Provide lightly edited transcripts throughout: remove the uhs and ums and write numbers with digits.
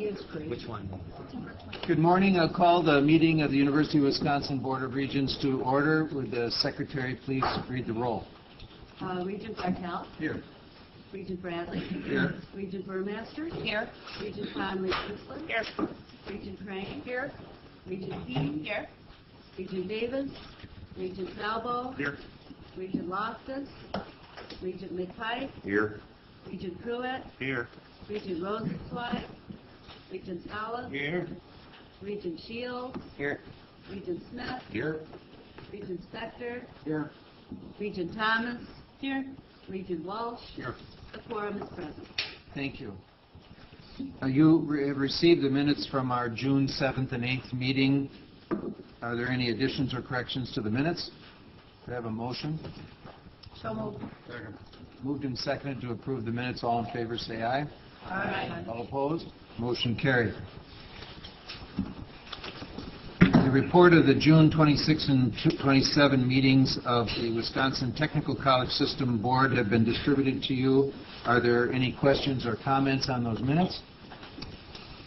is great. Which one? Good morning. I'll call the meeting of the University of Wisconsin Board of Regents to order. Would the secretary please read the roll? Regent Bartel. Here. Regent Bradley. Here. Regent Burmaster. Here. Regent Conley-Sisler. Here. Regent Crane. Here. Regent Keane. Here. Regent Davis. Regent Salvo. Here. Regent Loftus. Regent McPike. Here. Regent Pruitt. Here. Regent Rosenzweig. Regent Salas. Here. Regent Shields. Here. Regent Smith. Here. Regent Spector. Here. Regent Thomas. Here. Regent Walsh. Here. The quorum is present. Thank you. You have received the minutes from our June 7th and 8th meeting. Are there any additions or corrections to the minutes? Do I have a motion? So moved. Second. Moved and seconded to approve the minutes. All in favor say aye. Aye. All opposed? Motion carried. The report of the June 26 and 27 meetings of the Wisconsin Technical College System Board have been distributed to you. Are there any questions or comments on those minutes?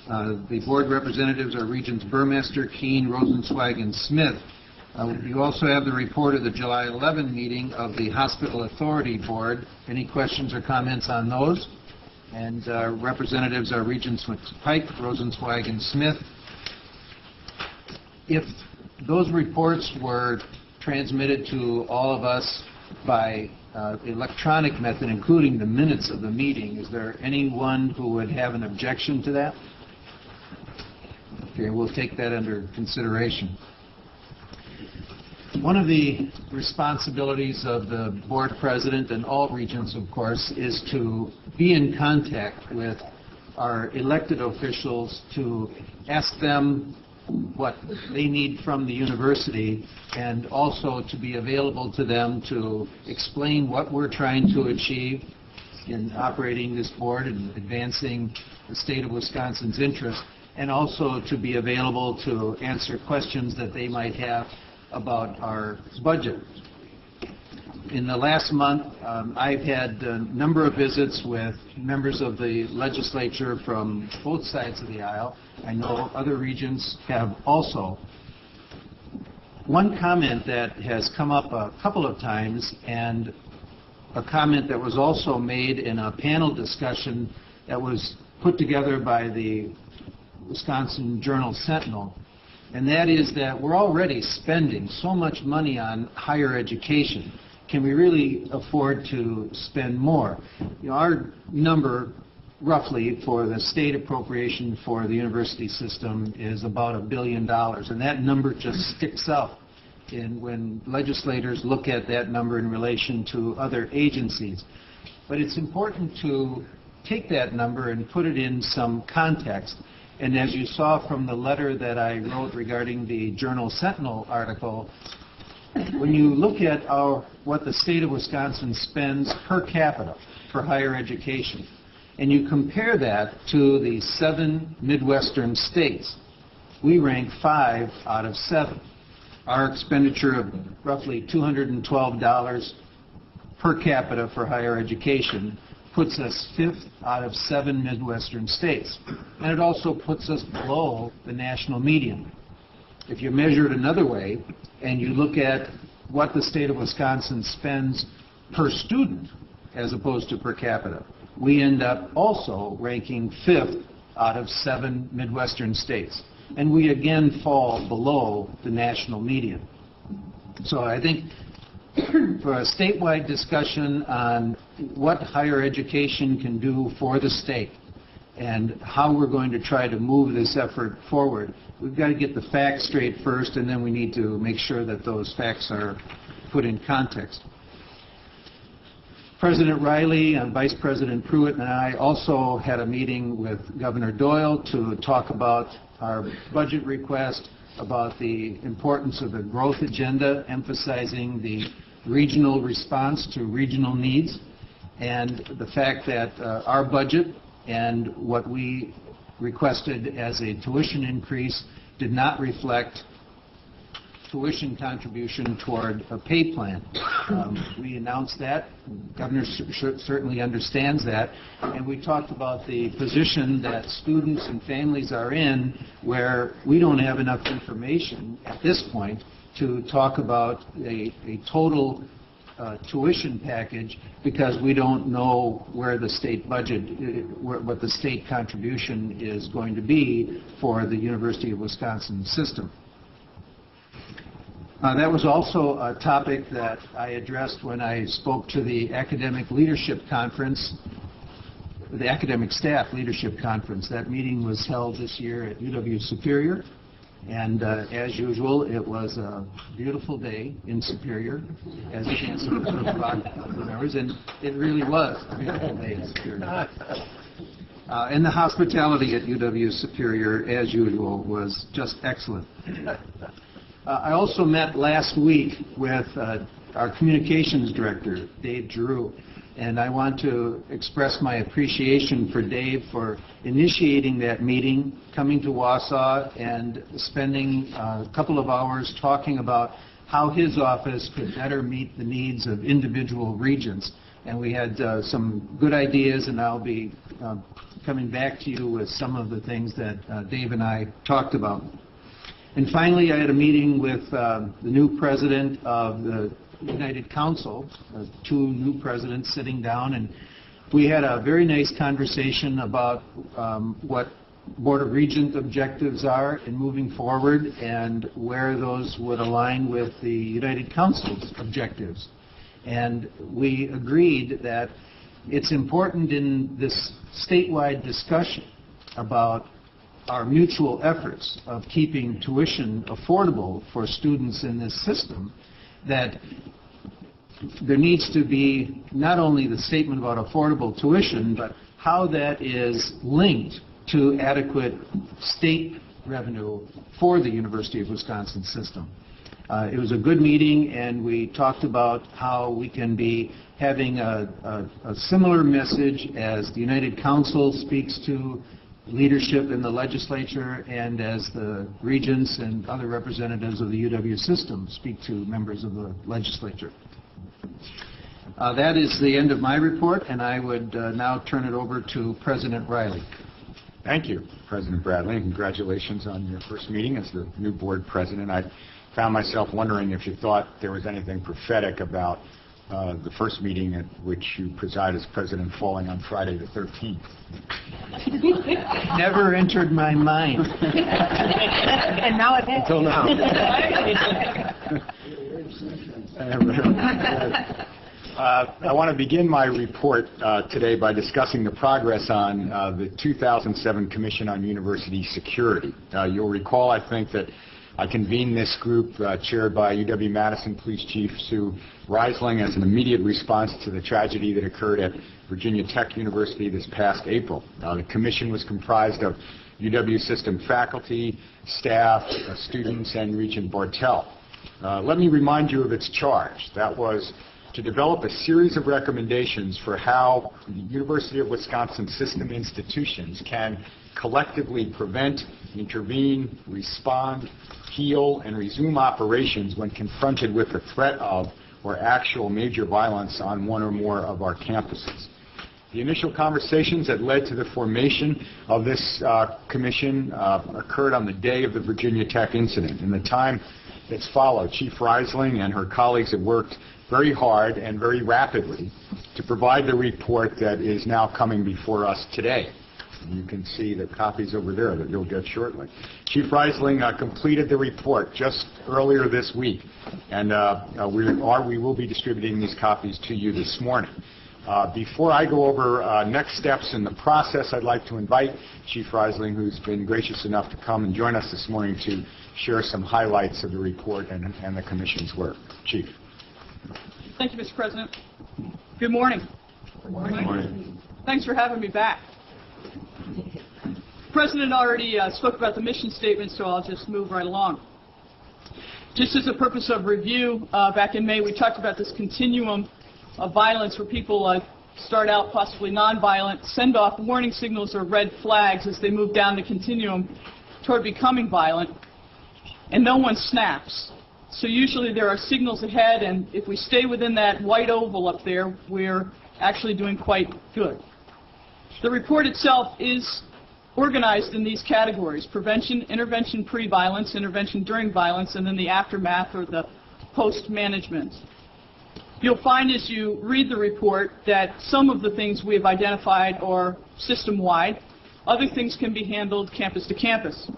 The board representatives are Regents Burmaster, Keene, Rosenzweig, and Smith. You also have the report of the July 11 meeting of the Hospital Authority Board. Any questions or comments on those? And representatives are Regents McPike, Rosenzweig, and Smith. If those reports were transmitted to all of us by electronic method, including the minutes of the meeting, is there anyone who would have an objection to that? Okay, we'll take that under consideration. One of the responsibilities of the board president and all regents, of course, is to be in contact with our elected officials to ask them what they need from the university and also to be available to them to explain what we're trying to achieve in operating this board and advancing the state of Wisconsin's interest, and also to be available to answer questions that they might have about our budget. In the last month, I've had a number of visits with members of the legislature from both sides of the aisle. I know other regents have also. One comment that has come up a couple of times, and a comment that was also made in a panel discussion that was put together by the Wisconsin Journal-Sentinel, and that is that we're already spending so much money on higher education. Can we really afford to spend more? You know, our number roughly for the state appropriation for the university system is about $1 billion, and that number just sticks out when legislators look at that number in relation to other agencies. But it's important to take that number and put it in some context. And as you saw from the letter that I wrote regarding the Journal-Sentinel article, when you look at what the state of Wisconsin spends per capita for higher education, and you compare that to the 7 Midwestern states, we rank 5 out of 7. Our expenditure of roughly $212 per capita for higher education puts us 5th out of 7 Midwestern states. And it also puts us below the national median. If you measure it another way, and you look at what the state of Wisconsin spends per student as opposed to per capita, we end up also ranking 5th out of 7 Midwestern states. And we again fall below the national median. So I think for a statewide discussion on what higher education can do for the state and how we're going to try to move this effort forward, we've got to get the facts straight first, and then we need to make sure that those facts are put in context. President Riley and Vice President Pruitt and I also had a meeting with Governor Doyle to talk about our budget request, about the importance of the growth agenda, emphasizing the regional response to regional needs, and the fact that our budget and what we requested as a tuition increase did not reflect tuition contribution toward a pay plan. We announced that. The governor certainly understands that. And we talked about the position that students and families are in where we don't have enough information at this point to talk about a total tuition package because we don't know where the state budget, what the state contribution is going to be for the University of Wisconsin system. That was also a topic that I addressed when I spoke to the Academic Leadership Conference, the Academic Staff Leadership Conference. That meeting was held this year at UW-Superior. And as usual, it was a beautiful day in Superior, as Chancellor Brock remembers, and it really was a beautiful day in Superior. And the hospitality at UW-Superior, as usual, was just excellent. I also met last week with our communications director, Dave Giroux, and I want to express my appreciation for Dave for initiating that meeting, coming to Wausau, and spending a couple of hours talking about how his office could better meet the needs of individual regents. And we had some good ideas, and I'll be coming back to you with some of the things that Dave and I talked about. And finally, I had a meeting with the new president of the United Council, two new presidents sitting down, and we had a very nice conversation about what Board of Regents objectives are in moving forward and where those would align with the United Council's objectives. And we agreed that it's important in this statewide discussion about our mutual efforts of keeping tuition affordable for students in this system that there needs to be not only the statement about affordable tuition, but how that is linked to adequate state revenue for the University of Wisconsin system. It was a good meeting, and we talked about how we can be having a similar message as the United Council speaks to leadership in the legislature and as the regents and other representatives of the UW system speak to members of the legislature. That is the end of my report, and I would now turn it over to President Riley. Thank you, President Bradley, and congratulations on your first meeting as the new board president. I found myself wondering if you thought there was anything prophetic about the first meeting at which you preside as president falling on Friday the 13th. Never entered my mind. And now it has. Until now. I want to begin my report today by discussing the progress on the 2007 Commission on University Security. You'll recall, I think, that I convened this group chaired by UW-Madison Police Chief Sue Reisling as an immediate response to the tragedy that occurred at Virginia Tech University this past April. The commission was comprised of UW system faculty, staff, students, and Regent Bartel. Let me remind you of its charge. That was to develop a series of recommendations for how the University of Wisconsin system institutions can collectively prevent, intervene, respond, heal, and resume operations when confronted with the threat of or actual major violence on one or more of our campuses. The initial conversations that led to the formation of this commission occurred on the day of the Virginia Tech incident. In the time that's followed, Chief Reisling and her colleagues have worked very hard and very rapidly to provide the report that is now coming before us today. You can see the copies over there that you'll get shortly. Chief Reisling completed the report just earlier this week, and we will be distributing these copies to you this morning. Before I go over next steps in the process, I'd like to invite Chief Reisling, who's been gracious enough to come and join us this morning, to share some highlights of the report and the Commission's work. Chief. Thank you, Mr. President. Good morning. Good morning. Thanks for having me back. The President already spoke about the mission statement, so I'll just move right along. Just as a purpose of review, back in May we talked about this continuum of violence where people start out possibly nonviolent, send off warning signals or red flags as they move down the continuum toward becoming violent, and no one snaps. So usually there are signals ahead, and if we stay within that white oval up there, we're actually doing quite good. The report itself is organized in these categories: prevention, intervention pre-violence, intervention during violence, and then the aftermath or the post-management. You'll find as you read the report that some of the things we have identified are system-wide. Other things can be handled campus to campus.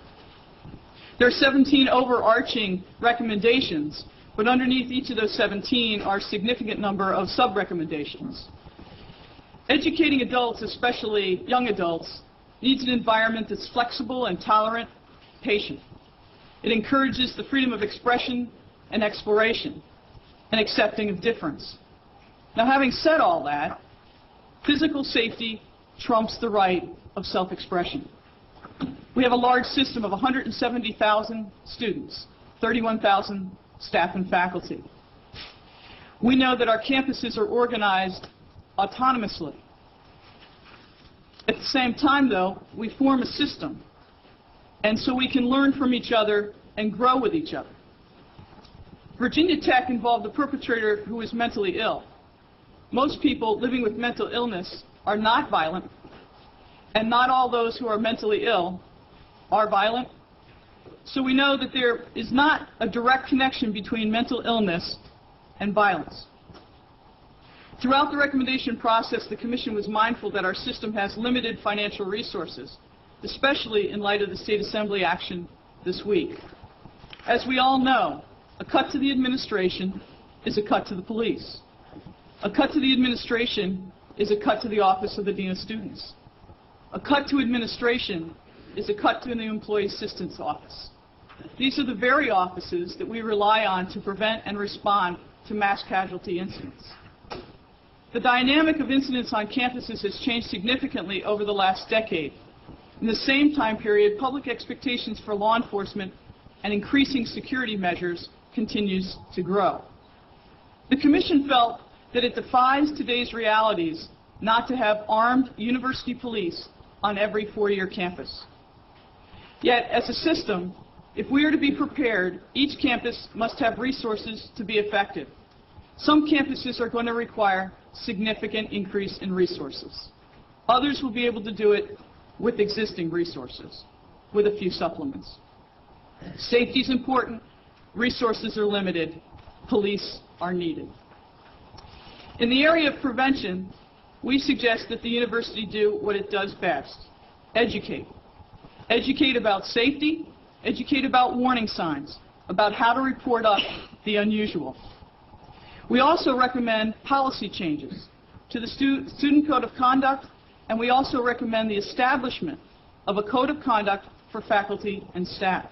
There are 17 overarching recommendations, but underneath each of those 17 are a significant number of sub-recommendations. Educating adults, especially young adults, needs an environment that's flexible and tolerant, patient. It encourages the freedom of expression and exploration, and accepting of difference. Now, having said all that, physical safety trumps the right of self-expression. We have a large system of 170,000 students, 31,000 staff and faculty. We know that our campuses are organized autonomously. At the same time, though, we form a system, and so we can learn from each other and grow with each other. Virginia Tech involved a perpetrator who was mentally ill. Most people living with mental illness are not violent, and not all those who are mentally ill are violent. So we know that there is not a direct connection between mental illness and violence. Throughout the recommendation process, the Commission was mindful that our system has limited financial resources, especially in light of the State Assembly action this week. As we all know, a cut to the administration is a cut to the police. A cut to the administration is a cut to the Office of the Dean of Students. A cut to administration is a cut to the Employee Assistance Office. These are the very offices that we rely on to prevent and respond to mass casualty incidents. The dynamic of incidents on campuses has changed significantly over the last decade. In the same time period, public expectations for law enforcement and increasing security measures continues to grow. The Commission felt that it defies today's realities not to have armed university police on every four-year campus. Yet, as a system, if we are to be prepared, each campus must have resources to be effective. Some campuses are going to require significant increase in resources. Others will be able to do it with existing resources, with a few supplements. Safety is important. Resources are limited. Police are needed. In the area of prevention, we suggest that the university do what it does best: educate. Educate about safety, educate about warning signs, about how to report up the unusual. We also recommend policy changes to the Student Code of Conduct, and we also recommend the establishment of a code of conduct for faculty and staff.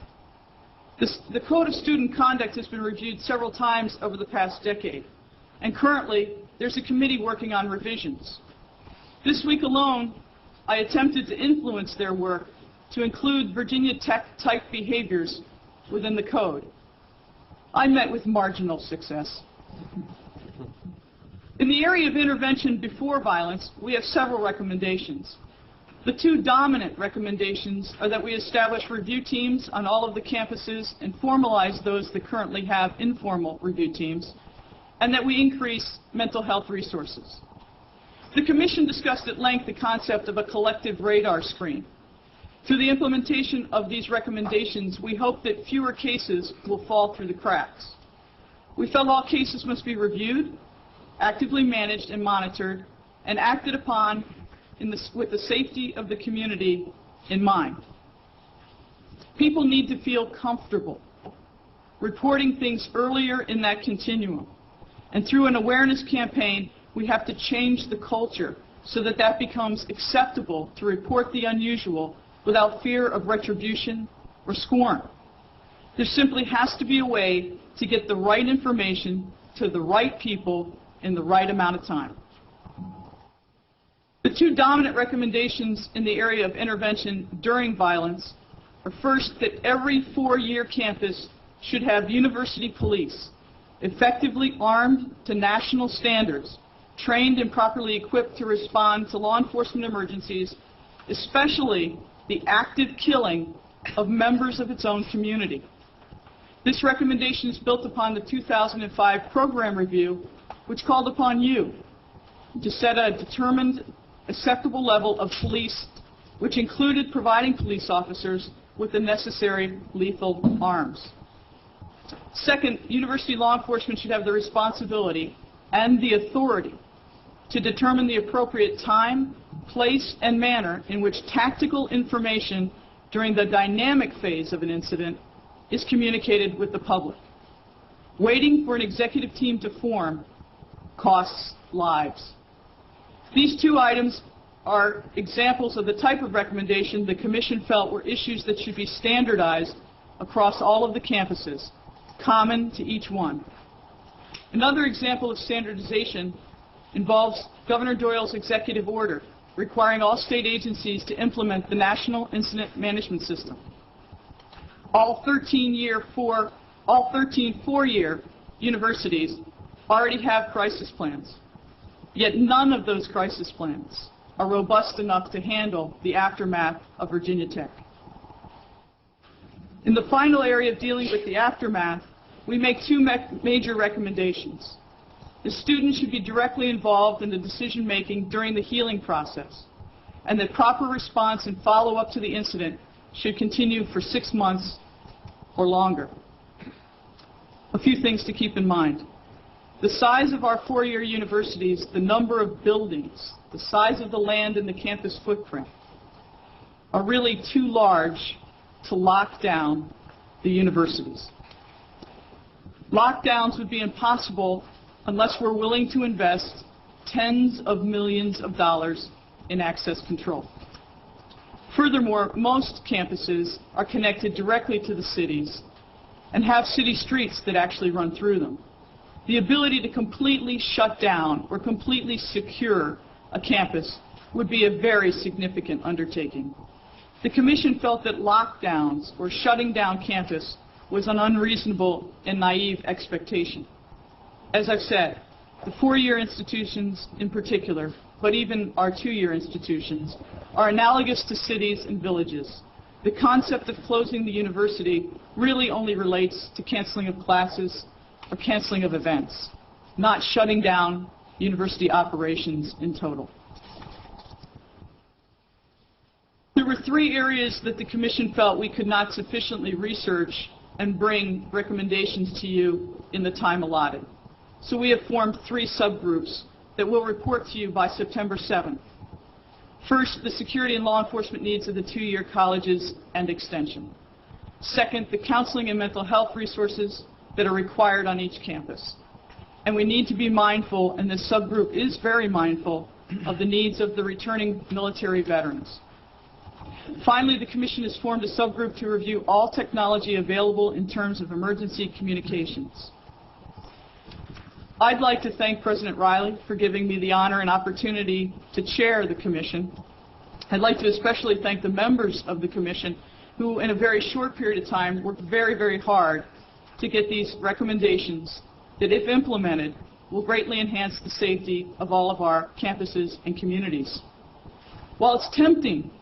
The Code of Student Conduct has been reviewed several times over the past decade, and currently there's a committee working on revisions. This week alone, I attempted to influence their work to include Virginia Tech-type behaviors within the code. I met with marginal success. In the area of intervention before violence, we have several recommendations. The two dominant recommendations are that we establish review teams on all of the campuses and formalize those that currently have informal review teams, and that we increase mental health resources. The Commission discussed at length the concept of a collective radar screen. Through the implementation of these recommendations, we hope that fewer cases will fall through the cracks. We felt all cases must be reviewed, actively managed and monitored, and acted upon with the safety of the community in mind. People need to feel comfortable reporting things earlier in that continuum. And through an awareness campaign, we have to change the culture so that that becomes acceptable to report the unusual without fear of retribution or scorn. There simply has to be a way to get the right information to the right people in the right amount of time. The two dominant recommendations in the area of intervention during violence are, first, that every four-year campus should have university police, effectively armed to national standards, trained and properly equipped to respond to law enforcement emergencies, especially the active killing of members of its own community. This recommendation is built upon the 2005 program review, which called upon you to set a determined, acceptable level of police, which included providing police officers with the necessary lethal arms. Second, university law enforcement should have the responsibility and the authority to determine the appropriate time, place, and manner in which tactical information during the dynamic phase of an incident is communicated with the public. Waiting for an executive team to form costs lives. These two items are examples of the type of recommendation the Commission felt were issues that should be standardized across all of the campuses, common to each one. Another example of standardization involves Governor Doyle's executive order requiring all state agencies to implement the National Incident Management System. All 13 four-year universities already have crisis plans, yet none of those crisis plans are robust enough to handle the aftermath of Virginia Tech. In the final area of dealing with the aftermath, we make two major recommendations. The student should be directly involved in the decision-making during the healing process, and that proper response and follow-up to the incident should continue for 6 months or longer. A few things to keep in mind. The size of our four-year universities, the number of buildings, the size of the land in the campus footprint are really too large to lock down the universities. Lockdowns would be impossible unless we're willing to invest tens of millions of dollars in access control. Furthermore, most campuses are connected directly to the cities and have city streets that actually run through them. The ability to completely shut down or completely secure a campus would be a very significant undertaking. The Commission felt that lockdowns or shutting down campus was an unreasonable and naive expectation. As I've said, the four-year institutions in particular, but even our two-year institutions, are analogous to cities and villages. The concept of closing the university really only relates to canceling of classes or canceling of events, not shutting down university operations in total. There were three areas that the Commission felt we could not sufficiently research and bring recommendations to you in the time allotted. So we have formed three subgroups that we'll report to you by September 7th. First, the security and law enforcement needs of the two-year colleges and extension. Second, the counseling and mental health resources that are required on each campus. And we need to be mindful, and this subgroup is very mindful, of the needs of the returning military veterans. Finally, the Commission has formed a subgroup to review all technology available in terms of emergency communications. I'd like to thank President Riley for giving me the honor and opportunity to chair the Commission. I'd like to especially thank the members of the Commission who, in a very short period of time, worked very, very hard to get these recommendations that, if implemented, will greatly enhance the safety of all of our campuses and communities. While it's tempting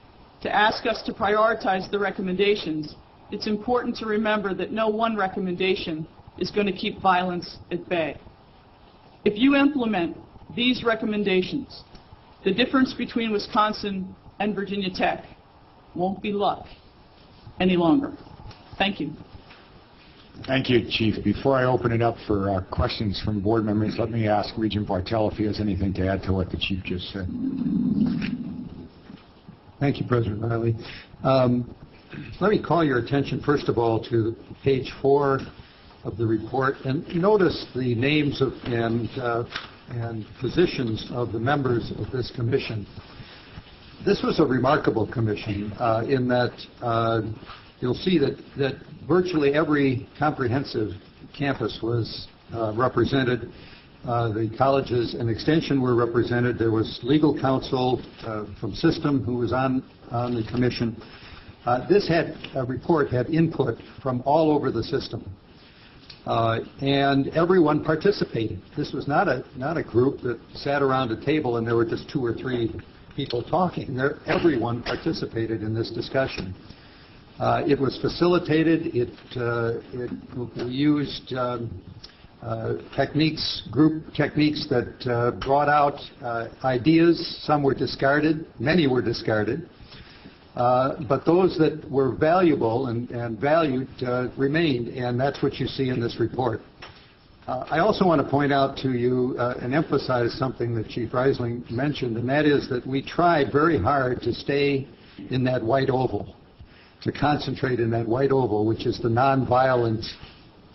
to ask us to prioritize the recommendations, it's important to remember that no one recommendation is going to keep violence at bay. If you implement these recommendations, the difference between Wisconsin and Virginia Tech won't be luck any longer. Thank you. Thank you, Chief. Before I open it up for questions from board members, let me ask Regent Bartel if he has anything to add to what the Chief just said. Thank you, President Riley. Let me call your attention, first of all, to page 4 of the report, and notice the names of and positions of the members of this commission. This was a remarkable commission in that you'll see that virtually every comprehensive campus was represented. The colleges and extension were represented. There was legal counsel from System who was on the commission. This report had input from all over the system. And everyone participated. This was not a group that sat around a table and there were just 2 or 3 people talking. Everyone participated in this discussion. It was facilitated. We used group techniques that brought out ideas. Some were discarded, many were discarded, but those that were valuable and valued remained, and that's what you see in this report. I also want to point out to you and emphasize something that Chief Reisling mentioned, and that is that we tried very hard to stay in that white oval, to concentrate in that white oval, which is the nonviolent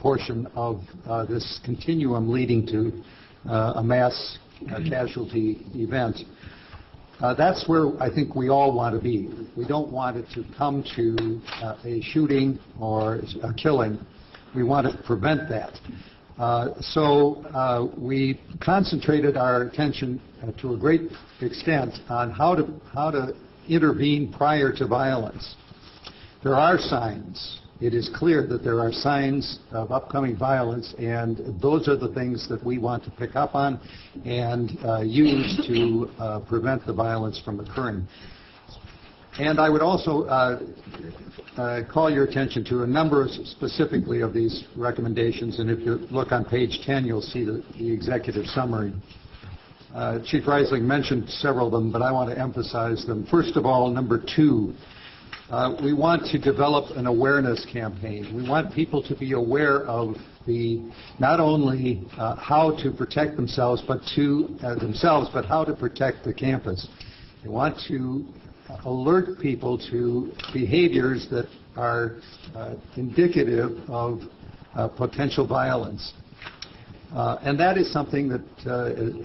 portion of this continuum leading to a mass casualty event. That's where I think we all want to be. We don't want it to come to a shooting or a killing. We want to prevent that. So we concentrated our attention to a great extent on how to intervene prior to violence. There are signs. It is clear that there are signs of upcoming violence, and those are the things that we want to pick up on and use to prevent the violence from occurring. And I would also call your attention to a number specifically of these recommendations, and if you look on page 10, you'll see the executive summary. Chief Reisling mentioned several of them, but I want to emphasize them. First of all, number 2, we want to develop an awareness campaign. We want people to be aware of not only how to protect themselves, but how to protect the campus. We want to alert people to behaviors that are indicative of potential violence. And that is something that,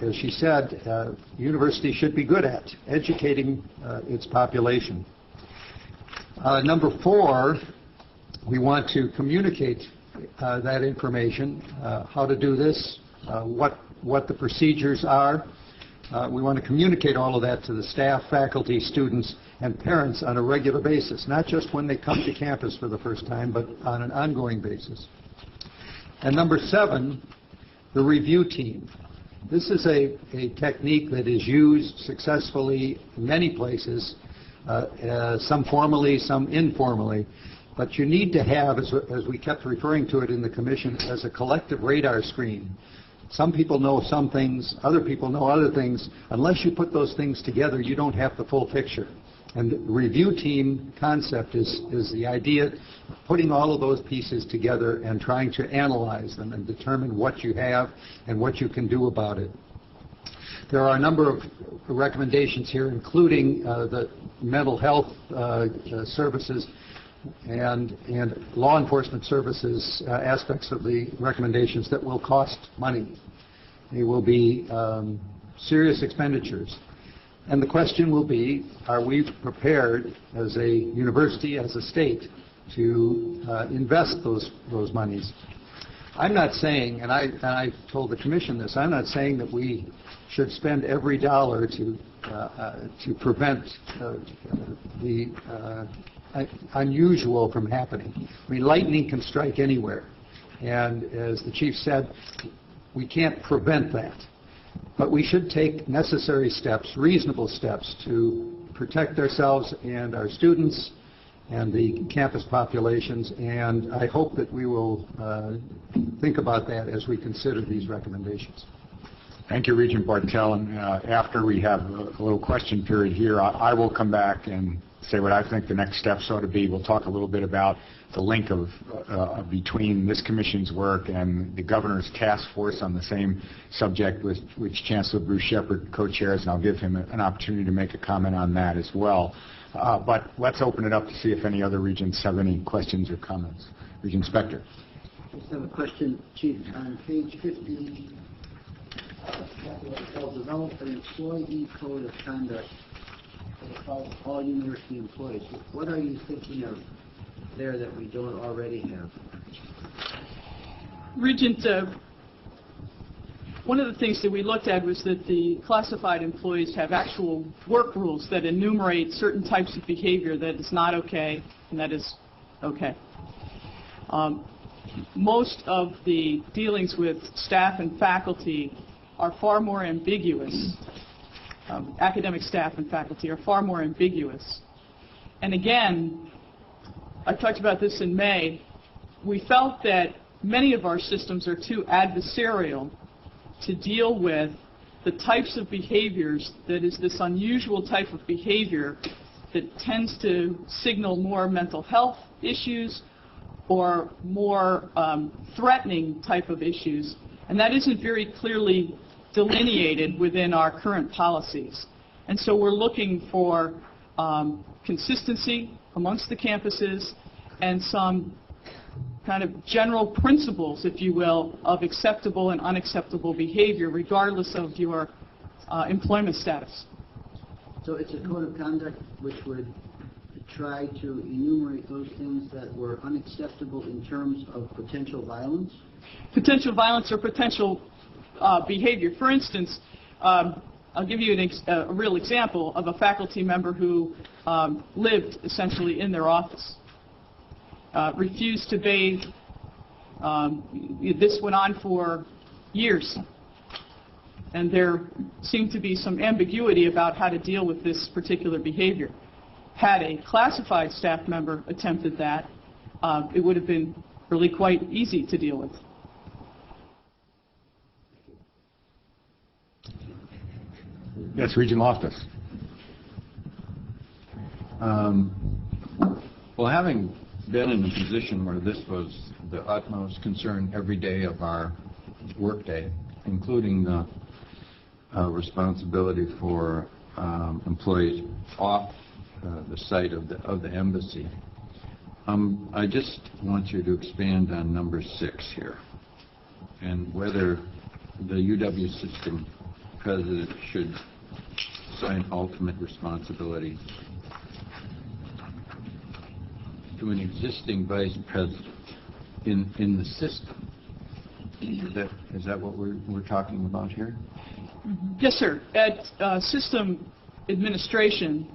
as she said, university should be good at, educating its population. Number 4, we want to communicate that information, how to do this, what the procedures are. We want to communicate all of that to the staff, faculty, students, and parents on a regular basis, not just when they come to campus for the first time, but on an ongoing basis. And number 7, the review team. This is a technique that is used successfully in many places, some formally, some informally. But you need to have, as we kept referring to it in the commission, as a collective radar screen. Some people know some things, other people know other things. Unless you put those things together, you don't have the full picture. And the review team concept is the idea of putting all of those pieces together and trying to analyze them and determine what you have and what you can do about it. There are a number of recommendations here, including the mental health services and law enforcement services aspects of the recommendations that will cost money. They will be serious expenditures. And the question will be, are we prepared as a university, as a state, to invest those monies? I'm not saying, and I told the commission this, I'm not saying that we should spend every dollar to prevent the unusual from happening. I mean, lightning can strike anywhere, and as the chief said, we can't prevent that. But we should take necessary steps, reasonable steps, to protect ourselves and our students and the campus populations, and I hope that we will think about that as we consider these recommendations. Thank you, Regent Bartel. And after we have a little question period here, I will come back and say what I think the next steps ought to be. We'll talk a little bit about the link between this commission's work and the governor's task force on the same subject, which Chancellor Bruce Shepard co-chairs, and I'll give him an opportunity to make a comment on that as well. But let's open it up to see if any other regents have any questions or comments. Regent Spector. I just have a question, Chief. On page 50, it will develop an employee code of conduct for all university employees. What are you thinking of there that we don't already have? Regent, one of the things that we looked at was that the classified employees have actual work rules that enumerate certain types of behavior that is not okay and that is okay. Most of the dealings with staff and faculty are far more ambiguous. Academic staff and faculty are far more ambiguous. And again, I talked about this in May, we felt that many of our systems are too adversarial to deal with the types of behaviors that is this unusual type of behavior that tends to signal more mental health issues or more threatening type of issues. And that isn't very clearly delineated within our current policies. And so we're looking for consistency amongst the campuses and some kind of general principles, if you will, of acceptable and unacceptable behavior, regardless of your employment status. So it's a code of conduct which would try to enumerate those things that were unacceptable in terms of potential violence? Potential violence or potential behavior. For instance, I'll give you a real example of a faculty member who lived essentially in their office. Refused to bathe. This went on for years. And there seemed to be some ambiguity about how to deal with this particular behavior. Had a classified staff member attempted that, it would have been really quite easy to deal with. Yes, Regent Loftus. Well, having been in a position where this was the utmost concern every day of our workday, including the responsibility for employees off the site of the embassy, I just want you to expand on number 6 here, and whether the UW system president should assign ultimate responsibility to an existing vice president in the system. Is that what we're talking about here? Yes, sir. At system administration,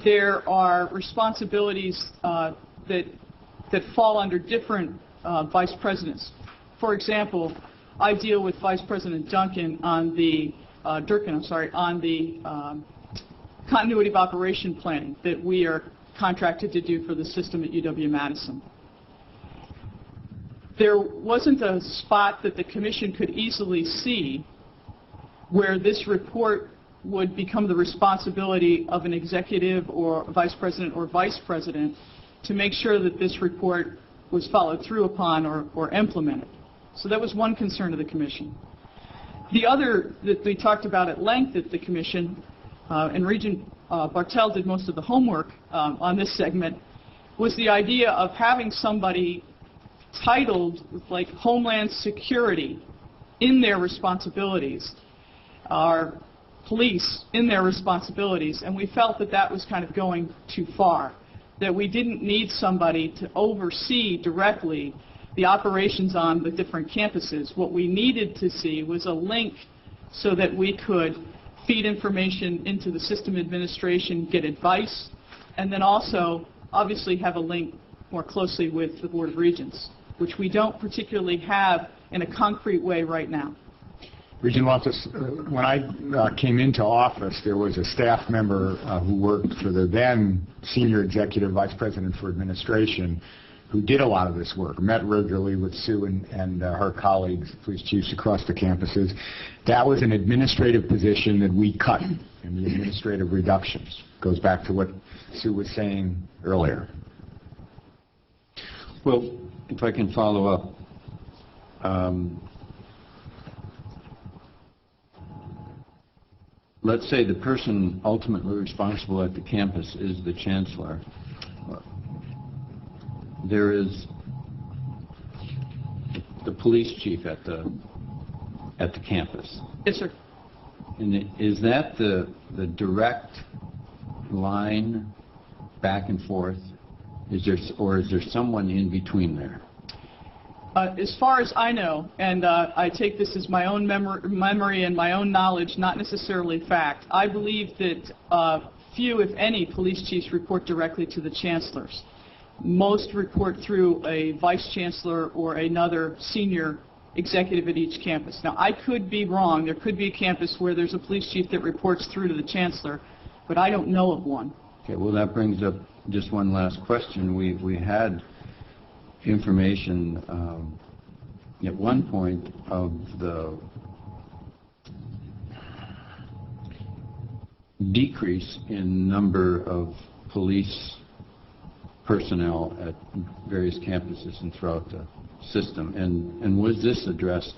there are responsibilities that fall under different vice presidents. For example, I deal with Vice President Durkin on the continuity of operation planning that we are contracted to do for the system at UW-Madison. There wasn't a spot that the Commission could easily see where this report would become the responsibility of an executive or vice president or vice president to make sure that this report was followed through upon or implemented. So that was one concern of the Commission. The other that we talked about at length at the Commission, and Regent Bartel did most of the homework on this segment, was the idea of having somebody titled like Homeland Security in their responsibilities, our police in their responsibilities, and we felt that that was kind of going too far, that we didn't need somebody to oversee directly the operations on the different campuses. What we needed to see was a link so that we could feed information into the system administration, get advice, and then also obviously have a link more closely with the Board of Regents, which we don't particularly have in a concrete way right now. Regent Loftus, when I came into office, there was a staff member who worked for the then Senior Executive Vice President for Administration who did a lot of this work, met regularly with Sue and her colleagues, police chiefs across the campuses. That was an administrative position that we cut in the administrative reductions. Goes back to what Sue was saying earlier. Well, if I can follow up, let's say the person ultimately responsible at the campus is the chancellor. There is the police chief at the campus. Yes, sir. And is that the direct line back and forth? Is there someone in between there? As far as I know, and I take this as my own memory and my own knowledge, not necessarily fact, I believe that few, if any, police chiefs report directly to the chancellors. Most report through a vice chancellor or another senior executive at each campus. Now, I could be wrong. There could be a campus where there's a police chief that reports through to the chancellor, but I don't know of one. Okay, well, that brings up just one last question. We had information at one point of the decrease in number of police personnel at various campuses and throughout the system. And was this addressed?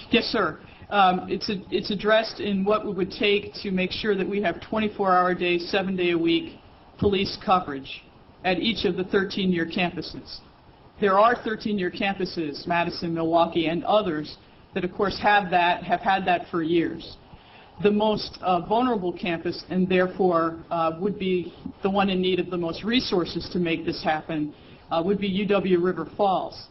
Yes, sir. It's addressed in what it would take to make sure that we have 24-hour days, 7-day-a-week police coverage at each of the 13-year campuses. There are 13-year campuses, Madison, Milwaukee, and others, that of course have had that for years. The most vulnerable campus, and therefore would be the one in need of the most resources to make this happen, would be UW River Falls.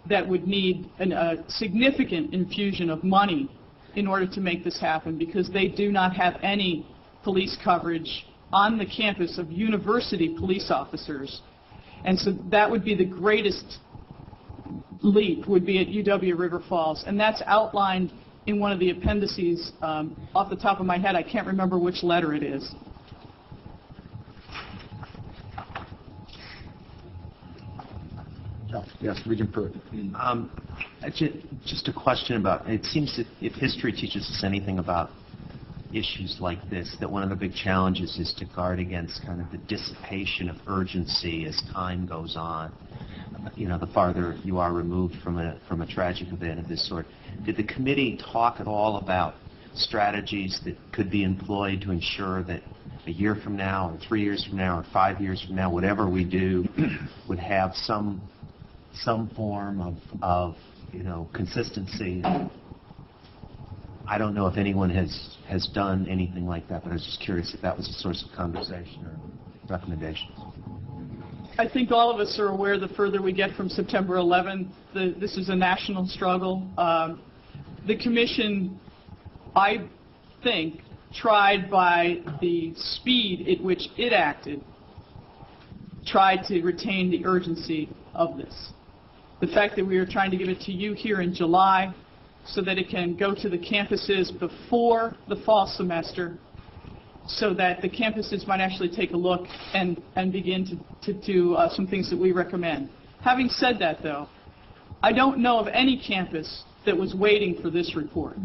That would need a significant infusion of money in order to make this happen, because they do not have any police coverage on the campus of university police officers. And so that would be the greatest leap, would be at UW River Falls. And that's outlined in one of the appendices. Off the top of my head, I can't remember which letter it is. Yes, Regent Pruitt. Just a question about, it seems that if history teaches us anything about issues like this, that one of the big challenges is to guard against kind of the dissipation of urgency as time goes on. You know, the farther you are removed from a tragic event of this sort. Did the committee talk at all about strategies that could be employed to ensure that a year from now, or 3 years from now, or 5 years from now, whatever we do, would have some form of consistency? I don't know if anyone has done anything like that, but I was just curious if that was a source of conversation or recommendations. I think all of us are aware the further we get from September 11th, this is a national struggle. The Commission, I think, tried by the speed at which it acted, tried to retain the urgency of this. The fact that we are trying to give it to you here in July so that it can go to the campuses before the fall semester, so that the campuses might actually take a look and begin to do some things that we recommend. Having said that, though, I don't know of any campus that was waiting for this report.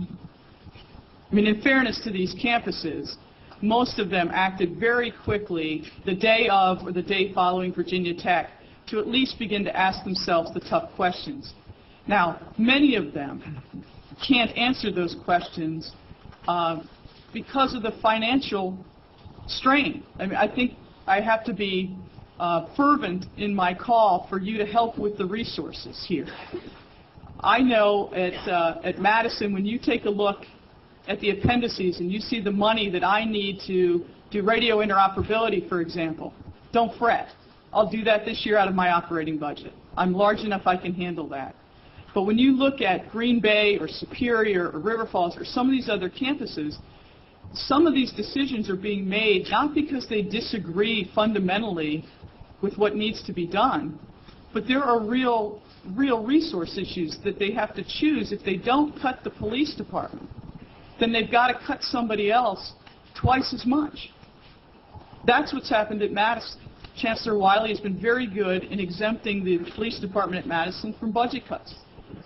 I mean, in fairness to these campuses, most of them acted very quickly the day of or the day following Virginia Tech to at least begin to ask themselves the tough questions. Now, many of them can't answer those questions because of the financial strain. I mean, I think I have to be fervent in my call for you to help with the resources here. I know at Madison, when you take a look at the appendices and you see the money that I need to do radio interoperability, for example, don't fret. I'll do that this year out of my operating budget. I'm large enough I can handle that. But when you look at Green Bay or Superior or River Falls or some of these other campuses, some of these decisions are being made not because they disagree fundamentally with what needs to be done, but there are real resource issues that they have to choose. If they don't cut the police department, then they've got to cut somebody else twice as much. That's what's happened at Madison. Chancellor Wiley has been very good in exempting the police department at Madison from budget cuts.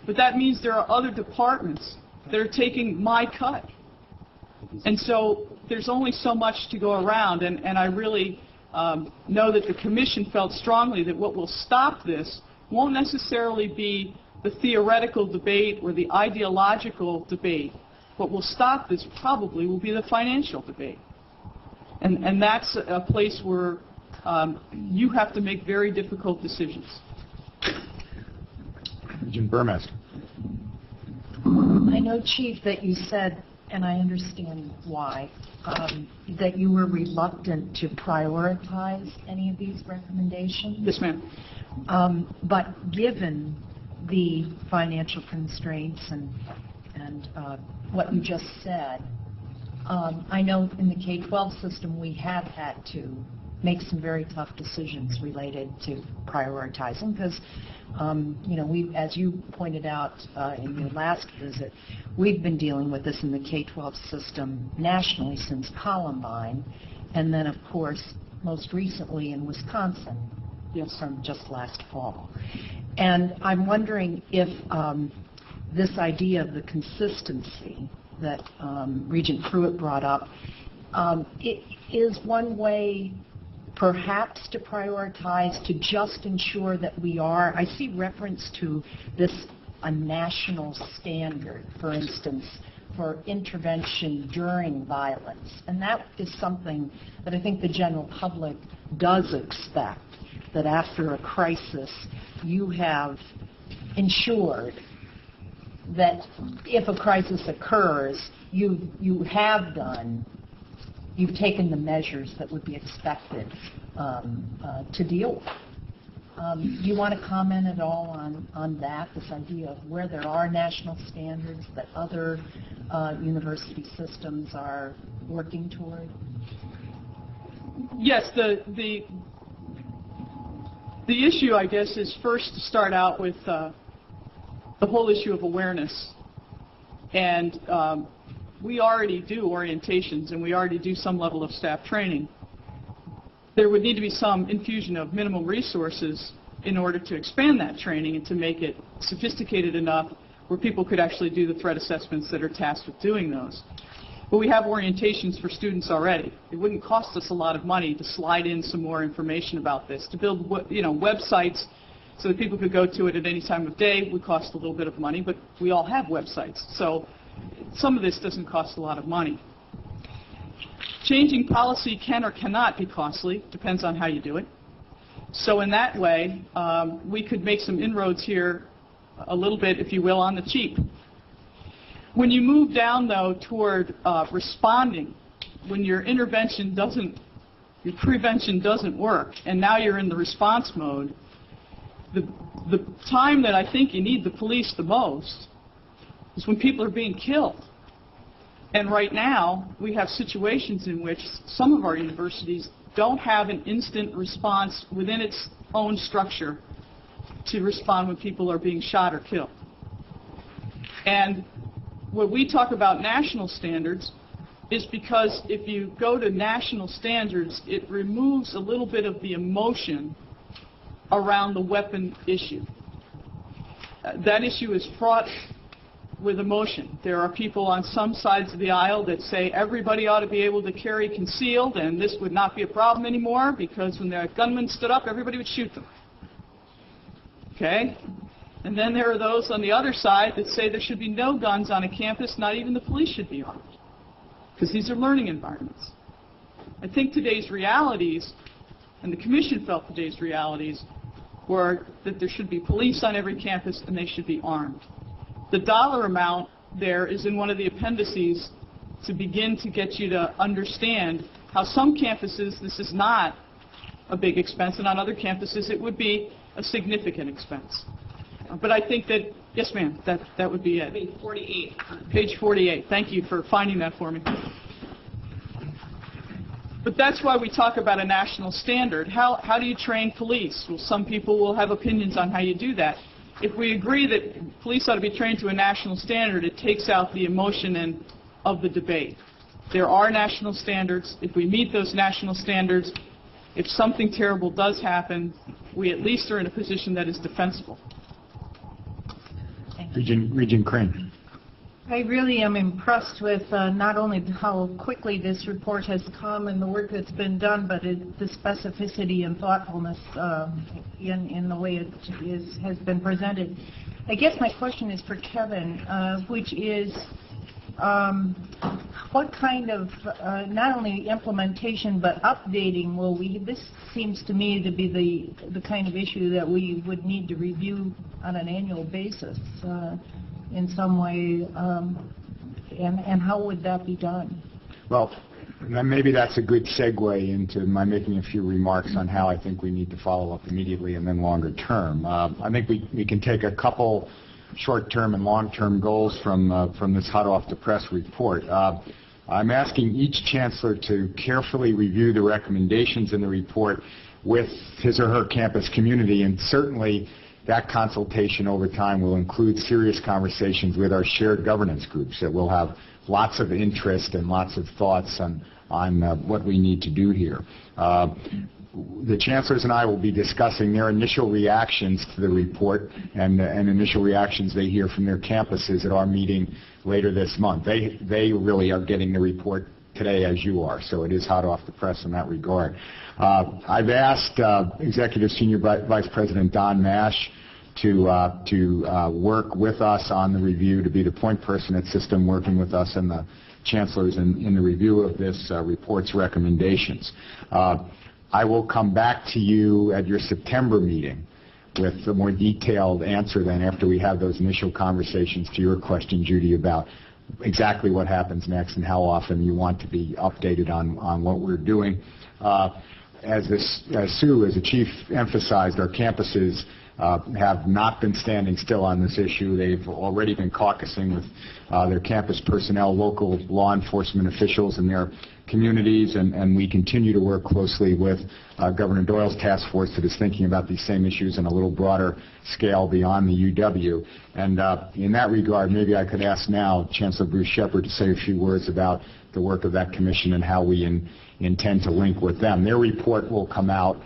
But that means there are other departments that are taking my cut. And so there's only so much to go around, and I really know that the Commission felt strongly that what will stop this won't necessarily be the theoretical debate or the ideological debate. What will stop this probably will be the financial debate. And that's a place where you have to make very difficult decisions. Regent Burmester. I know, Chief, that you said, and I understand why, that you were reluctant to prioritize any of these recommendations. Yes, ma'am. But given the financial constraints and what you just said, I know in the K-12 system we have had to make some very tough decisions related to prioritizing because, we, as you pointed out in your last visit, we've been dealing with this in the K-12 system nationally since Columbine, and then, of course, most recently in Wisconsin. Yes. From just last fall. And I'm wondering if this idea of the consistency that Regent Pruitt brought up, it is one way perhaps to prioritize, to just ensure that we are, I see reference to this, a national standard, for instance, for intervention during violence. And that is something that I think the general public does expect, that after a crisis, you have ensured that if a crisis occurs, you've taken the measures that would be expected to deal with. Do you want to comment at all on that, this idea of where there are national standards that other university systems are working toward? Yes, the issue, I guess, is first to start out with the whole issue of awareness. And we already do orientations, and we already do some level of staff training. There would need to be some infusion of minimum resources in order to expand that training and to make it sophisticated enough where people could actually do the threat assessments that are tasked with doing those. But we have orientations for students already. It wouldn't cost us a lot of money to slide in some more information about this. To build, websites so that people could go to it at any time of day would cost a little bit of money, but we all have websites. So some of this doesn't cost a lot of money. Changing policy can or cannot be costly, depends on how you do it. So in that way, we could make some inroads here a little bit, if you will, on the cheap. When you move down, though, toward responding, when your prevention doesn't work, and now you're in the response mode, the time that I think you need the police the most is when people are being killed. And right now, we have situations in which some of our universities don't have an instant response within its own structure to respond when people are being shot or killed. And when we talk about national standards, is because if you go to national standards, it removes a little bit of the emotion around the weapon issue. That issue is fraught with emotion. There are people on some sides of the aisle that say everybody ought to be able to carry concealed and this would not be a problem anymore because when the gunmen stood up, everybody would shoot them. Okay? And then there are those on the other side that say there should be no guns on a campus, not even the police should be armed, because these are learning environments. I think today's realities, and the Commission felt today's realities, were that there should be police on every campus and they should be armed. The dollar amount there is in one of the appendices to begin to get you to understand how some campuses this is not a big expense, and on other campuses it would be a significant expense. But I think that, yes ma'am, that would be it. Page 48. Page 48. Thank you for finding that for me. But that's why we talk about a national standard. How do you train police? Well, some people will have opinions on how you do that. If we agree that police ought to be trained to a national standard, it takes out the emotion of the debate. There are national standards. If we meet those national standards, if something terrible does happen, we at least are in a position that is defensible. Regent Crane. I really am impressed with not only how quickly this report has come and the work that's been done, but the specificity and thoughtfulness in the way it has been presented. I guess my question is for Kevin, which is what kind of not only implementation but updating will we? This seems to me to be the kind of issue that we would need to review on an annual basis. In some way, and how would that be done? Well, maybe that's a good segue into my making a few remarks on how I think we need to follow up immediately and then longer term. I think we can take a couple short-term and long-term goals from this hot-off-the-press report. I'm asking each chancellor to carefully review the recommendations in the report with his or her campus community, and certainly that consultation over time will include serious conversations with our shared governance groups that will have lots of interest and lots of thoughts on what we need to do here. The chancellors and I will be discussing their initial reactions to the report and initial reactions they hear from their campuses at our meeting later this month. They really are getting the report today as you are, so it is hot off the press in that regard. I've asked Executive Senior Vice President Don Mash to work with us on the review, to be the point person at System, working with us and the chancellors in the review of this report's recommendations. I will come back to you at your September meeting with a more detailed answer then, after we have those initial conversations, to your question, Judy, about exactly what happens next and how often you want to be updated on what we're doing. As Sue, as the chief, emphasized, our campuses have not been standing still on this issue. They've already been caucusing with their campus personnel, local law enforcement officials in their communities, and we continue to work closely with Governor Doyle's task force that is thinking about these same issues on a little broader scale beyond the UW. And in that regard, maybe I could ask now Chancellor Bruce Shepard to say a few words about the work of that commission and how we intend to link with them. Their report will come out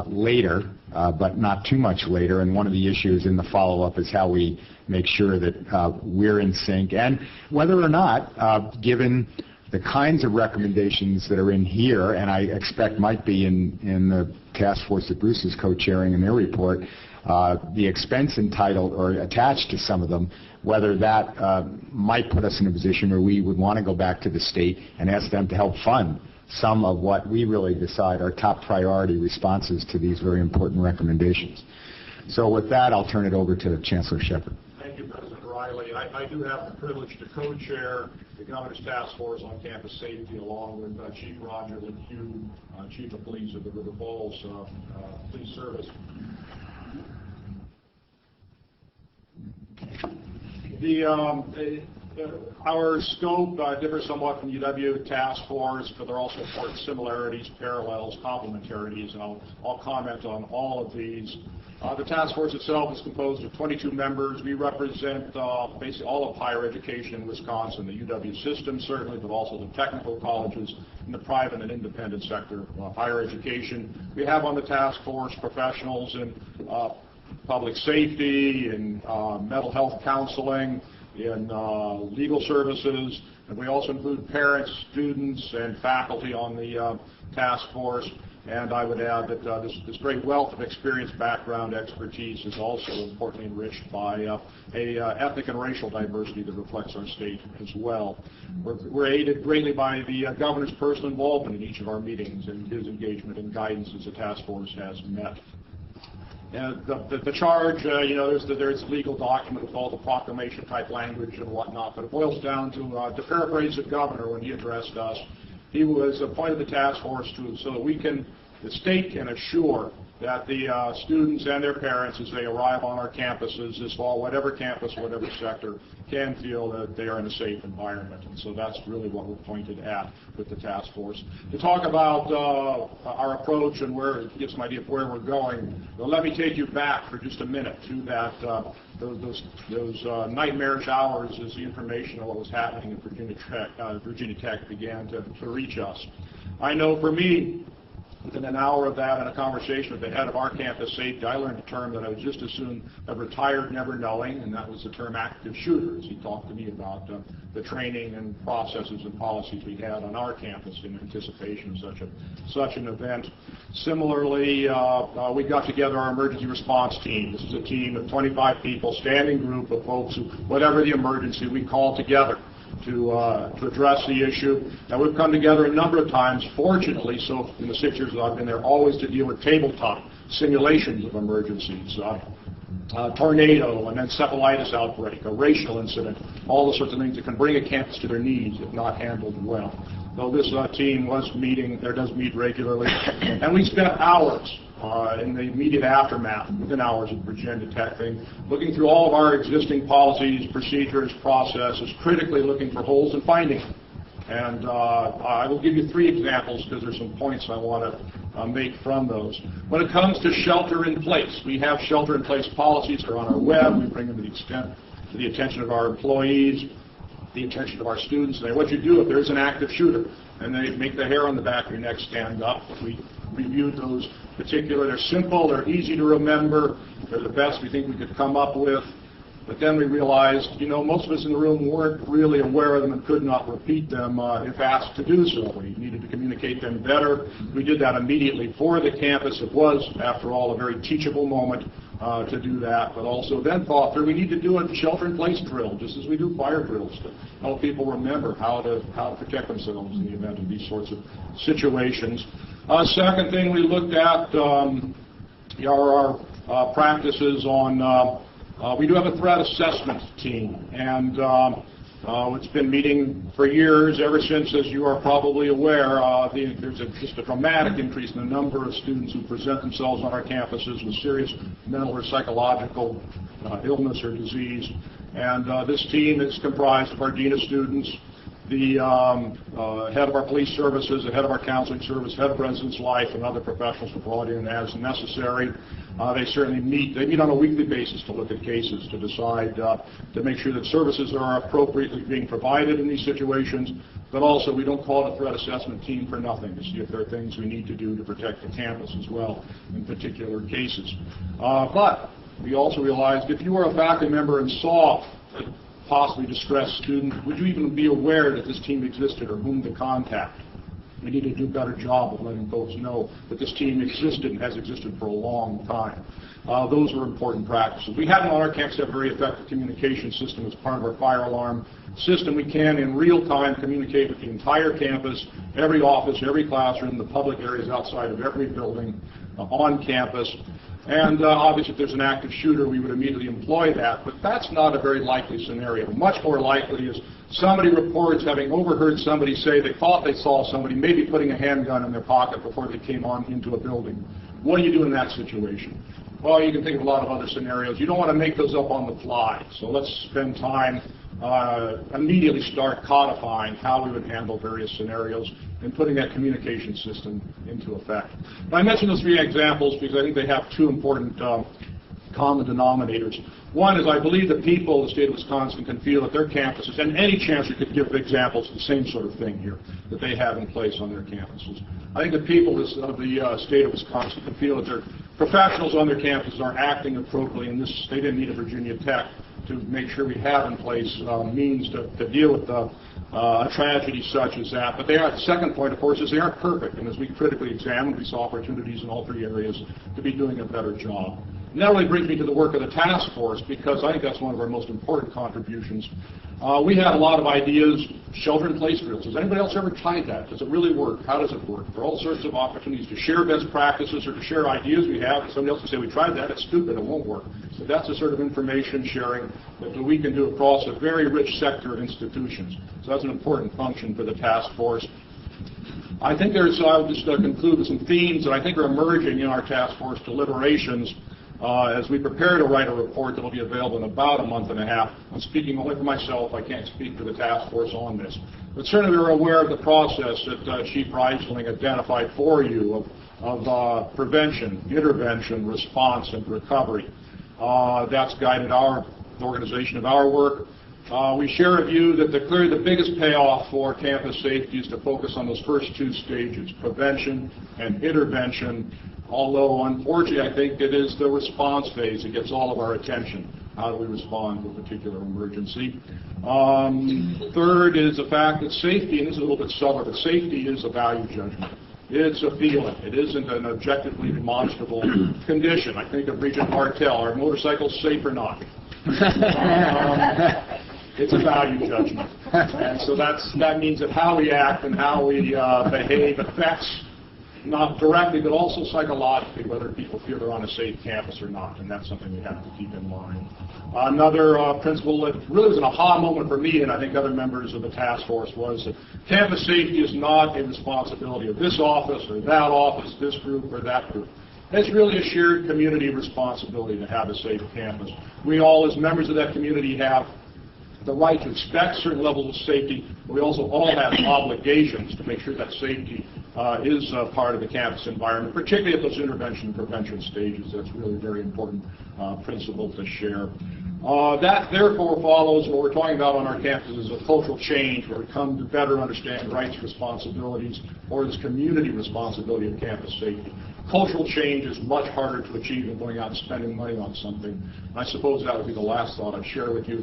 later, but not too much later, and one of the issues in the follow-up is how we make sure that we're in sync, and whether or not, given the kinds of recommendations that are in here, and I expect might be in the task force that Bruce is co-chairing in their report, the expense entitled or attached to some of them, whether that might put us in a position where we would want to go back to the state and ask them to help fund some of what we really decide are top priority responses to these very important recommendations. So with that, I'll turn it over to Chancellor Shepard. Thank you, President Riley. I do have the privilege to co-chair the Governor's Task Force on Campus Safety, along with Chief Roger LeCue, Chief of Police of the River Falls Police Service. Our scope differs somewhat from UW Task Force, but there are also important similarities, parallels, complementarities, and I'll comment on all of these. The task force itself is composed of 22 members. We represent basically all of higher education in Wisconsin, the UW system certainly, but also the technical colleges in the private and independent sector of higher education. We have on the task force professionals in public safety, in mental health counseling, in legal services, and we also include parents, students, and faculty on the task force. And I would add that this great wealth of experience, background, expertise is also importantly enriched by ethnic and racial diversity that reflects our state as well. We're aided greatly by the governor's personal involvement in each of our meetings and his engagement and guidance as the task force has met. The charge, there's a legal document with all the proclamation type language and whatnot, but it boils down to paraphrase the governor when he addressed us. He was appointed the task force so that the state can assure that the students and their parents, as they arrive on our campuses this fall, whatever campus, whatever sector, can feel that they are in a safe environment. And so that's really what we're pointed at with the task force. To talk about our approach and get some idea of where we're going, well, let me take you back for just a minute to that those nightmarish hours as the information of what was happening at Virginia Tech began to reach us. I know for me, within an hour of that and a conversation with the head of our campus safety, I learned a term that I would just as soon have retired never knowing, and that was the term active shooters. He talked to me about the training and processes and policies we had on our campus in anticipation of such an event. Similarly, we got together our emergency response team. This is a team of 25 people, standing group of folks who, whatever the emergency, we call together to address the issue. And we've come together a number of times, fortunately, so in the 6 years that I've been there, always to deal with tabletop simulations of emergencies, tornado, an encephalitis outbreak, a racial incident, all the sorts of things that can bring a campus to their knees if not handled well. So this team does meet regularly, and we spent hours in the immediate aftermath, within hours of the Virginia Tech thing, looking through all of our existing policies, procedures, processes, critically looking for holes and finding them. And I will give you 3 examples because there's some points I want to make from those. When it comes to shelter in place, we have shelter in place policies that are on our web. We bring them to the attention of our employees. the attention of our students. And what you do if there's an active shooter, and they make the hair on the back of your neck stand up. We reviewed those particular. They're simple, they're easy to remember, they're the best we think we could come up with. But then we realized, most of us in the room weren't really aware of them and could not repeat them if asked to do so. We needed to communicate them better. We did that immediately for the campus. It was, after all, a very teachable moment to do that, but also then thought through we need to do a shelter-in-place drill, just as we do fire drills, to help people remember how to protect themselves in the event of these sorts of situations. Second thing we looked at are our practices on we do have a threat assessment team, and it's been meeting for years, ever since, as you are probably aware, there's just a dramatic increase in the number of students who present themselves on our campuses with serious mental or psychological illness or disease. And this team is comprised of our dean of students, the head of our police services, the head of our counseling service, head of residence life, and other professionals were brought in as necessary. They certainly meet on a weekly basis to look at cases, to decide, to make sure that services are appropriately being provided in these situations, but also we don't call it a threat assessment team for nothing, to see if there are things we need to do to protect the campus as well in particular cases. But we also realized if you were a faculty member and saw a possibly distressed student, would you even be aware that this team existed or whom to contact? We need to do a better job of letting folks know that this team existed and has existed for a long time. Those were important practices. We have on our campus a very effective communication system as part of our fire alarm system. We can, in real time, communicate with the entire campus, every office, every classroom, the public areas outside of every building on campus. And obviously, if there's an active shooter, we would immediately employ that. But that's not a very likely scenario. Much more likely is somebody reports having overheard somebody say they thought they saw somebody maybe putting a handgun in their pocket before they came on into a building. What do you do in that situation? Well, you can think of a lot of other scenarios. You don't want to make those up on the fly. So let's spend time, immediately start codifying how we would handle various scenarios and putting that communication system into effect. Now, I mentioned those three examples because I think they have two important common denominators. One is I believe that people in the state of Wisconsin can feel that their campuses, and any chancellor could give examples of the same sort of thing here, that they have in place on their campuses. I think the people of the state of Wisconsin can feel that their professionals on their campuses are acting appropriately, and this, they didn't need a Virginia Tech to make sure we have in place means to deal with a tragedy such as that. But the second point, of course, is they aren't perfect, and as we critically examined, we saw opportunities in all three areas to be doing a better job. And that really brings me to the work of the task force, because I think that's one of our most important contributions. We had a lot of ideas, shelter-in-place drills. Has anybody else ever tried that? Does it really work? How does it work? There are all sorts of opportunities to share best practices or to share ideas we have. Somebody else can say, we tried that, it's stupid, it won't work. So that's the sort of information sharing that we can do across a very rich sector of institutions. So that's an important function for the task force. I think I'll just conclude with some themes that I think are emerging in our task force deliberations as we prepare to write a report that will be available in about a month and a half. I'm speaking only for myself. I can't speak for the task force on this. But certainly we're aware of the process that Chief Reisling identified for you of prevention, intervention, response, and recovery. That's guided the organization of our work. We share a view that clearly the biggest payoff for campus safety is to focus on those first two stages, prevention and intervention. Although, unfortunately, I think it is the response phase that gets all of our attention. How do we respond to a particular emergency? Third is the fact that safety, and this is a little bit subtle, but safety is a value judgment. It's a feeling. It isn't an objectively demonstrable condition. I think of Regent Martell. Are motorcycles safe or not? It's a value judgment. And so that means that how we act and how we behave affects not directly, but also psychologically, whether people feel they're on a safe campus or not, and that's something we have to keep in mind. Another principle that really was an aha moment for me, and I think other members of the task force, was that campus safety is not a responsibility of this office or that office, this group or that group. It's really a shared community responsibility to have a safe campus. We all, as members of that community, have the right to expect certain levels of safety, but we also all have obligations to make sure that safety is part of the campus environment, particularly at those intervention and prevention stages. That's really a very important principle to share. That therefore follows what we're talking about on our campuses, a cultural change where we come to better understand rights, responsibilities, or this community responsibility of campus safety. Cultural change is much harder to achieve than going out and spending money on something. And I suppose that would be the last thought I'd share with you.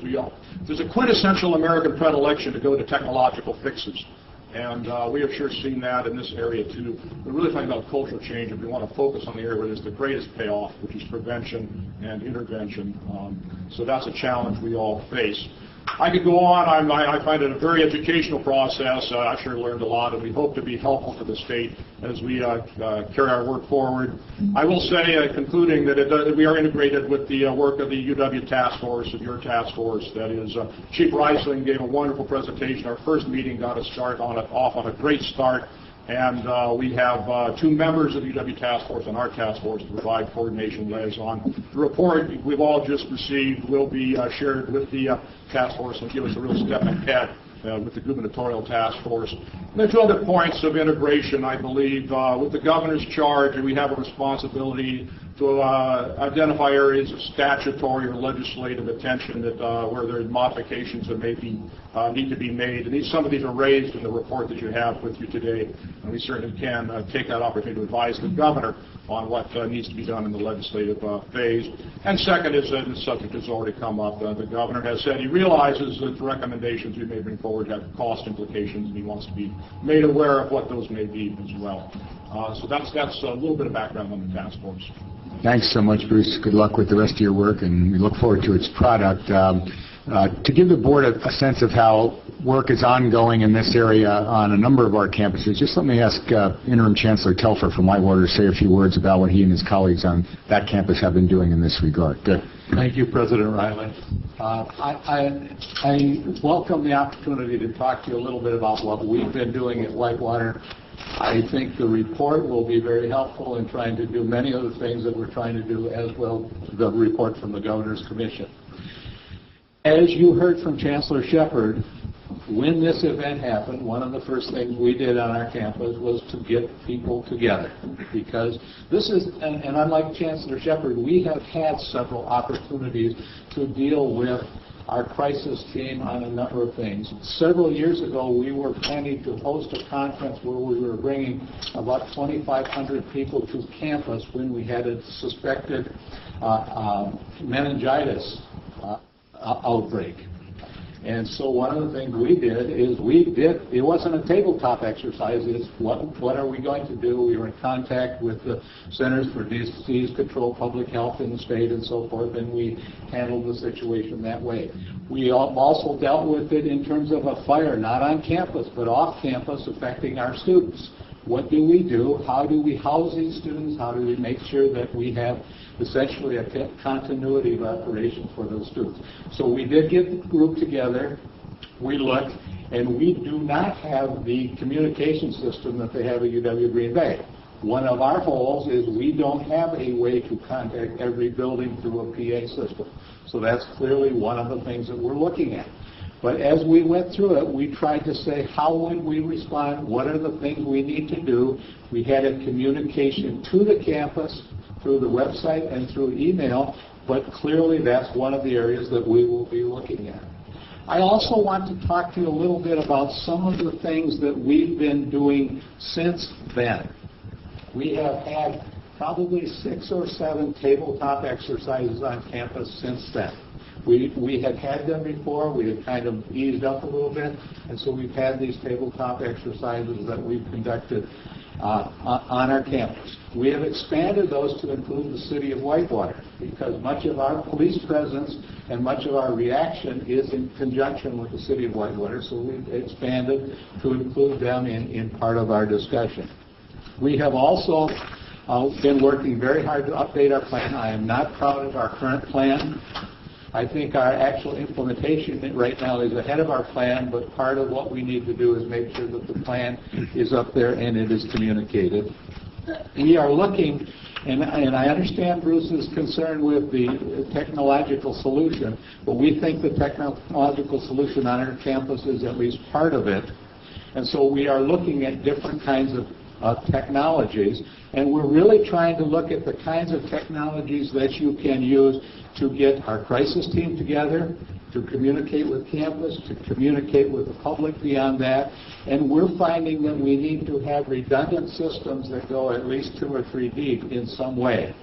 There's a quintessential American predilection to go to technological fixes. And we have sure seen that in this area too. We're really talking about cultural change, and we want to focus on the area where there's the greatest payoff, which is prevention and intervention. So that's a challenge we all face. I could go on. I find it a very educational process. I've sure learned a lot, and we hope to be helpful to the state as we carry our work forward. I will say, concluding, that we are integrated with the work of the UW task force, of your task force. That is, Chief Reisling gave a wonderful presentation. Our first meeting got us off on a great start. And we have 2 members of the UW Task Force on our task force to provide coordination liaison. The report we've all just received will be shared with the task force and give us a real step ahead with the gubernatorial task force. And then 2 other points of integration, I believe. With the governor's charge, we have a responsibility to identify areas of statutory or legislative attention that where there are modifications that may be need to be made. And some of these are raised in the report that you have with you today. And we certainly can take that opportunity to advise the governor on what needs to be done in the legislative phase. And second is the subject has already come up. The governor has said he realizes that the recommendations we may bring forward have cost implications, and he wants to be made aware of what those may be as well. So that's a little bit of background on the task force. Thanks so much, Bruce. Good luck with the rest of your work, and we look forward to its product. To give the board a sense of how work is ongoing in this area on a number of our campuses, just let me ask Interim Chancellor Telfer from Whitewater to say a few words about what he and his colleagues on that campus have been doing in this regard. Good. Thank you, President Riley. I welcome the opportunity to talk to you a little bit about what we've been doing at Whitewater. I think the report will be very helpful in trying to do many of the things that we're trying to do, as well as the report from the Governor's Commission. As you heard from Chancellor Shepard, when this event happened, one of the first things we did on our campus was to get people together, because this is, and unlike Chancellor Shepard, we have had several opportunities to deal with our crisis team on a number of things. Several years ago, we were planning to host a conference where we were bringing about 2,500 people to campus when we had a suspected meningitis outbreak. And so one of the things we did is it wasn't a tabletop exercise, it's what are we going to do? We were in contact with the Centers for Disease Control, Public Health in the state and so forth, and we handled the situation that way. We also dealt with it in terms of a fire, not on campus, but off campus, affecting our students. What do we do? How do we house these students? How do we make sure that we have essentially a continuity of operation for those students? So we did get the group together, we looked, and we do not have the communication system that they have at UW Green Bay. One of our holes is we don't have a way to contact every building through a PA system. So that's clearly one of the things that we're looking at. But as we went through it, we tried to say, how would we respond? What are the things we need to do? We had a communication to the campus through the website and through email, but clearly that's one of the areas that we will be looking at. I also want to talk to you a little bit about some of the things that we've been doing since then. We have had probably 6 or 7 tabletop exercises on campus since then. We had had them before, we had kind of eased up a little bit, and so we've had these tabletop exercises that we've conducted on our campus. We have expanded those to include the city of Whitewater, because much of our police presence and much of our reaction is in conjunction with the city of Whitewater, so we've expanded to include them in part of our discussion. We have also been working very hard to update our plan. I am not proud of our current plan. I think our actual implementation right now is ahead of our plan, but part of what we need to do is make sure that the plan is up there and it is communicated. We are looking, and I understand Bruce's concern with the technological solution, but we think the technological solution on our campus is at least part of it. And so we are looking at different kinds of technologies, and we're really trying to look at the kinds of technologies that you can use to get our crisis team together, to communicate with campus, to communicate with the public beyond that, and we're finding that we need to have redundant systems that go at least 2 or 3 deep in some way.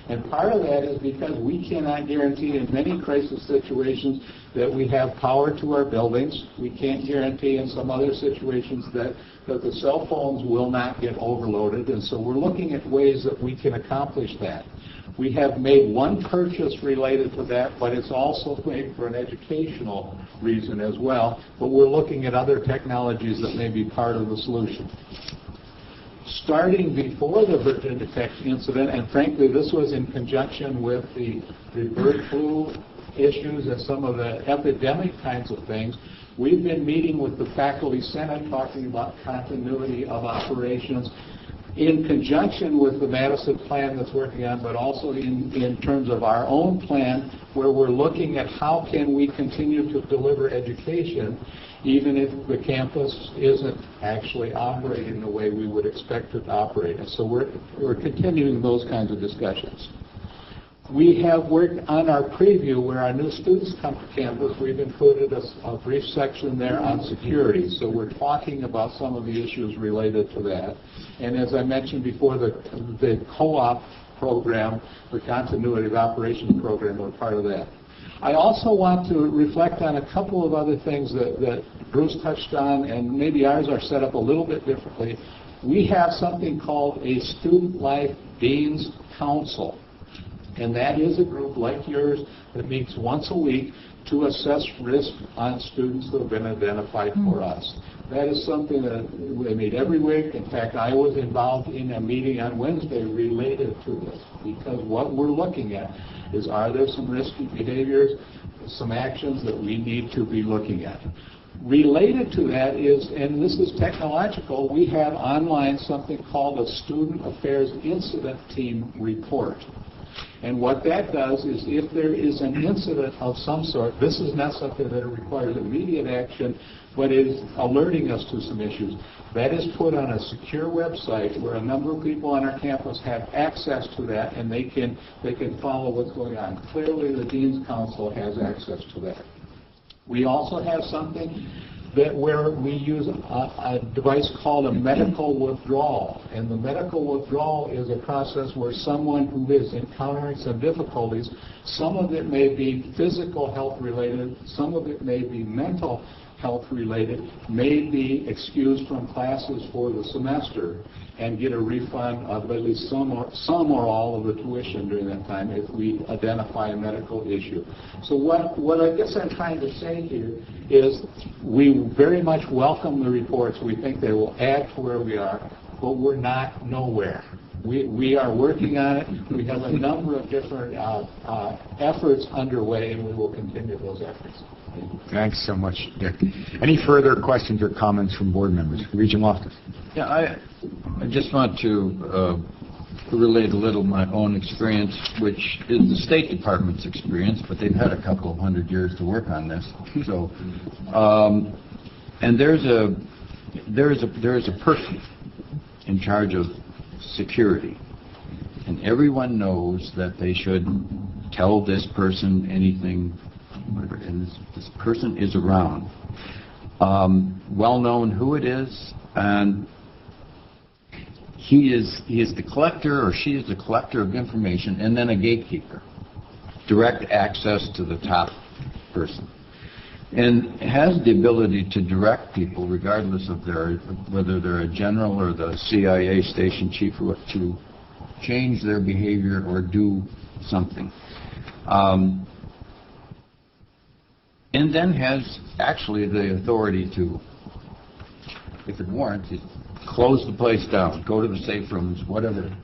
And part of that is because we cannot guarantee in many crisis situations that we have power to our buildings. We can't guarantee in some other situations that the cell phones will not get overloaded, and so we're looking at ways that we can accomplish that. We have made one purchase related to that, but it's also made for an educational reason as well, but we're looking at other technologies that may be part of the solution. Starting before the Virginia Tech incident, and frankly this was in conjunction with the bird flu issues and some of the epidemic kinds of things, we've been meeting with the faculty senate talking about continuity of operations in conjunction with the Madison plan that's working on, but also in terms of our own plan where we're looking at how can we continue to deliver education even if the campus isn't actually operating the way we would expect it to operate. And so we're continuing those kinds of discussions. We have worked on our preview where our new students come to campus. We've included a brief section there on security. So we're talking about some of the issues related to that. And as I mentioned before, the co-op program, the continuity of operations program, are part of that. I also want to reflect on a couple of other things that Bruce touched on, and maybe ours are set up a little bit differently. We have something called a Student Life Dean's Council. And that is a group like yours that meets once a week to assess risk on students who have been identified for us. That is something that we meet every week. In fact, I was involved in a meeting on Wednesday related to this, because what we're looking at is, are there some risky behaviors, some actions that we need to be looking at. Related to that is, and this is technological, we have online something called a Student Affairs Incident Team Report. And what that does is if there is an incident of some sort, this is not something that requires immediate action, but is alerting us to some issues. That is put on a secure website where a number of people on our campus have access to that, and they can follow what's going on. Clearly, the Dean's Council has access to that. We also have something where we use a device called a medical withdrawal. And the medical withdrawal is a process where someone who is encountering some difficulties, some of it may be physical health related, some of it may be mental health related, may be excused from classes for the semester and get a refund of at least some or all of the tuition during that time if we identify a medical issue. So what I guess I'm trying to say here is we very much welcome the reports. We think they will add to where we are, but we're not nowhere. We are working on it. We have a number of different efforts underway, and we will continue those efforts. Thanks so much, Dick. Any further questions or comments from board members? Regent Loftus. Yeah, I just want to relate a little my own experience, which is the State Department's experience, but they've had a couple of 100 years to work on this. So, and there is a person in charge of security, and everyone knows that they should tell this person anything, and this person is around. Well known who it is, and he is the collector, or she is the collector of information, and then a gatekeeper. Direct access to the top person. And has the ability to direct people, regardless of whether they're a general or the CIA station chief, to change their behavior or do something. And then has actually the authority to, if it warrants, close the place down, go to the safe rooms, whatever.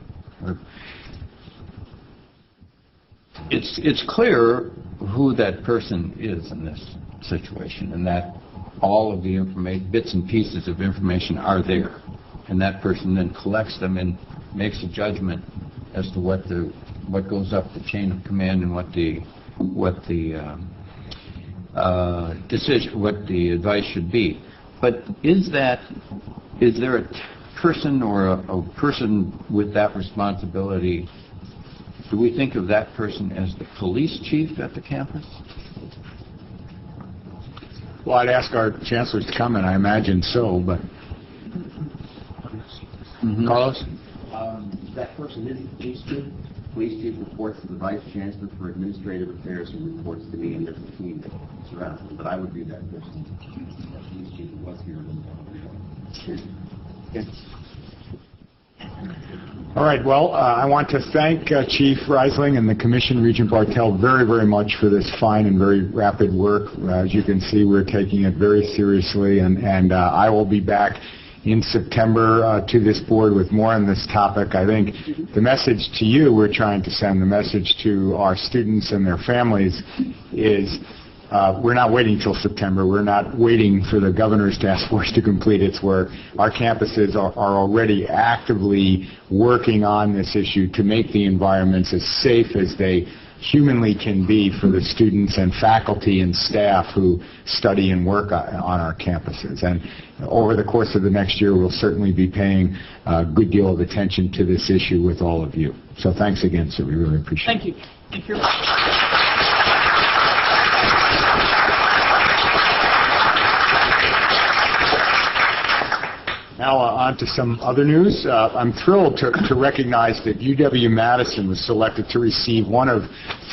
It's clear who that person is in this situation, and that all of the bits and pieces of information are there, and that person then collects them and makes a judgment as to what goes up the chain of command and what the decision, what the advice should be. But is there person or a person with that responsibility, do we think of that person as the police chief at the campus? Well, I'd ask our chancellors to comment. I imagine so, but... Carlos? That person is the police chief. Police chief reports to the vice chancellor for administrative affairs and reports to me, and there's a team that surrounds him. But I would be that person. That police chief who was here. All right. Well, I want to thank Chief Reisling and the Commission, Regent Bartel, very, very much for this fine and very rapid work. As you can see, we're taking it very seriously, and I will be back in September to this board with more on this topic. I think the message to you we're trying to send, the message to our students and their families is we're not waiting till September. We're not waiting for the governor's task force to complete its work. Our campuses are already actively working on this issue to make the environments as safe as they humanly can be for the students and faculty and staff who study and work on our campuses. And over the course of the next year, we'll certainly be paying a good deal of attention to this issue with all of you. So thanks again, sir. We really appreciate it. Thank you. Thank you. Now on to some other news. I'm thrilled to recognize that UW-Madison was selected to receive one of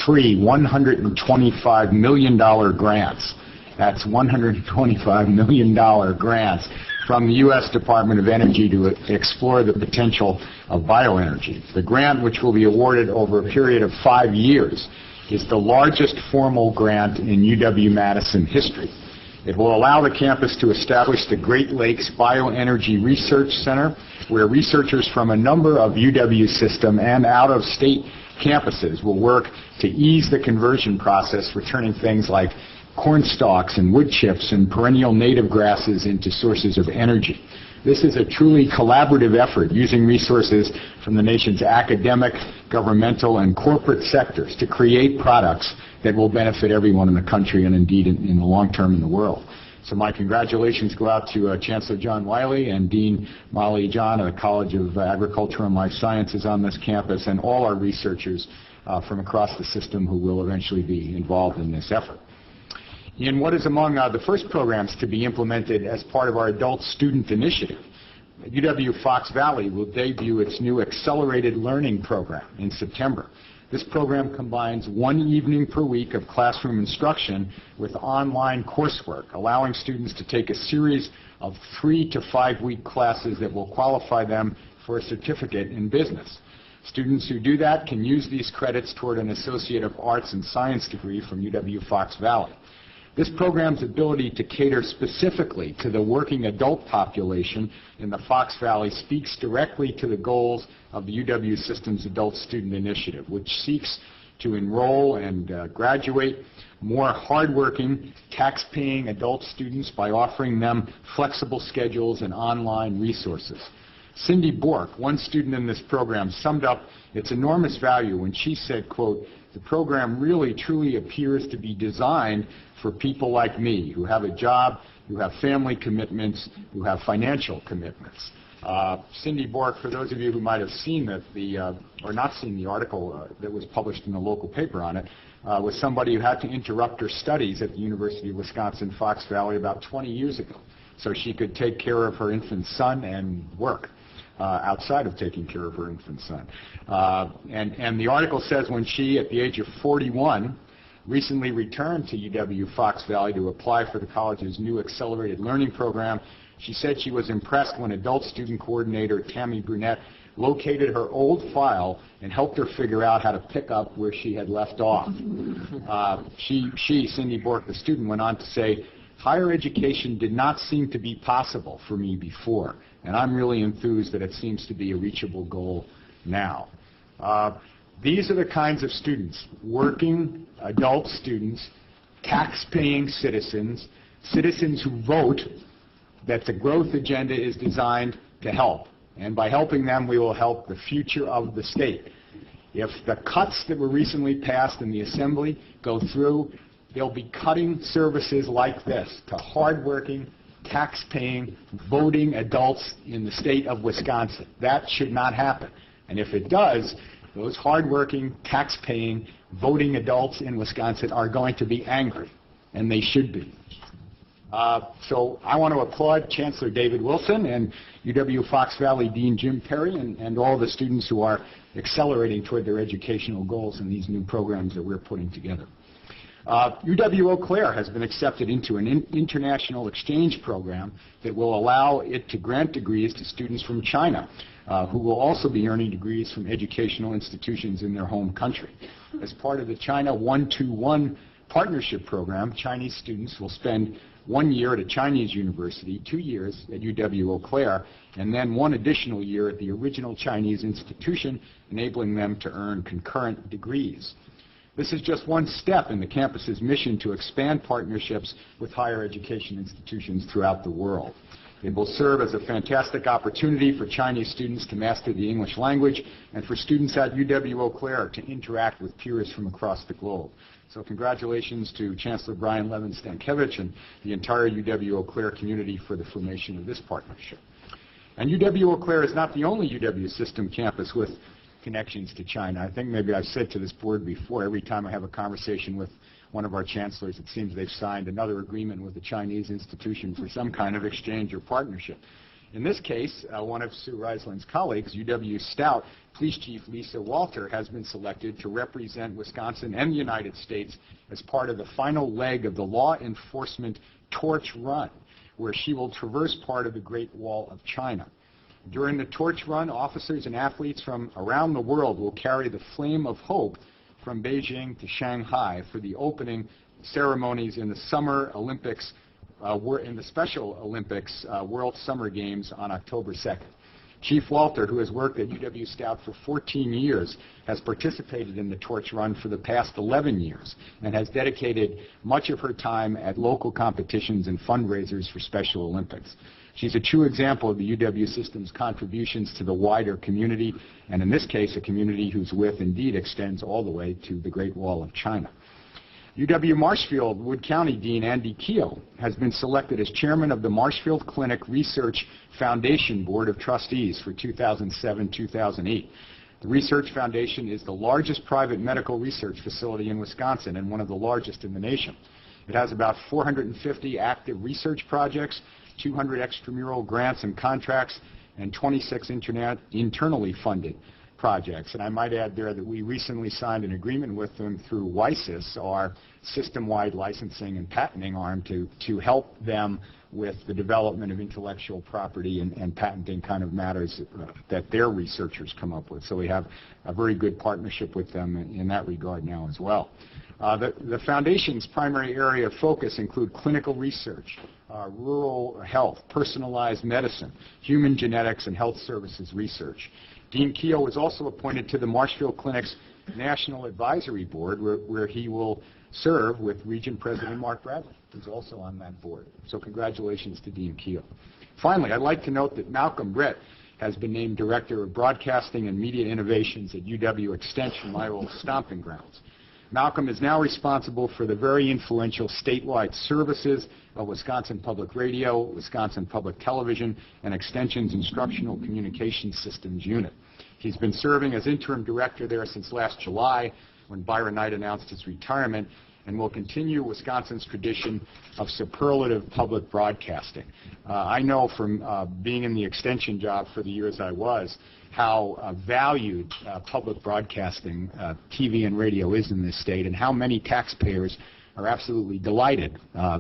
three $125 million grants. That's $125 million grants from the U.S. Department of Energy to explore the potential of bioenergy. The grant, which will be awarded over a period of 5 years, is the largest formal grant in UW-Madison history. It will allow the campus to establish the Great Lakes Bioenergy Research Center, where researchers from a number of UW system and out-of-state campuses will work to ease the conversion process for turning things like corn stalks and wood chips and perennial native grasses into sources of energy. This is a truly collaborative effort using resources from the nation's academic, governmental, and corporate sectors to create products that will benefit everyone in the country and indeed in the long term in the world. So my congratulations go out to Chancellor John Wiley and Dean Molly John of the College of Agriculture and Life Sciences on this campus, and all our researchers from across the system who will eventually be involved in this effort. In what is among the first programs to be implemented as part of our Adult Student Initiative, UW-Fox Valley will debut its new Accelerated Learning Program in September. This program combines 1 evening per week of classroom instruction with online coursework, allowing students to take a series of 3 to 5 week classes that will qualify them for a certificate in business. Students who do that can use these credits toward an Associate of Arts and Science degree from UW-Fox Valley. This program's ability to cater specifically to the working adult population in the Fox Valley speaks directly to the goals of the UW System's Adult Student Initiative, which seeks to enroll and graduate more hardworking, tax-paying adult students by offering them flexible schedules and online resources. Cindy Bork, one student in this program, summed up its enormous value when she said, quote, "The program really truly appears to be designed for people like me who have a job, who have family commitments, who have financial commitments." Cindy Bork, for those of you who might have seen or not seen the article that was published in the local paper on it, was somebody who had to interrupt her studies at the University of Wisconsin-Fox Valley about 20 years ago so she could take care of her infant son and work outside of taking care of her infant son. And the article says when she, at the age of 41, recently returned to UW-Fox Valley to apply for the college's new Accelerated Learning Program, she said she was impressed when Adult Student Coordinator Tammy Brunette located her old file and helped her figure out how to pick up where she had left off. Cindy Bork, the student, went on to say, "Higher education did not seem to be possible for me before, and I'm really enthused that it seems to be a reachable goal now." These are the kinds of students, working adult students, tax-paying citizens, citizens who vote, that the growth agenda is designed to help. And by helping them, we will help the future of the state. If the cuts that were recently passed in the Assembly go through, they'll be cutting services like this to hardworking, tax-paying, voting adults in the state of Wisconsin. That should not happen. And if it does, those hardworking, tax-paying, voting adults in Wisconsin are going to be angry, and they should be. So I want to applaud Chancellor David Wilson and UW-Fox Valley Dean Jim Perry and all the students who are accelerating toward their educational goals in these new programs that we're putting together. UW-Eau Claire has been accepted into an international exchange program that will allow it to grant degrees to students from China, who will also be earning degrees from educational institutions in their home country. As part of the China 1-2-1 partnership program, Chinese students will spend 1 year at a Chinese university, 2 years at UW-Eau Claire, and then 1 additional year at the original Chinese institution, enabling them to earn concurrent degrees. This is just one step in the campus's mission to expand partnerships with higher education institutions throughout the world. It will serve as a fantastic opportunity for Chinese students to master the English language and for students at UW-Eau Claire to interact with peers from across the globe. So congratulations to Chancellor Brian Levin-Stankiewicz and the entire UW-Eau Claire community for the formation of this partnership. And UW-Eau Claire is not the only UW system campus with connections to China. I think maybe I've said to this board before, every time I have a conversation with one of our chancellors, it seems they've signed another agreement with a Chinese institution for some kind of exchange or partnership. In this case, one of Sue Reisland's colleagues, UW Stout Police Chief Lisa Walter, has been selected to represent Wisconsin and the United States as part of the final leg of the law enforcement torch run, where she will traverse part of the Great Wall of China. During the torch run, officers and athletes from around the world will carry the flame of hope from Beijing to Shanghai for the opening ceremonies in the Summer Olympics, in the Special Olympics World Summer Games on October 2nd. Chief Walter, who has worked at UW Stout for 14 years, has participated in the torch run for the past 11 years and has dedicated much of her time at local competitions and fundraisers for Special Olympics. She's a true example of the UW system's contributions to the wider community, and in this case, a community whose width indeed extends all the way to the Great Wall of China. UW Marshfield Wood County Dean Andy Keogh has been selected as chairman of the Marshfield Clinic Research Foundation Board of Trustees for 2007-2008. The Research Foundation is the largest private medical research facility in Wisconsin and one of the largest in the nation. It has about 450 active research projects, 200 extramural grants and contracts, and 26 internally funded projects. And I might add there that we recently signed an agreement with them through WISIS, our system-wide licensing and patenting arm, to help them with the development of intellectual property and patenting kind of matters that their researchers come up with. So we have a very good partnership with them in that regard now as well. The Foundation's primary area of focus include clinical research, rural health, personalized medicine, human genetics, and health services research. Dean Keogh was also appointed to the Marshfield Clinic's National Advisory Board, where he will serve with Region President Mark Bradley, who's also on that board. So congratulations to Dean Keogh. Finally, I'd like to note that Malcolm Brett has been named Director of Broadcasting and Media Innovations at UW Extension, my old stomping grounds. Malcolm is now responsible for the very influential statewide services of Wisconsin Public Radio, Wisconsin Public Television, and Extension's Instructional Communications Systems Unit. He's been serving as interim director there since last July, when Byron Knight announced his retirement, and will continue Wisconsin's tradition of superlative public broadcasting. I know from being in the Extension job for the years I was, how valued public broadcasting, TV and radio is in this state, and how many taxpayers are absolutely delighted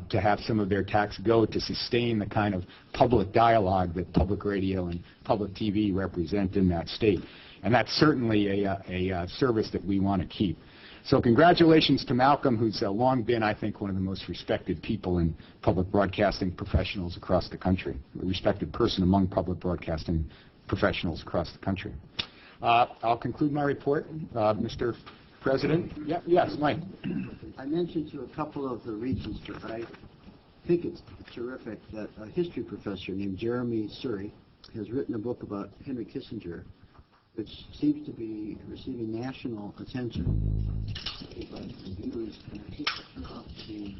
to have some of their tax go to sustain the kind of public dialogue that public radio and public TV represent in that state. And that's certainly a service that we want to keep. So congratulations to Malcolm, who's long been, I think, one of the most respected people in public broadcasting professionals across the country, a respected person among public broadcasting professionals across the country. I'll conclude my report. Mr. President? Yes, Mike. I mentioned to a couple of the regents that I think it's terrific that a history professor named Jeremy Surrey has written a book about Henry Kissinger, which seems to be receiving national attention. But reviewers throughout the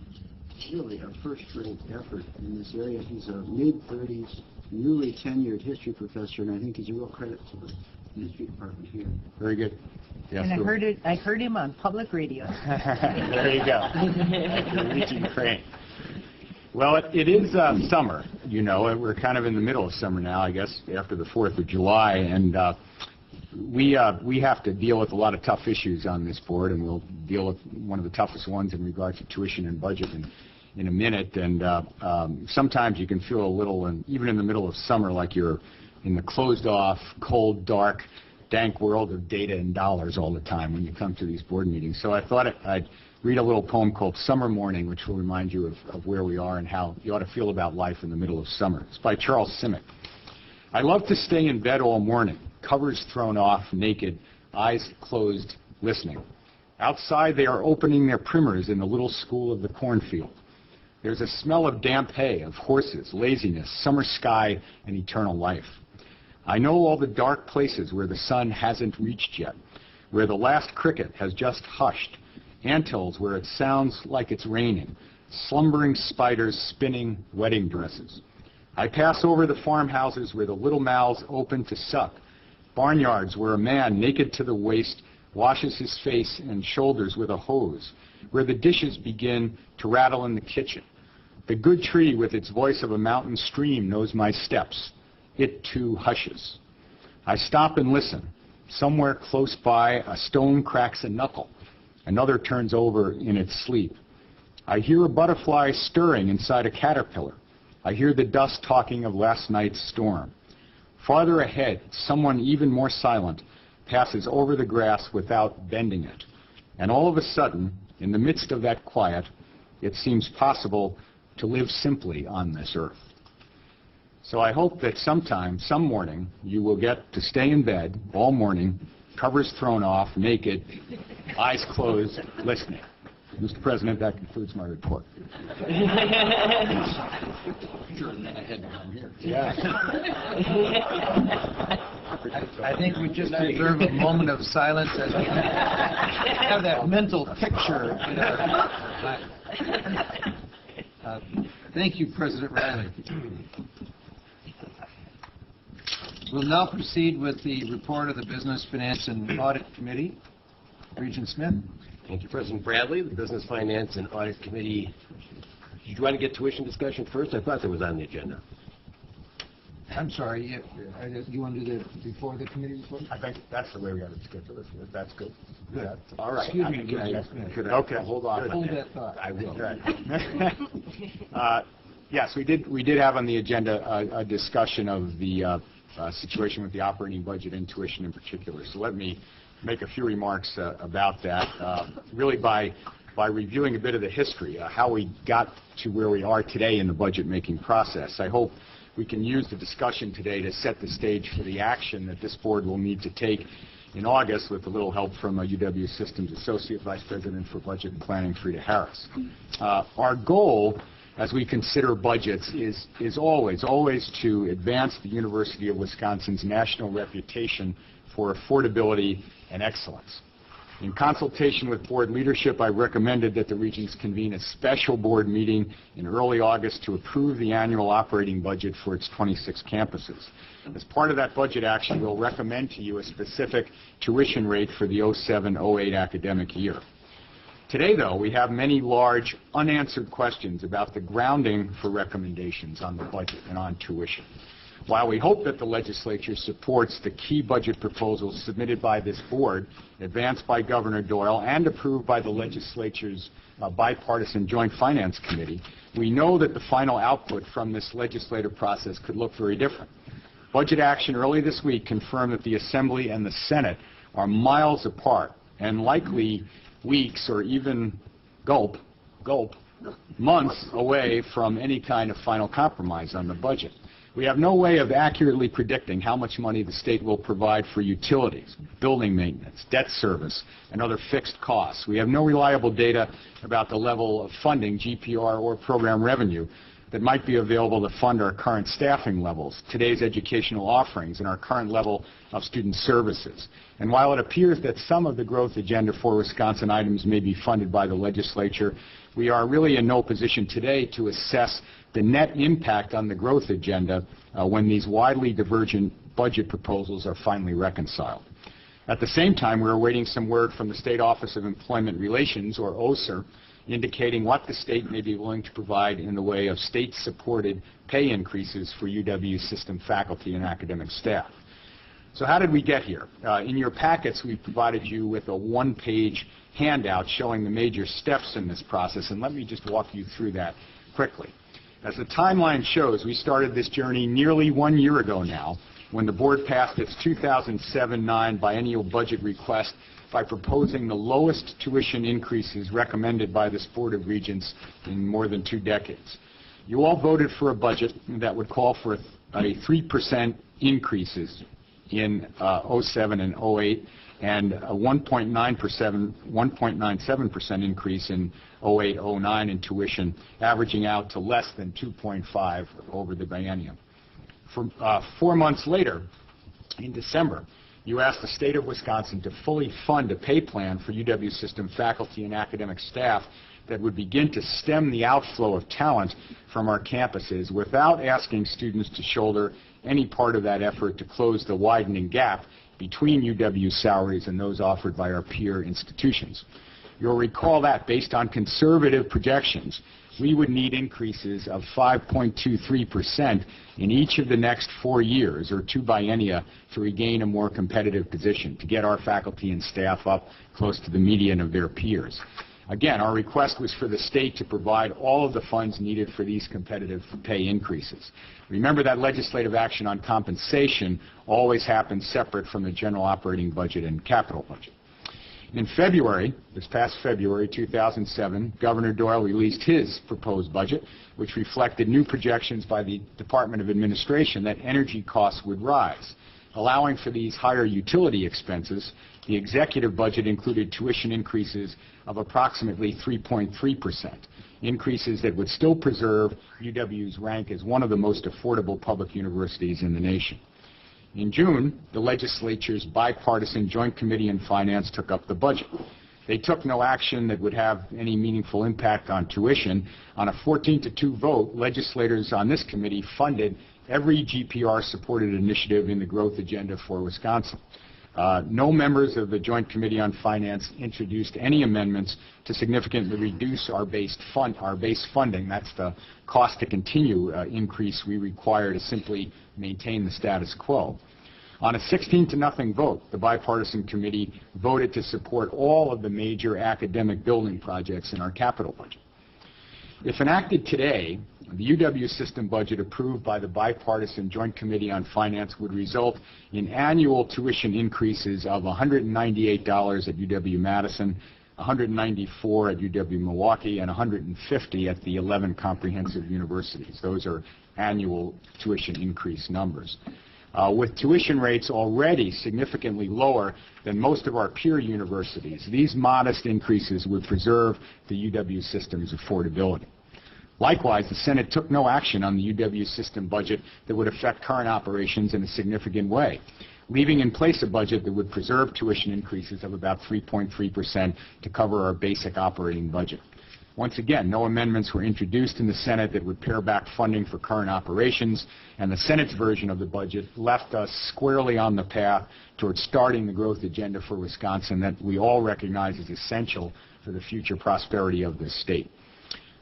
really a first-rate effort in this area. He's a mid-30s, newly tenured history professor, and I think he's a real credit to the history department here. Very good. Yes, And Stuart. I heard him on public radio. There you go. Thank you, Regent Crane. Well, it is summer, you know. We're kind of in the middle of summer now, I guess, after the 4th of July, and we have to deal with a lot of tough issues on this board, and we'll deal with one of the toughest ones in regards to tuition and budget in a minute. And sometimes you can feel a little, and even in the middle of summer, like you're in the closed-off, cold, dark, dank world of data and dollars all the time when you come to these board meetings. So I thought I'd read a little poem called Summer Morning, which will remind you of where we are and how you ought to feel about life in the middle of summer. It's by Charles Simic. I love to stay in bed all morning, covers thrown off, naked, eyes closed, listening. Outside they are opening their primers in the little school of the cornfield. There's a smell of damp hay, of horses, laziness, summer sky, and eternal life. I know all the dark places where the sun hasn't reached yet, where the last cricket has just hushed, anthills where it sounds like it's raining, slumbering spiders spinning wedding dresses. I pass over the farmhouses where the little mouths open to suck, barnyards where a man naked to the waist washes his face and shoulders with a hose, where the dishes begin to rattle in the kitchen. The good tree with its voice of a mountain stream knows my steps. It too hushes. I stop and listen. Somewhere close by, a stone cracks a knuckle. Another turns over in its sleep. I hear a butterfly stirring inside a caterpillar. I hear the dust talking of last night's storm. Farther ahead, someone even more silent passes over the grass without bending it. And all of a sudden, in the midst of that quiet, it seems possible to live simply on this earth. So I hope that sometime, some morning, you will get to stay in bed all morning, covers thrown off, naked, eyes closed, listening. Mr. President, that concludes my report. I think we just deserve a moment of silence as we have that mental picture. Thank you, President Riley. We'll now proceed with the report of the Business, Finance, and Audit Committee. Regent Smith. Thank you, President Bradley. The Business, Finance, and Audit Committee. Did you want to get tuition discussion first? I thought that was on the agenda. I'm sorry, you want to do that before the committee report? I think that's the way we got to schedule this. That's good. Good. All right. Excuse me, Okay, hold on. Hold that thought. I will. Yes, we did have on the agenda a discussion of the situation with the operating budget and tuition in particular. So let me make a few remarks about that, really by reviewing a bit of the history, how we got to where we are today in the budget-making process. I hope we can use the discussion today to set the stage for the action that this board will need to take in August with a little help from UW Systems Associate Vice President for Budget and Planning, Frida Harris. Our goal as we consider budgets is always to advance the University of Wisconsin's national reputation for affordability and excellence. In consultation with board leadership, I recommended that the Regents convene a special board meeting in early August to approve the annual operating budget for its 26 campuses. As part of that budget action, we'll recommend to you a specific tuition rate for the 07-08 academic year. Today, though, we have many large unanswered questions about the grounding for recommendations on the budget and on tuition. While we hope that the legislature supports the key budget proposals submitted by this board, advanced by Governor Doyle, and approved by the legislature's bipartisan Joint Finance Committee, we know that the final output from this legislative process could look very different. Budget action early this week confirmed that the Assembly and the Senate are miles apart and likely weeks or even months away from any kind of final compromise on the budget. We have no way of accurately predicting how much money the state will provide for utilities, building maintenance, debt service, and other fixed costs. We have no reliable data about the level of funding, GPR, or program revenue that might be available to fund our current staffing levels, today's educational offerings, and our current level of student services. And while it appears that some of the growth agenda for Wisconsin items may be funded by the legislature, we are really in no position today to assess the net impact on the growth agenda when these widely divergent budget proposals are finally reconciled. At the same time, we're awaiting some word from the State Office of Employment Relations, or OSER, indicating what the state may be willing to provide in the way of state-supported pay increases for UW system faculty and academic staff. So how did we get here? In your packets, we provided you with a one-page handout showing the major steps in this process, and let me just walk you through that quickly. As the timeline shows, we started this journey nearly 1 year ago now, when the board passed its 2007-9 biennial budget request by proposing the lowest tuition increases recommended by this Board of Regents in more than 2 decades. You all voted for a budget that would call for a 3% increases in 07 and 08, and a 1.97% increase in 08-09 in tuition, averaging out to less than 2.5 over the biennium. 4 months later, in December, you asked the state of Wisconsin to fully fund a pay plan for UW system faculty and academic staff that would begin to stem the outflow of talent from our campuses without asking students to shoulder any part of that effort to close the widening gap between UW salaries and those offered by our peer institutions. You'll recall that, based on conservative projections, we would need increases of 5.23% in each of the next 4 years, or 2 biennia, to regain a more competitive position, to get our faculty and staff up close to the median of their peers. Again, our request was for the state to provide all of the funds needed for these competitive pay increases. Remember that legislative action on compensation always happens separate from the general operating budget and capital budget. In February, this past February 2007, Governor Doyle released his proposed budget, which reflected new projections by the Department of Administration that energy costs would rise. Allowing for these higher utility expenses, the executive budget included tuition increases of approximately 3.3%, increases that would still preserve UW's rank as one of the most affordable public universities in the nation. In June, the legislature's bipartisan Joint Committee on Finance took up the budget. They took no action that would have any meaningful impact on tuition. On a 14-2 vote, legislators on this committee funded every GPR-supported initiative in the growth agenda for Wisconsin. No members of the Joint Committee on Finance introduced any amendments to significantly reduce our base funding. That's the cost to continue increase we require to simply maintain the status quo. On a 16-0 vote, the bipartisan committee voted to support all of the major academic building projects in our capital budget. If enacted today, the UW system budget approved by the bipartisan Joint Committee on Finance would result in annual tuition increases of $198 at UW Madison, $194 at UW Milwaukee, and $150 at the 11 comprehensive universities. Those are annual tuition increase numbers. With tuition rates already significantly lower than most of our peer universities, these modest increases would preserve the UW system's affordability. Likewise, the Senate took no action on the UW system budget that would affect current operations in a significant way, leaving in place a budget that would preserve tuition increases of about 3.3% to cover our basic operating budget. Once again, no amendments were introduced in the Senate that would pare back funding for current operations, and the Senate's version of the budget left us squarely on the path towards starting the growth agenda for Wisconsin that we all recognize is essential for the future prosperity of this state.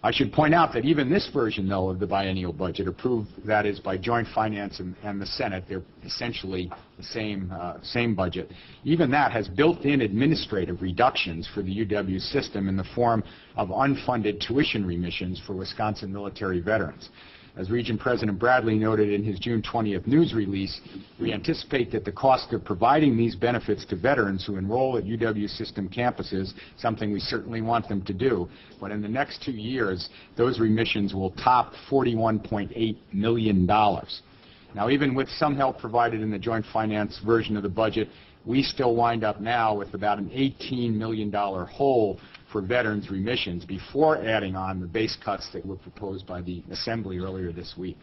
I should point out that even this version, though, of the biennial budget, approved, that is, by Joint Finance and the Senate, they're essentially the same budget, even that has built-in administrative reductions for the UW system in the form of unfunded tuition remissions for Wisconsin military veterans. As Regent President Bradley noted in his June 20th news release, we anticipate that the cost of providing these benefits to veterans who enroll at UW system campuses, something we certainly want them to do, but in the next 2 years, those remissions will top $41.8 million. Now, even with some help provided in the Joint Finance version of the budget, we still wind up now with about an $18 million hole for veterans remissions before adding on the base cuts that were proposed by the Assembly earlier this week.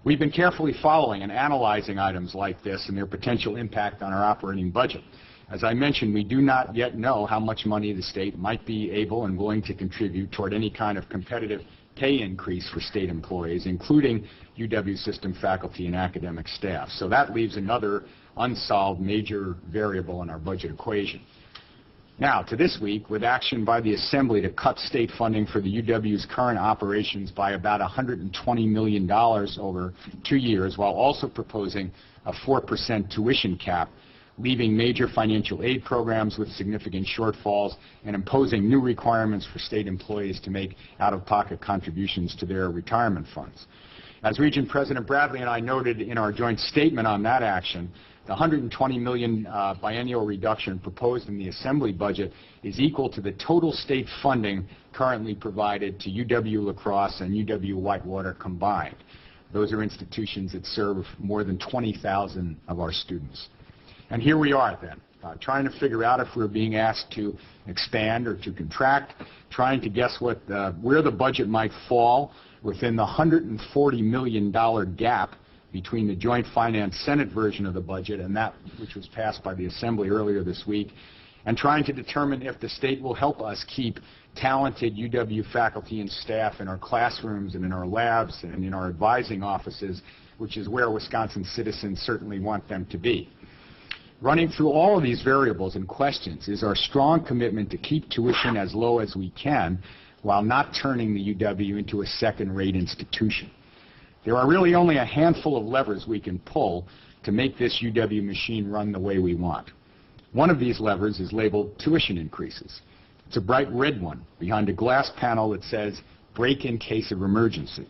We've been carefully following and analyzing items like this and their potential impact on our operating budget. As I mentioned, we do not yet know how much money the state might be able and willing to contribute toward any kind of competitive pay increase for state employees, including UW system faculty and academic staff. So that leaves another unsolved major variable in our budget equation. Now, to this week, with action by the Assembly to cut state funding for the UW's current operations by about $120 million over 2 years, while also proposing a 4% tuition cap, leaving major financial aid programs with significant shortfalls, and imposing new requirements for state employees to make out-of-pocket contributions to their retirement funds. As Regent President Bradley and I noted in our joint statement on that action, the $120 million biennial reduction proposed in the Assembly budget is equal to the total state funding currently provided to UW La Crosse and UW Whitewater combined. Those are institutions that serve more than 20,000 of our students. And here we are then, trying to figure out if we're being asked to expand or to contract, trying to guess where the budget might fall within the $140 million gap between the Joint Finance Senate version of the budget and that which was passed by the Assembly earlier this week, and trying to determine if the state will help us keep talented UW faculty and staff in our classrooms and in our labs and in our advising offices, which is where Wisconsin citizens certainly want them to be. Running through all of these variables and questions is our strong commitment to keep tuition as low as we can while not turning the UW into a second-rate institution. There are really only a handful of levers we can pull to make this UW machine run the way we want. One of these levers is labeled tuition increases. It's a bright red one behind a glass panel that says, "break in case of emergency."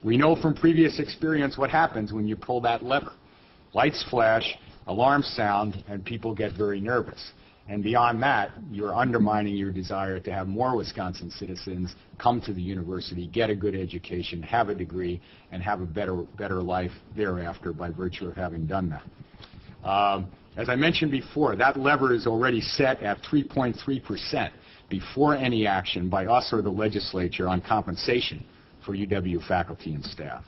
We know from previous experience what happens when you pull that lever. Lights flash, alarms sound, and people get very nervous. And beyond that, you're undermining your desire to have more Wisconsin citizens come to the university, get a good education, have a degree, and have a better life thereafter by virtue of having done that. As I mentioned before, that lever is already set at 3.3% before any action by us or the legislature on compensation for UW faculty and staff.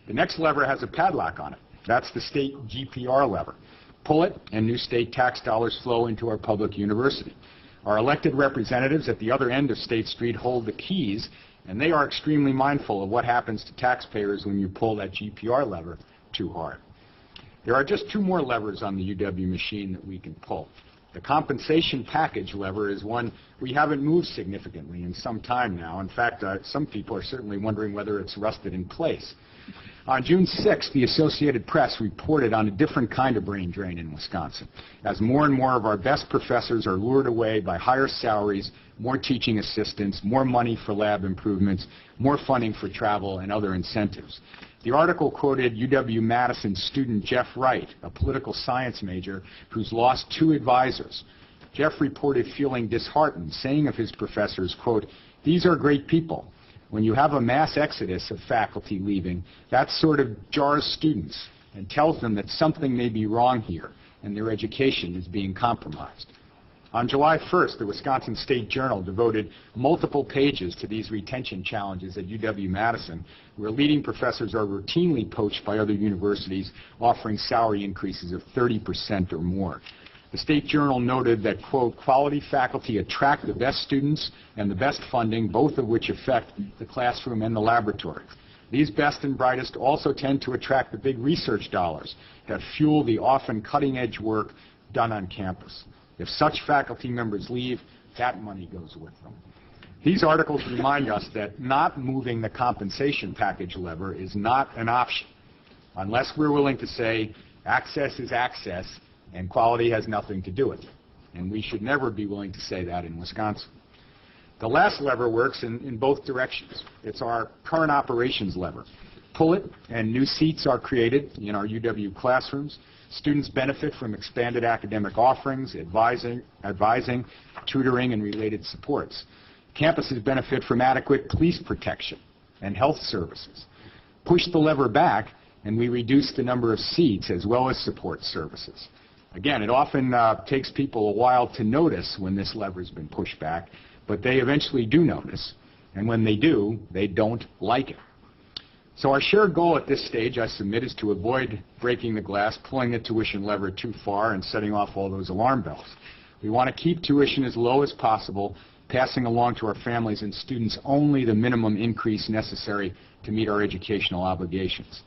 The next lever has a padlock on it. That's the state GPR lever. Pull it, and new state tax dollars flow into our public university. Our elected representatives at the other end of State Street hold the keys, and they are extremely mindful of what happens to taxpayers when you pull that GPR lever too hard. There are just 2 more levers on the UW machine that we can pull. The compensation package lever is one we haven't moved significantly in some time now. In fact, some people are certainly wondering whether it's rusted in place. On June 6th, the Associated Press reported on a different kind of brain drain in Wisconsin, as more and more of our best professors are lured away by higher salaries, more teaching assistants, more money for lab improvements, more funding for travel, and other incentives. The article quoted UW-Madison student Jeff Wright, a political science major who's lost 2 advisors. Jeff reported feeling disheartened, saying of his professors, quote, "These are great people. When you have a mass exodus of faculty leaving, that sort of jars students and tells them that something may be wrong here and their education is being compromised." On July 1st, the Wisconsin State Journal devoted multiple pages to these retention challenges at UW-Madison, where leading professors are routinely poached by other universities offering salary increases of 30% or more. The State Journal noted that, quote, "quality faculty attract the best students and the best funding, both of which affect the classroom and the laboratory. These best and brightest also tend to attract the big research dollars that fuel the often cutting-edge work done on campus. If such faculty members leave, that money goes with them." These articles remind us that not moving the compensation package lever is not an option, unless we're willing to say access is access and quality has nothing to do with it. And we should never be willing to say that in Wisconsin. The last lever works in both directions. It's our current operations lever. Pull it, and new seats are created in our UW classrooms. Students benefit from expanded academic offerings, advising, tutoring, and related supports. Campuses benefit from adequate police protection and health services. Push the lever back, and we reduce the number of seats as well as support services. Again, it often takes people a while to notice when this lever's been pushed back, but they eventually do notice, and when they do, they don't like it. So our shared goal at this stage, I submit, is to avoid breaking the glass, pulling the tuition lever too far, and setting off all those alarm bells. We want to keep tuition as low as possible, passing along to our families and students only the minimum increase necessary to meet our educational obligations.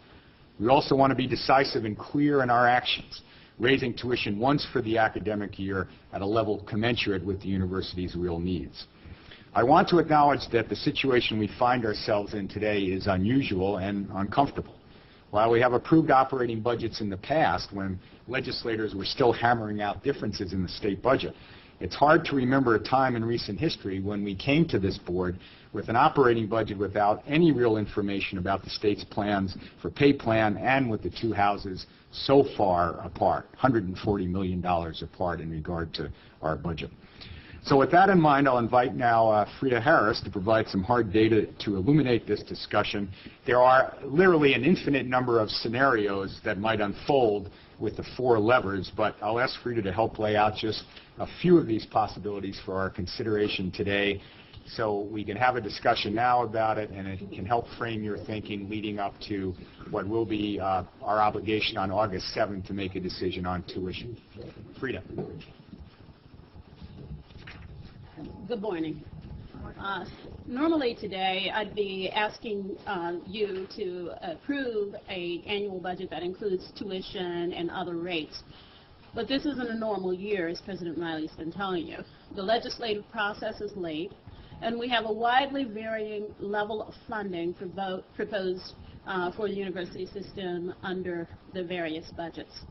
We also want to be decisive and clear in our actions, raising tuition once for the academic year at a level commensurate with the university's real needs. I want to acknowledge that the situation we find ourselves in today is unusual and uncomfortable. While we have approved operating budgets in the past when legislators were still hammering out differences in the state budget, it's hard to remember a time in recent history when we came to this board with an operating budget without any real information about the state's plans for pay plan and with the two houses so far apart, $140 million apart in regard to our budget. So with that in mind, I'll invite now Frida Harris to provide some hard data to illuminate this discussion. There are literally an infinite number of scenarios that might unfold with the four levers, but I'll ask Frida to help lay out just a few of these possibilities for our consideration today so we can have a discussion now about it and it can help frame your thinking leading up to what will be our obligation on August 7th to make a decision on tuition. Frida. Good morning. Normally today I'd be asking you to approve an annual budget that includes tuition and other rates. But this isn't a normal year, as President Riley's been telling you. The legislative process is late, and we have a widely varying level of funding proposed for the university system under the various budgets.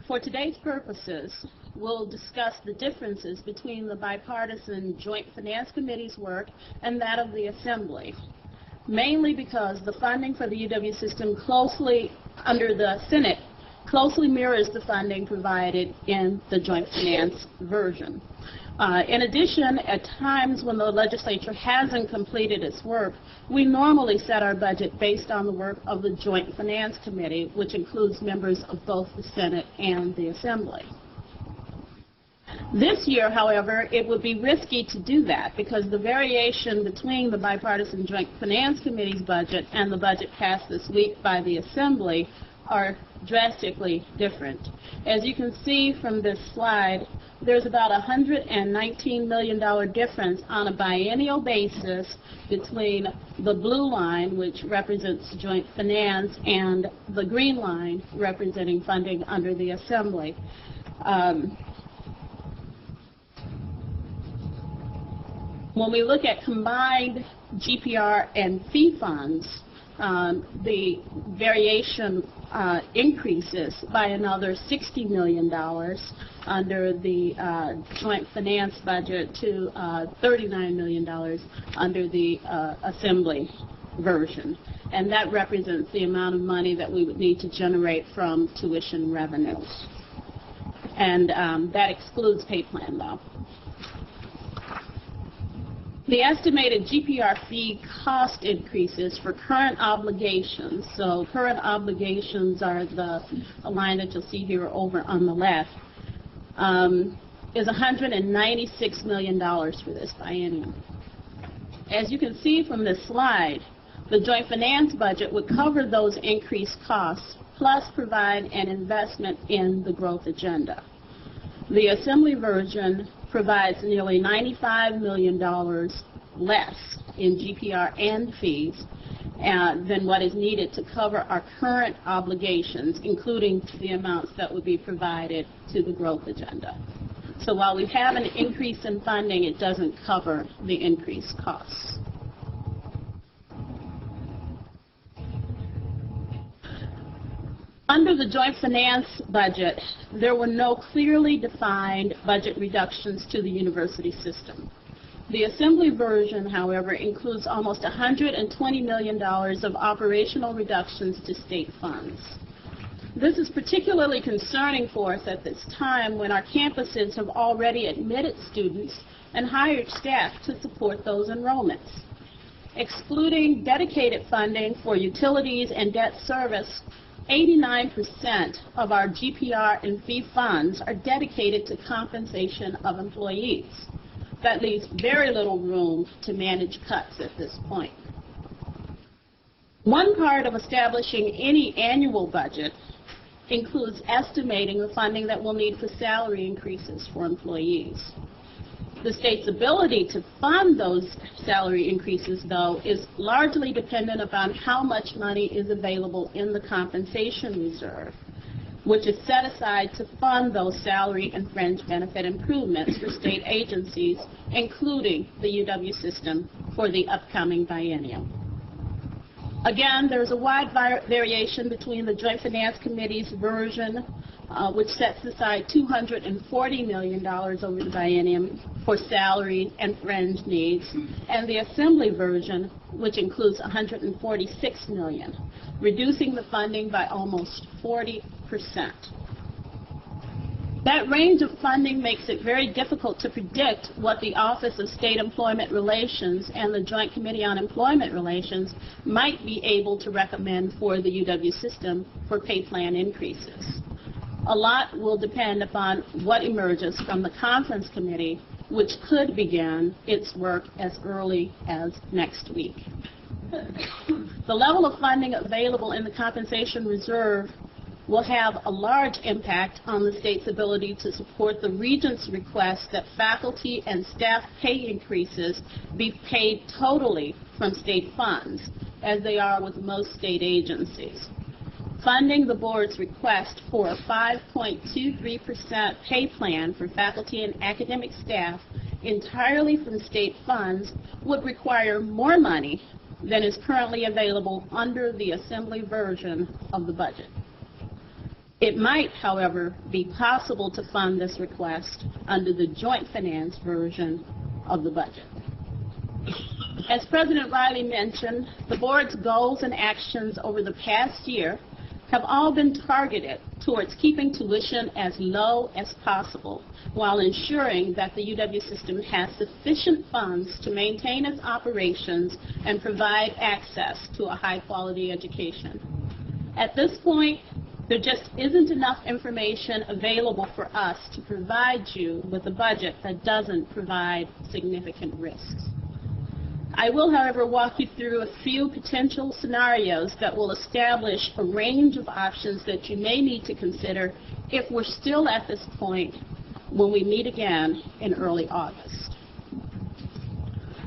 For today's purposes, we'll discuss the differences between the bipartisan Joint Finance Committee's work and that of the Assembly, mainly because the funding for the UW system under the Senate closely mirrors the funding provided in the Joint Finance version. In addition, at times when the legislature hasn't completed its work, we normally set our budget based on the work of the Joint Finance Committee, which includes members of both the Senate and the Assembly. This year, however, it would be risky to do that because the variation between the bipartisan Joint Finance Committee's budget and the budget passed this week by the Assembly are drastically different. As you can see from this slide, there's about a $119 million difference on a biennial basis between the blue line, which represents Joint Finance, and the green line representing funding under the Assembly. When we look at combined GPR and fee funds, the variation increases by another $60 million under the Joint Finance budget to $39 million under the Assembly version. And that represents the amount of money that we would need to generate from tuition revenues. And that excludes pay plan, though. The estimated GPR fee cost increases for current obligations, so current obligations are the line that you'll see here over on the left, is $196 million for this biennium. As you can see from this slide, the Joint Finance budget would cover those increased costs, plus provide an investment in the growth agenda. The Assembly version provides nearly $95 million less in GPR and fees than what is needed to cover our current obligations, including the amounts that would be provided to the growth agenda. So while we have an increase in funding, it doesn't cover the increased costs. Under the Joint Finance budget, there were no clearly defined budget reductions to the university system. The Assembly version, however, includes almost $120 million of operational reductions to state funds. This is particularly concerning for us at this time when our campuses have already admitted students and hired staff to support those enrollments. Excluding dedicated funding for utilities and debt service 89% of our GPR and fee funds are dedicated to compensation of employees. That leaves very little room to manage cuts at this point. One part of establishing any annual budget includes estimating the funding that we'll need for salary increases for employees. The state's ability to fund those salary increases, though, is largely dependent upon how much money is available in the compensation reserve, which is set aside to fund those salary and fringe benefit improvements for state agencies, including the UW system, for the upcoming biennium. Again, there's a wide variation between the Joint Finance Committee's version, which sets aside $240 million over the biennium for salary and fringe needs, and the Assembly version, which includes $146 million, reducing the funding by almost 40%. That range of funding makes it very difficult to predict what the Office of State Employment Relations and the Joint Committee on Employment Relations might be able to recommend for the UW system for pay plan increases. A lot will depend upon what emerges from the Conference Committee, which could begin its work as early as next week. The level of funding available in the compensation reserve will have a large impact on the state's ability to support the Regents' request that faculty and staff pay increases be paid totally from state funds, as they are with most state agencies. Funding the board's request for a 5.23% pay plan for faculty and academic staff entirely from state funds would require more money than is currently available under the Assembly version of the budget. It might, however, be possible to fund this request under the Joint Finance version of the budget. As President Riley mentioned, the board's goals and actions over the past year have all been targeted towards keeping tuition as low as possible while ensuring that the UW system has sufficient funds to maintain its operations and provide access to a high-quality education. At this point, there just isn't enough information available for us to provide you with a budget that doesn't provide significant risks. I will, however, walk you through a few potential scenarios that will establish a range of options that you may need to consider if we're still at this point when we meet again in early August.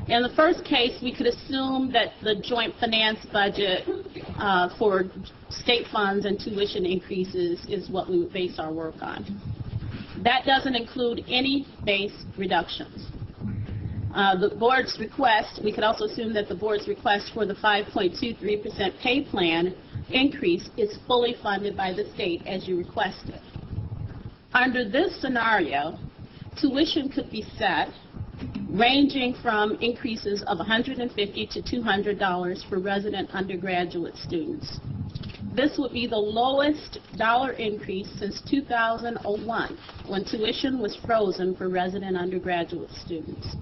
In the first case, we could assume that the joint finance budget for state funds and tuition increases is what we would base our work on. That doesn't include any base reductions. The board's request, we could also assume that the board's request for the 5.23% pay plan increase is fully funded by the state as you requested. Under this scenario, tuition could be set ranging from increases of $150 to $200 for resident undergraduate students. This would be the lowest dollar increase since 2001, when tuition was frozen for resident undergraduate students.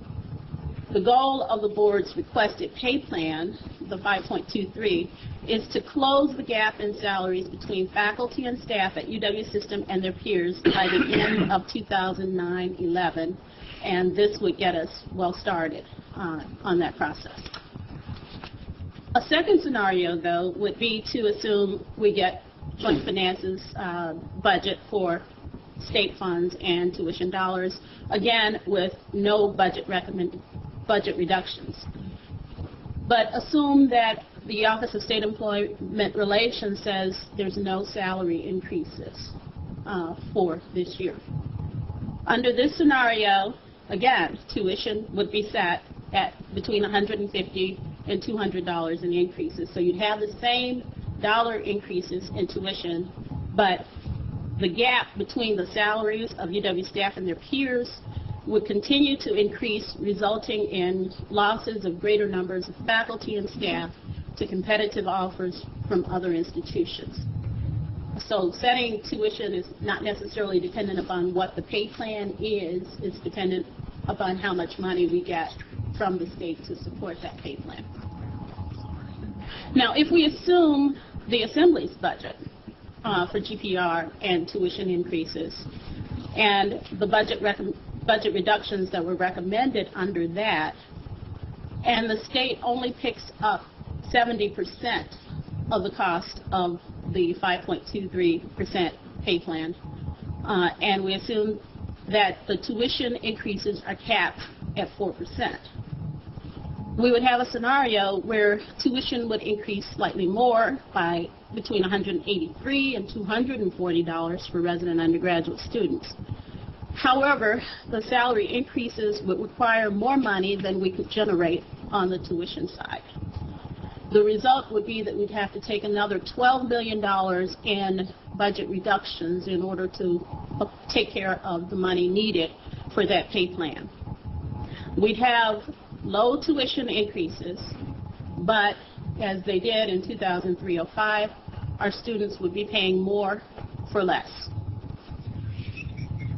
The goal of the board's requested pay plan, the 5.23, is to close the gap in salaries between faculty and staff at UW System and their peers by the end of 2009-11, and this would get us well started on that process. A second scenario, though, would be to assume we get joint finances budget for state funds and tuition dollars, again with no budget reductions. But assume that the Office of State Employment Relations says there's no salary increases for this year. Under this scenario, again, tuition would be set at between $150 and $200 in increases. So you'd have the same dollar increases in tuition, but the gap between the salaries of UW staff and their peers would continue to increase, resulting in losses of greater numbers of faculty and staff to competitive offers from other institutions. So setting tuition is not necessarily dependent upon what the pay plan is. It's dependent upon how much money we get from the state to support that pay plan. Now, if we assume the Assembly's budget, for GPR and tuition increases. And the budget reductions that were recommended under that, and the state only picks up 70% of the cost of the 5.23% pay plan. And we assume that the tuition increases are capped at 4%. We would have a scenario where tuition would increase slightly more by between $183 and $240 for resident undergraduate students. However, the salary increases would require more money than we could generate on the tuition side. The result would be that we'd have to take another $12 million in budget reductions in order to take care of the money needed for that pay plan. We'd have low tuition increases, but as they did in 2003-05, our students would be paying more for less.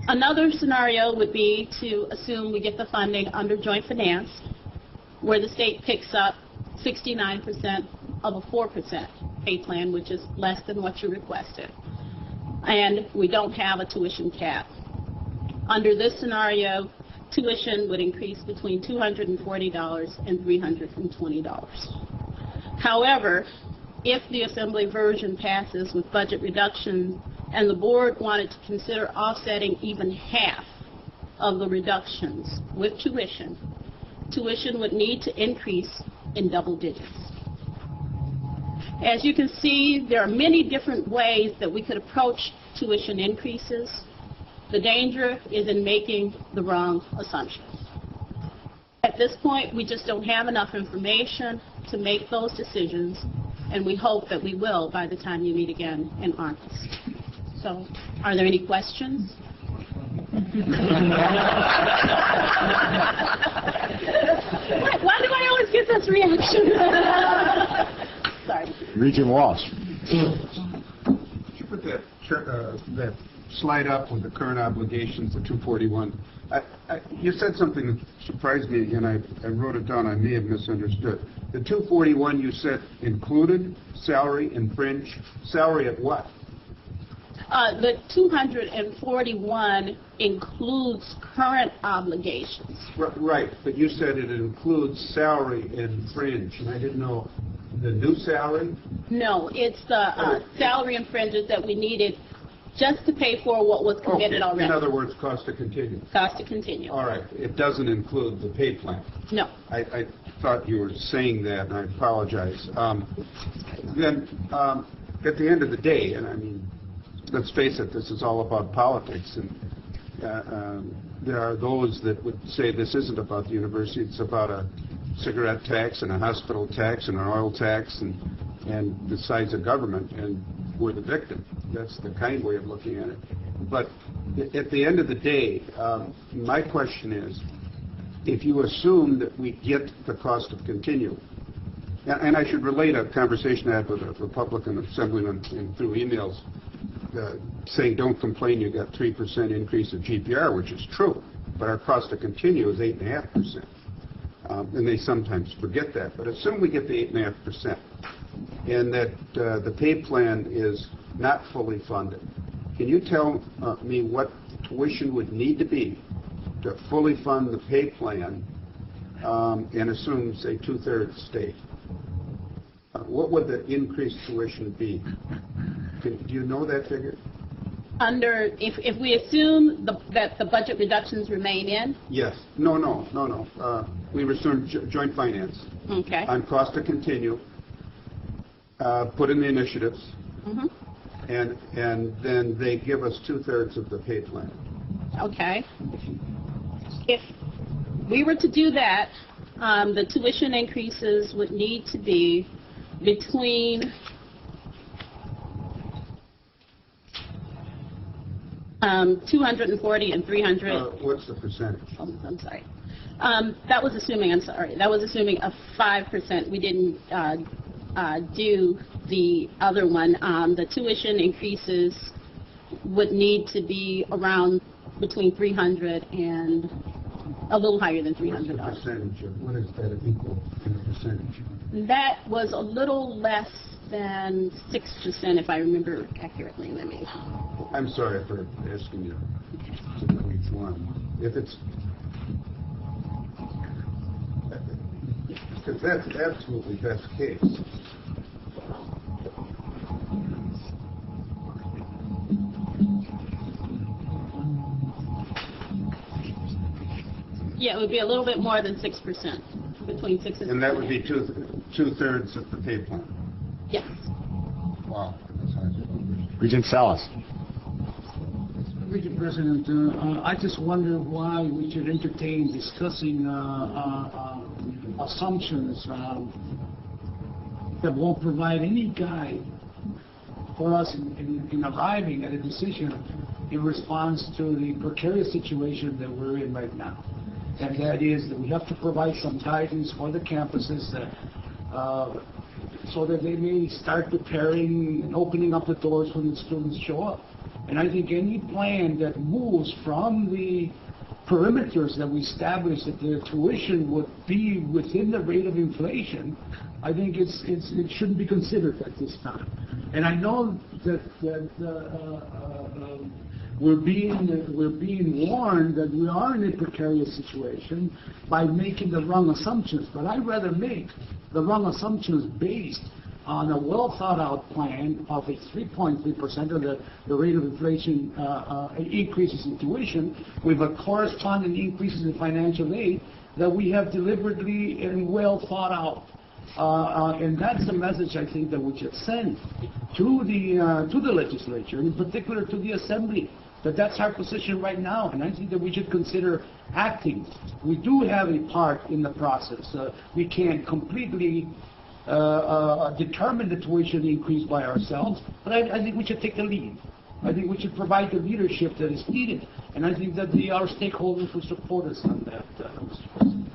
Another scenario would be to assume we get the funding under joint finance, where the state picks up 69% of a 4% pay plan, which is less than what you requested. And we don't have a tuition cap. Under this scenario, tuition would increase between $240 and $320. However, if the Assembly version passes with budget reduction and the board wanted to consider offsetting even half of the reductions with tuition, tuition would need to increase in double digits. As you can see, there are many different ways that we could approach tuition increases. The danger is in making the wrong assumptions. At this point, we just don't have enough information to make those decisions, and we hope that we will by the time you meet again in August. So, are there any questions? Why do I always get this reaction? Sorry. Regent Walsh. Could you put that slide up with the current obligations, the 241? You said something that surprised me, and I wrote it down. I may have misunderstood. The 241 you said included salary and fringe. Salary at what? The 241 includes current obligations. Right, but you said it includes salary and fringe, and I didn't know the new salary? No, it's the salary and fringes that we needed just to pay for what was committed already. In other words, cost to continue. Cost to continue. All right. It doesn't include the pay plan. No. I thought you were saying that, and I apologize. Then, at the end of the day, and I mean, let's face it, this is all about politics, and there are those that would say this isn't about the university, it's about a cigarette tax and a hospital tax and an oil tax and the size of government, and we're the victim. That's the kind way of looking at it. But at the end of the day, my question is, if you assume that we get the cost of continue, and I should relate a conversation I had with a Republican assemblyman through emails saying, don't complain, you got 3% increase of GPR, which is true, but our cost to continue is 8.5%. And they sometimes forget that. But assume we get the 8.5%, and that the pay plan is not fully funded. Can you tell me what tuition would need to be to fully fund the pay plan and assume, say, 2/3 state? What would the increased tuition be? Do you know that figure? If we assume that the budget reductions remain in? Yes. No. We assume joint finance. Okay. On cost to continue, put in the initiatives, and then they give us 2/3 of the pay plan. Okay. If we were to do that, the tuition increases would need to be between $240 and $300. What's the percentage? Oh, I'm sorry. That was assuming a 5%. We didn't do the other one. The tuition increases would need to be around between $300 and a little higher than $300. What's the percentage? What is that equal in a percentage? That was a little less than 6%, if I remember accurately. Let me. I'm sorry for asking you to know each one. If it's, because that's absolutely best case. Yeah, it would be a little bit more than 6%, between 6 and 6. And that would be two-thirds of the pay plan. Yes. Wow. That's high. Regent Salas. Mr. President, I just wonder why we should entertain discussing assumptions that won't provide any guide for us in arriving at a decision in response to the precarious situation that we're in right now. And that is that we have to provide some guidance for the campuses so that they may start preparing and opening up the doors when the students show up. And I think any plan that moves from the perimeters that we established that the tuition would be within the rate of inflation, I think it shouldn't be considered at this time. And I know that we're being warned that we are in a precarious situation by making the wrong assumptions. But I'd rather make the wrong assumptions based on a well-thought-out plan of a 3.3% of the rate of inflation increases in tuition with a corresponding increases in financial aid that we have deliberately and well thought out. And that's the message I think that we should send to the legislature, and in particular to the Assembly, that's our position right now, and I think that we should consider acting. We do have a part in the process. We can't completely determine the tuition increase by ourselves, but I think we should take the lead. I think we should provide the leadership that is needed, and I think that our stakeholders will support us on that, Mr. President.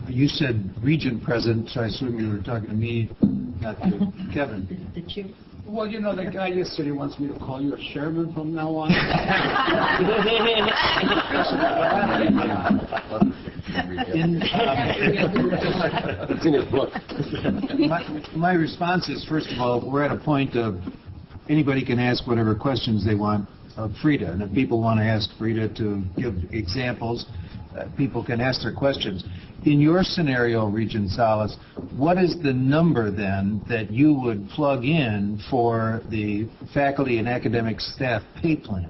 You said Regent President, so I assume you were talking to me, not to Kevin. Did you? Well, you know, the guy yesterday wants me to call you a chairman from now on. It's in his book. My response is, first of all, we're at a point of anybody can ask whatever questions they want of Frida. And if people want to ask Frida to give examples, people can ask their questions. In your scenario, Regent Salas, what is the number then that you would plug in for the faculty and academic staff pay plan?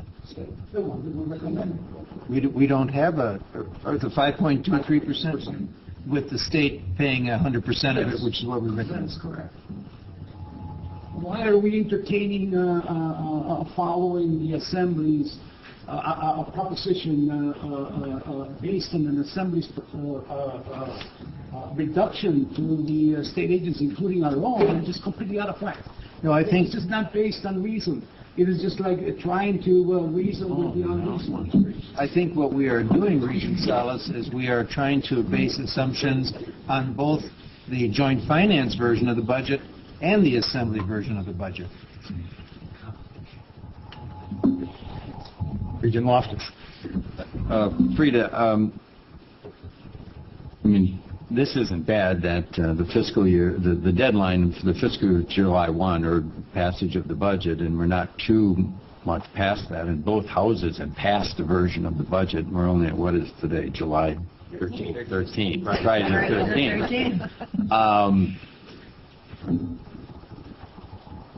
We don't have the 5.23% with the state paying 100% of it, which is what we recommend. That's correct. Why are we entertaining following the Assembly's a proposition based on an Assembly's reduction to the state agency, including our own, and just completely out of whack? No, I think it's just not based on reason. It is just like trying to reason with the unreasonable. I think what we are doing, Regent Salas, is we are trying to base assumptions on both the joint finance version of the budget and the Assembly version of the budget. Regent Loftus. Frida, I mean, this isn't bad that the fiscal year, the deadline for the fiscal year is July 1, or passage of the budget, and we're not too much past that. And both houses have passed a version of the budget. We're only at, what is today, July 13th? 13th. Friday the 13th.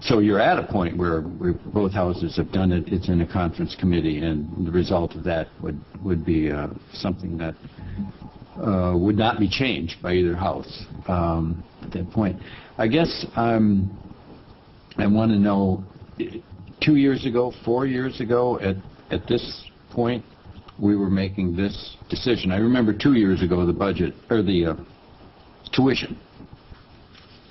So you're at a point where both houses have done it. It's in a conference committee, and the result of that would be something that would not be changed by either house at that point. I guess I want to know, 2 years ago, 4 years ago, at this point, we were making this decision. I remember 2 years ago the budget, or the tuition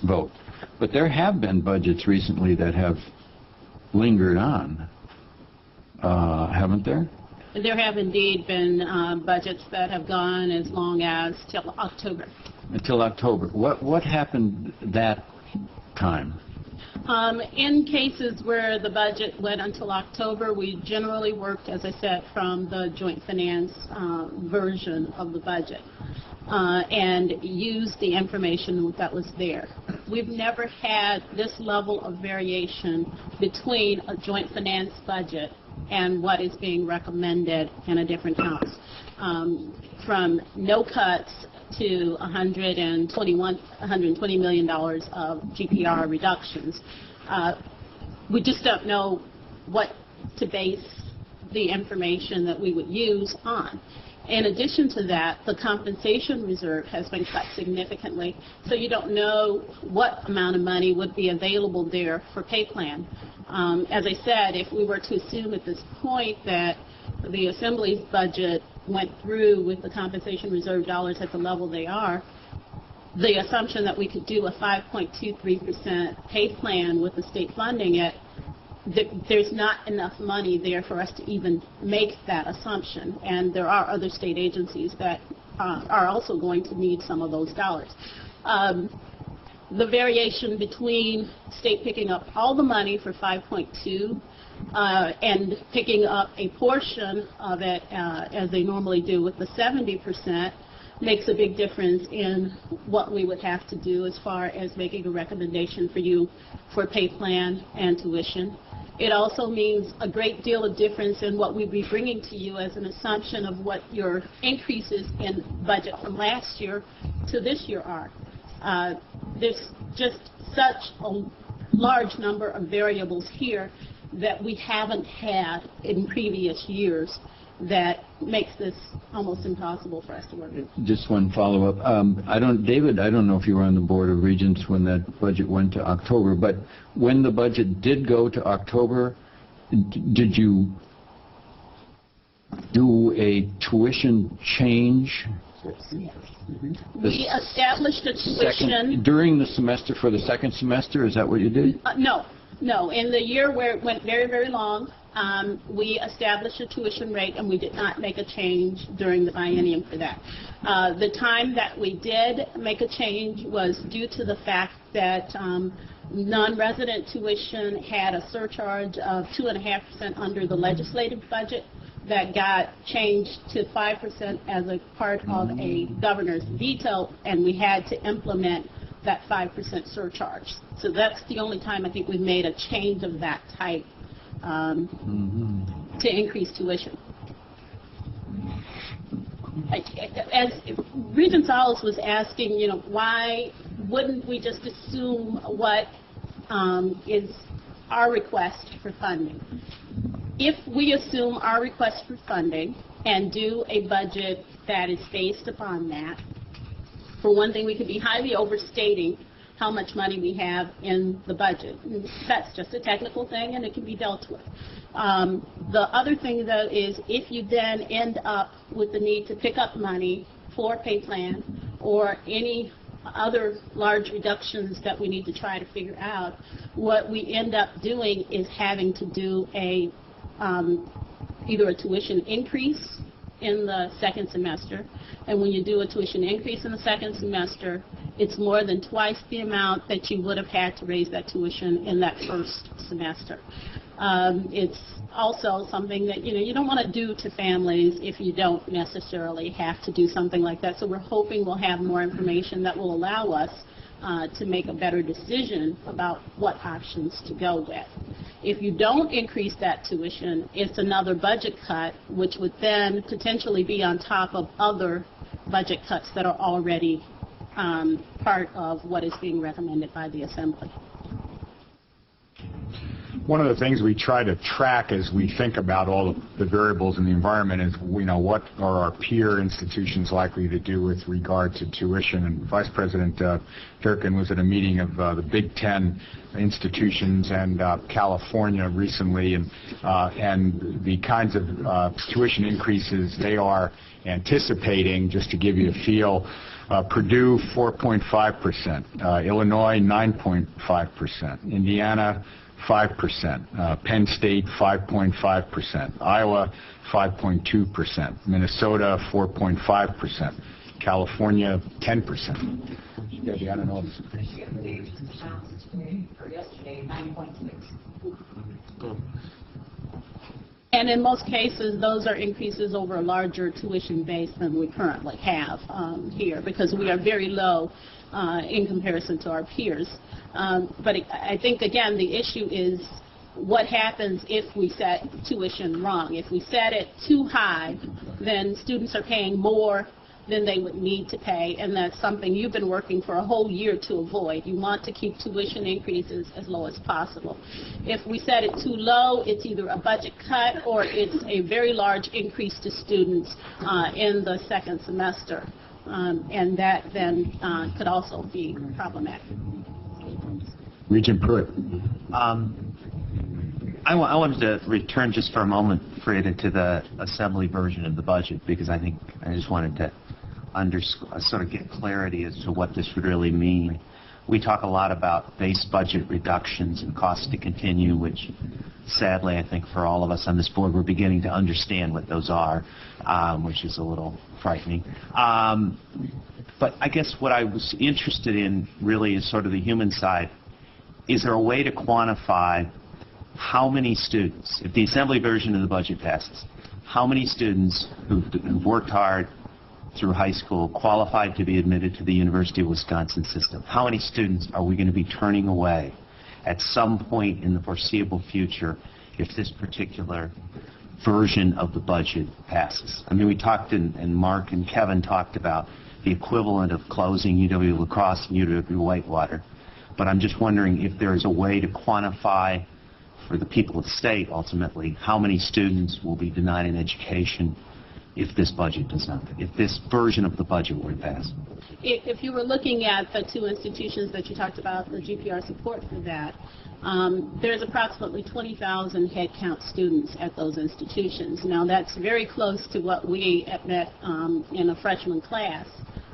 vote. But there have been budgets recently that have lingered on, haven't there? There have indeed been budgets that have gone as long as till October. Until October. What happened that time? In cases where the budget went until October, we generally worked, as I said, from the joint finance version of the budget and used the information that was there. we've never had this level of variation between a joint finance budget and what is being recommended in a different house. From no cuts to $120 million of GPR reductions. We just don't know what to base the information that we would use on. In addition to that, the compensation reserve has been cut significantly, so you don't know what amount of money would be available there for pay plan. As I said, if we were to assume at this point that the Assembly's budget went through with the compensation reserve dollars at the level they are, the assumption that we could do a 5.23% pay plan with the state funding it, there's not enough money there for us to even make that assumption. And there are other state agencies that are also going to need some of those dollars. The variation between state picking up all the money for 5.2 and picking up a portion of it as they normally do with the 70% makes a big difference in what we would have to do as far as making a recommendation for you for pay plan and tuition. It also means a great deal of difference in what we'd be bringing to you as an assumption of what your increases in budget from last year to this year are. There's just such a large number of variables here that we haven't had in previous years that makes this almost impossible for us to work with. Just one follow-up. David, I don't know if you were on the Board of Regents when that budget went to October, but when the budget did go to October, did you do a tuition change? We established a tuition. During the semester, for the second semester, is that what you did? No. In the year where it went very, very long, we established a tuition rate, and we did not make a change during the biennium for that. The time that we did make a change was due to the fact that non-resident tuition had a surcharge of 2.5% under the legislative budget that got changed to 5% as a part of a governor's veto, and we had to implement that 5% surcharge. So that's the only time I think we've made a change of that type to increase tuition. As Regent Salas was asking, why wouldn't we just assume what is our request for funding? If we assume our request for funding and do a budget that is based upon that, for one thing, we could be highly overstating how much money we have in the budget. That's just a technical thing, and it can be dealt with. The other thing, though, is if you then end up with the need to pick up money for pay plan or any other large reductions that we need to try to figure out, what we end up doing is having to do either a tuition increase in the second semester, and when you do a tuition increase in the second semester, it's more than twice the amount that you would have had to raise that tuition in that first semester. It's also something that you don't want to do to families if you don't necessarily have to do something like that. So we're hoping we'll have more information that will allow us to make a better decision about what options to go with. If you don't increase that tuition, it's another budget cut, which would then potentially be on top of other budget cuts that are already part of what is being recommended by the Assembly. One of the things we try to track as we think about all of the variables in the environment is, what are our peer institutions likely to do with regard to tuition. And Vice President Durkin was at a meeting of the Big Ten institutions and California recently, and the kinds of tuition increases they are anticipating, just to give you a feel. Purdue, 4.5%, Illinois, 9.5%, Indiana, 5%, Penn State, 5.5%, Iowa, 5.2%, Minnesota, 4.5%, California, 10%. Debbie, I don't know. For yesterday, 9.6. And in most cases, those are increases over a larger tuition base than we currently have here, because we are very low in comparison to our peers. But I think, again, the issue is what happens if we set tuition wrong. If we set it too high, then students are paying more than they would need to pay, and that's something you've been working for a whole year to avoid. You want to keep tuition increases as low as possible. If we set it too low, it's either a budget cut or it's a very large increase to students in the second semester, and that then could also be problematic. Regent Pruitt. I wanted to return just for a moment, Frida, to the assembly version of the budget, because I think I just wanted to sort of get clarity as to what this would really mean. We talk a lot about base budget reductions and costs to continue, which sadly I think for all of us on this board we're beginning to understand what those are, which is a little frightening. But I guess what I was interested in really is sort of the human side. Is there a way to quantify how many students, if the assembly version of the budget passes, how many students who've worked hard through high school, qualified to be admitted to the University of Wisconsin system, how many students are we going to be turning away at some point in the foreseeable future if this particular version of the budget passes? I mean, we talked, and Mark and Kevin talked about the equivalent of closing UW La Crosse and UW Whitewater. But I'm just wondering if there is a way to quantify for the people of the state, ultimately, how many students will be denied an education if this budget does not, if this version of the budget were to pass. If you were looking at the two institutions that you talked about, the GPR support for that, there's approximately 20,000 headcount students at those institutions. Now, that's very close to what we admit in a freshman class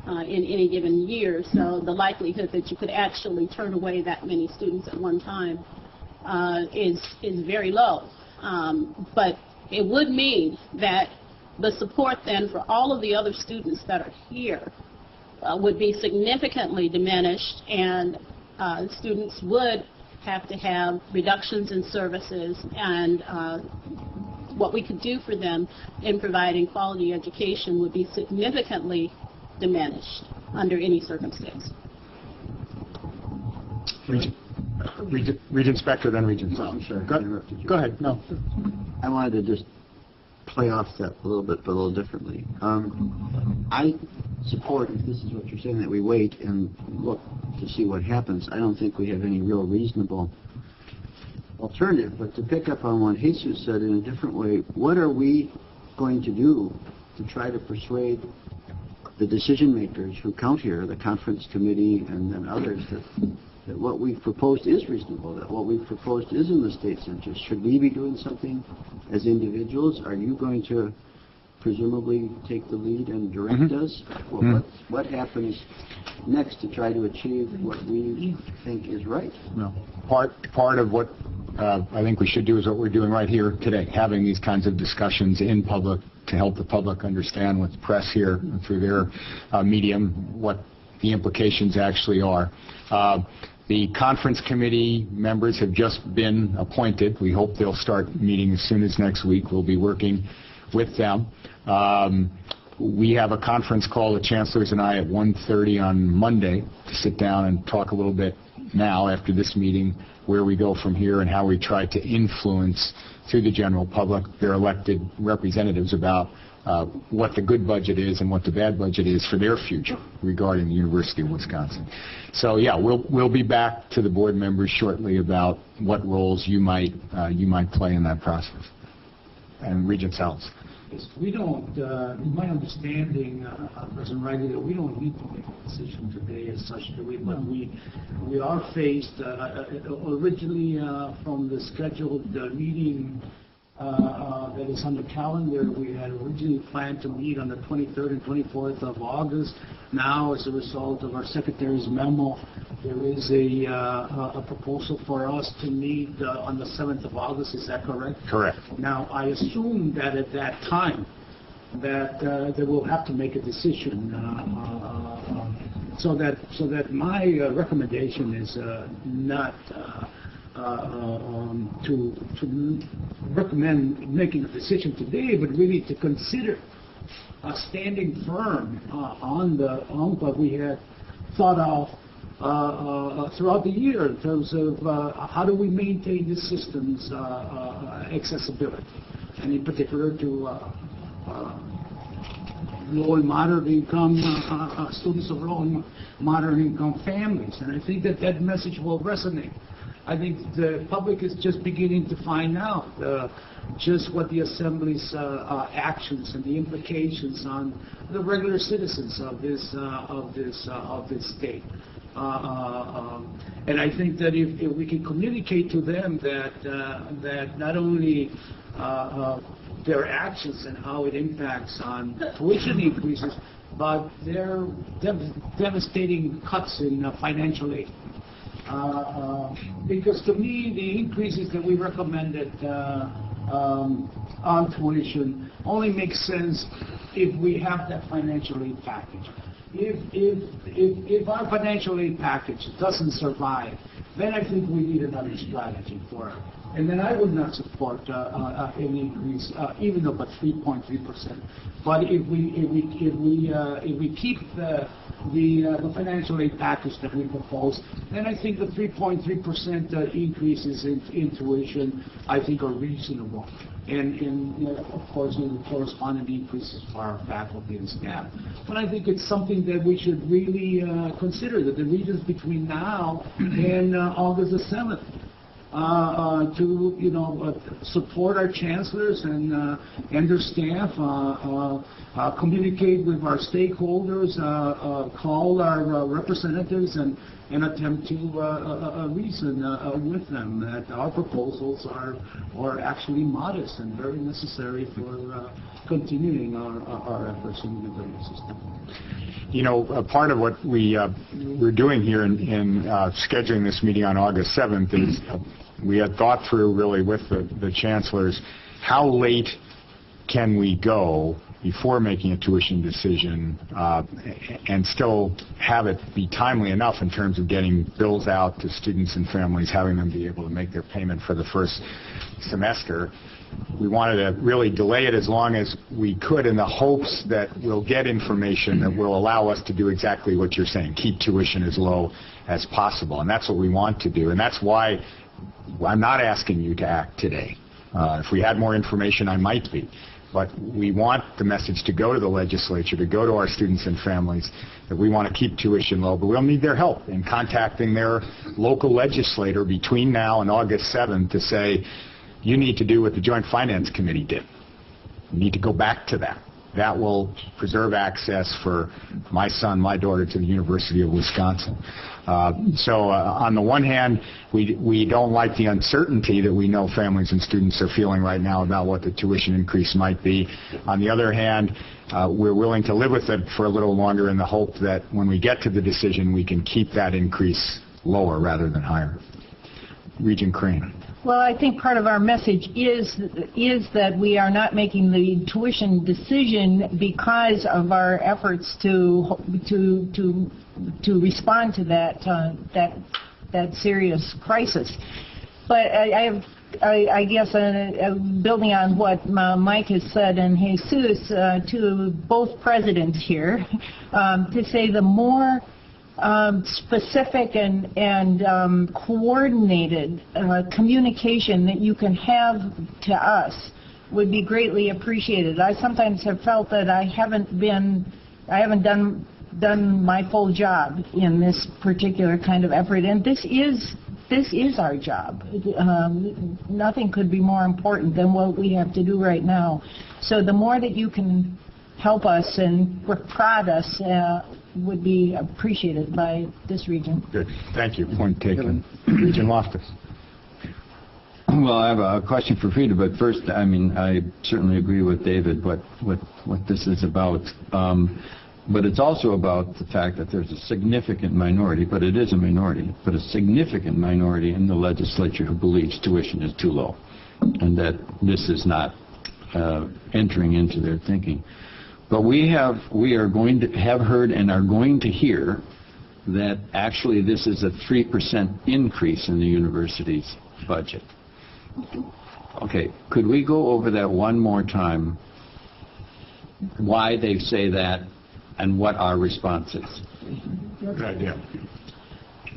in any given year, so the likelihood that you could actually turn away that many students at one time is very low. But it would mean that the support then for all of the other students that are here would be significantly diminished, and students would have to have reductions in services, and what we could do for them in providing quality education would be significantly diminished under any circumstance. Regent Spector, then Regent Sal. I'm sorry, Go ahead. No. I wanted to just play off that a little bit, but a little differently. I support, if this is what you're saying, that we wait and look to see what happens. I don't think we have any real reasonable alternative. But to pick up on what Jesus said in a different way, what are we going to do to try to persuade the decision makers who count here, the conference committee and then others, that what we've proposed is reasonable, that what we've proposed is in the state's interest? Should we be doing something as individuals? Are you going to presumably take the lead and direct us? Well, what happens next to try to achieve what we think is right? No. Part of what I think we should do is what we're doing right here today, having these kinds of discussions in public to help the public understand with the press here through their medium what the implications actually are. The conference committee members have just been appointed. We hope they'll start meeting as soon as next week. We'll be working with them. We have a conference call, the chancellors and I, at 1:30 on Monday to sit down and talk a little bit now after this meeting where we go from here and how we try to influence through the general public their elected representatives about what the good budget is and what the bad budget is for their future regarding the University of Wisconsin. So yeah, we'll be back to the board members shortly about what roles you might play in that process. And Regent Sells. Yes, we don't, in my understanding, President Riley, that we don't need to make a decision today as such, do we? But we are faced, originally from the scheduled meeting that is on the calendar, we had originally planned to meet on the 23rd and 24th of August. Now, as a result of our Secretary's memo, there is a proposal for us to meet on the 7th of August. Is that correct? Correct. Now, I assume that at that time that they will have to make a decision. So that my recommendation is not to recommend making a decision today, but really to consider standing firm on what we had thought of throughout the year in terms of how do we maintain this system's accessibility, and in particular to low and moderate income students of low and moderate income families. And I think that that message will resonate. I think the public is just beginning to find out just what the Assembly's actions and the implications on the regular citizens of this state. And I think that if we can communicate to them that not only their actions and how it impacts on tuition increases, but their devastating cuts in financial aid. Because to me, the increases that we recommended on tuition only makes sense if we have that financial aid package. If our financial aid package doesn't survive, then I think we need another strategy for it. And then I would not support an increase, even though about 3.3%. But if we keep the financial aid package that we propose, then I think the 3.3% increases in tuition, I think, are reasonable. And of course, with corresponding increases for our faculty and staff. But I think it's something that we should really consider, that the Regents between now and August the 7th, to support our chancellors and their staff, communicate with our stakeholders, call our representatives, and attempt to reason with them that our proposals are actually modest and very necessary for continuing our efforts in the learning system. Part of what we're doing here in scheduling this meeting on August 7th is we had thought through really with the chancellors how late can we go before making a tuition decision and still have it be timely enough in terms of getting bills out to students and families, having them be able to make their payment for the first semester. We wanted to really delay it as long as we could in the hopes that we'll get information that will allow us to do exactly what you're saying, keep tuition as low as possible. And that's what we want to do. And that's why I'm not asking you to act today. If we had more information, I might be. But we want the message to go to the legislature, to go to our students and families, that we want to keep tuition low, but we'll need their help in contacting their local legislator between now and August 7th to say, you need to do what the Joint Finance Committee did. You need to go back to that. That will preserve access for my son, my daughter to the University of Wisconsin. So on the one hand, we don't like the uncertainty that we know families and students are feeling right now about what the tuition increase might be. On the other hand, we're willing to live with it for a little longer in the hope that when we get to the decision, we can keep that increase lower rather than higher. Regent Crane. Well, I think part of our message is that we are not making the tuition decision because of our efforts to respond to that serious crisis. But I guess building on what Mike has said and Jesus to both presidents here, to say the more specific and coordinated communication that you can have to us would be greatly appreciated. I sometimes have felt that I haven't done my full job in this particular kind of effort, and this is our job. Nothing could be more important than what we have to do right now. So the more that you can help us and prod us would be appreciated by this region. Good. Thank you. Point taken. Regent Loftus. Well, I have a question for Frida, but first, I certainly agree with David what this is about. But it's also about the fact that there's a significant minority, but it is a minority, but a significant minority in the legislature who believes tuition is too low, and that this is not entering into their thinking. But we are going to have heard and are going to hear that actually this is a 3% increase in the university's budget. Okay, could we go over that one more time? Why they say that and what our response is? Good idea.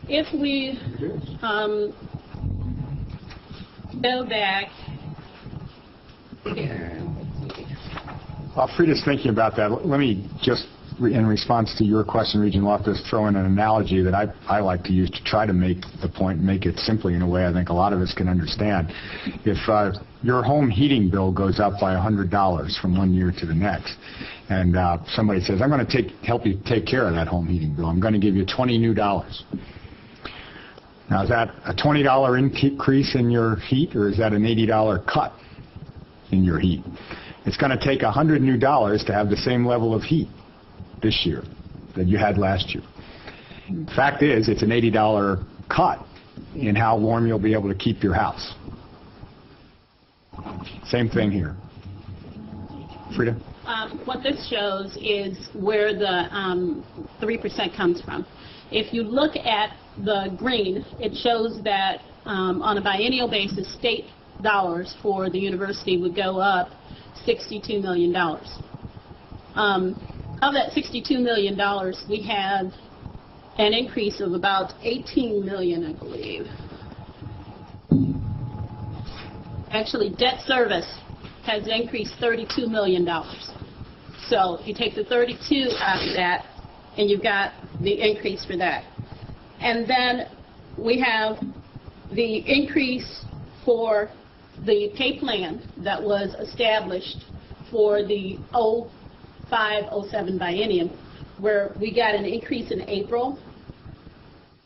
If we go back here, While Frida's thinking about that, let me just, in response to your question, Regent Loftus, throw in an analogy that I like to use to try to make the point, make it simply in a way I think a lot of us can understand. If your home heating bill goes up by $100 from one year to the next, and somebody says, I'm going to help you take care of that home heating bill, I'm going to give you $20 new. Now, is that a $20 increase in your heat, or is that an $80 cut in your heat? It's going to take $100 new to have the same level of heat this year that you had last year. Fact is, it's an $80 cut in how warm you'll be able to keep your house. Same thing here. Frida? What this shows is where the 3% comes from. If you look at the green, it shows that on a biennial basis, state dollars for the university would go up $62 million. Of that $62 million, we have an increase of about $18 million, I believe. Actually, debt service has increased $32 million. So if you take the 32 out of that, and you've got the increase for that. And then we have the increase for the pay plan that was established for the 05-07 biennium, where we got an increase in April,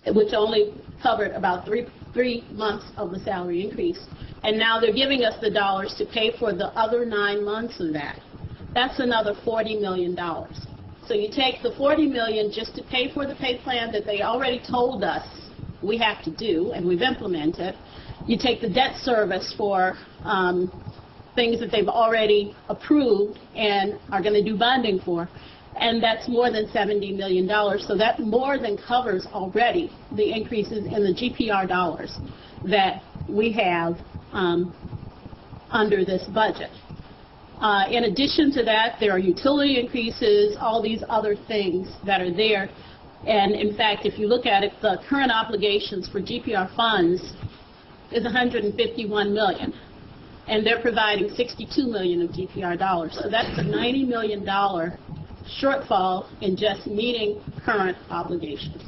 which only covered about three months of the salary increase. And now they're giving us the dollars to pay for the other 9 months of that. That's another $40 million. So you take the $40 million just to pay for the pay plan that they already told us we have to do, and we've implemented. You take the debt service for things that they've already approved and are going to do bonding for, and that's more than $70 million. So that more than covers already the increases in the GPR dollars that we have under this budget. In addition to that, there are utility increases, all these other things that are there. And in fact, if you look at it, the current obligations for GPR funds is $151 million. And they're providing $62 million of GPR dollars. So that's a $90 million shortfall in just meeting current obligations.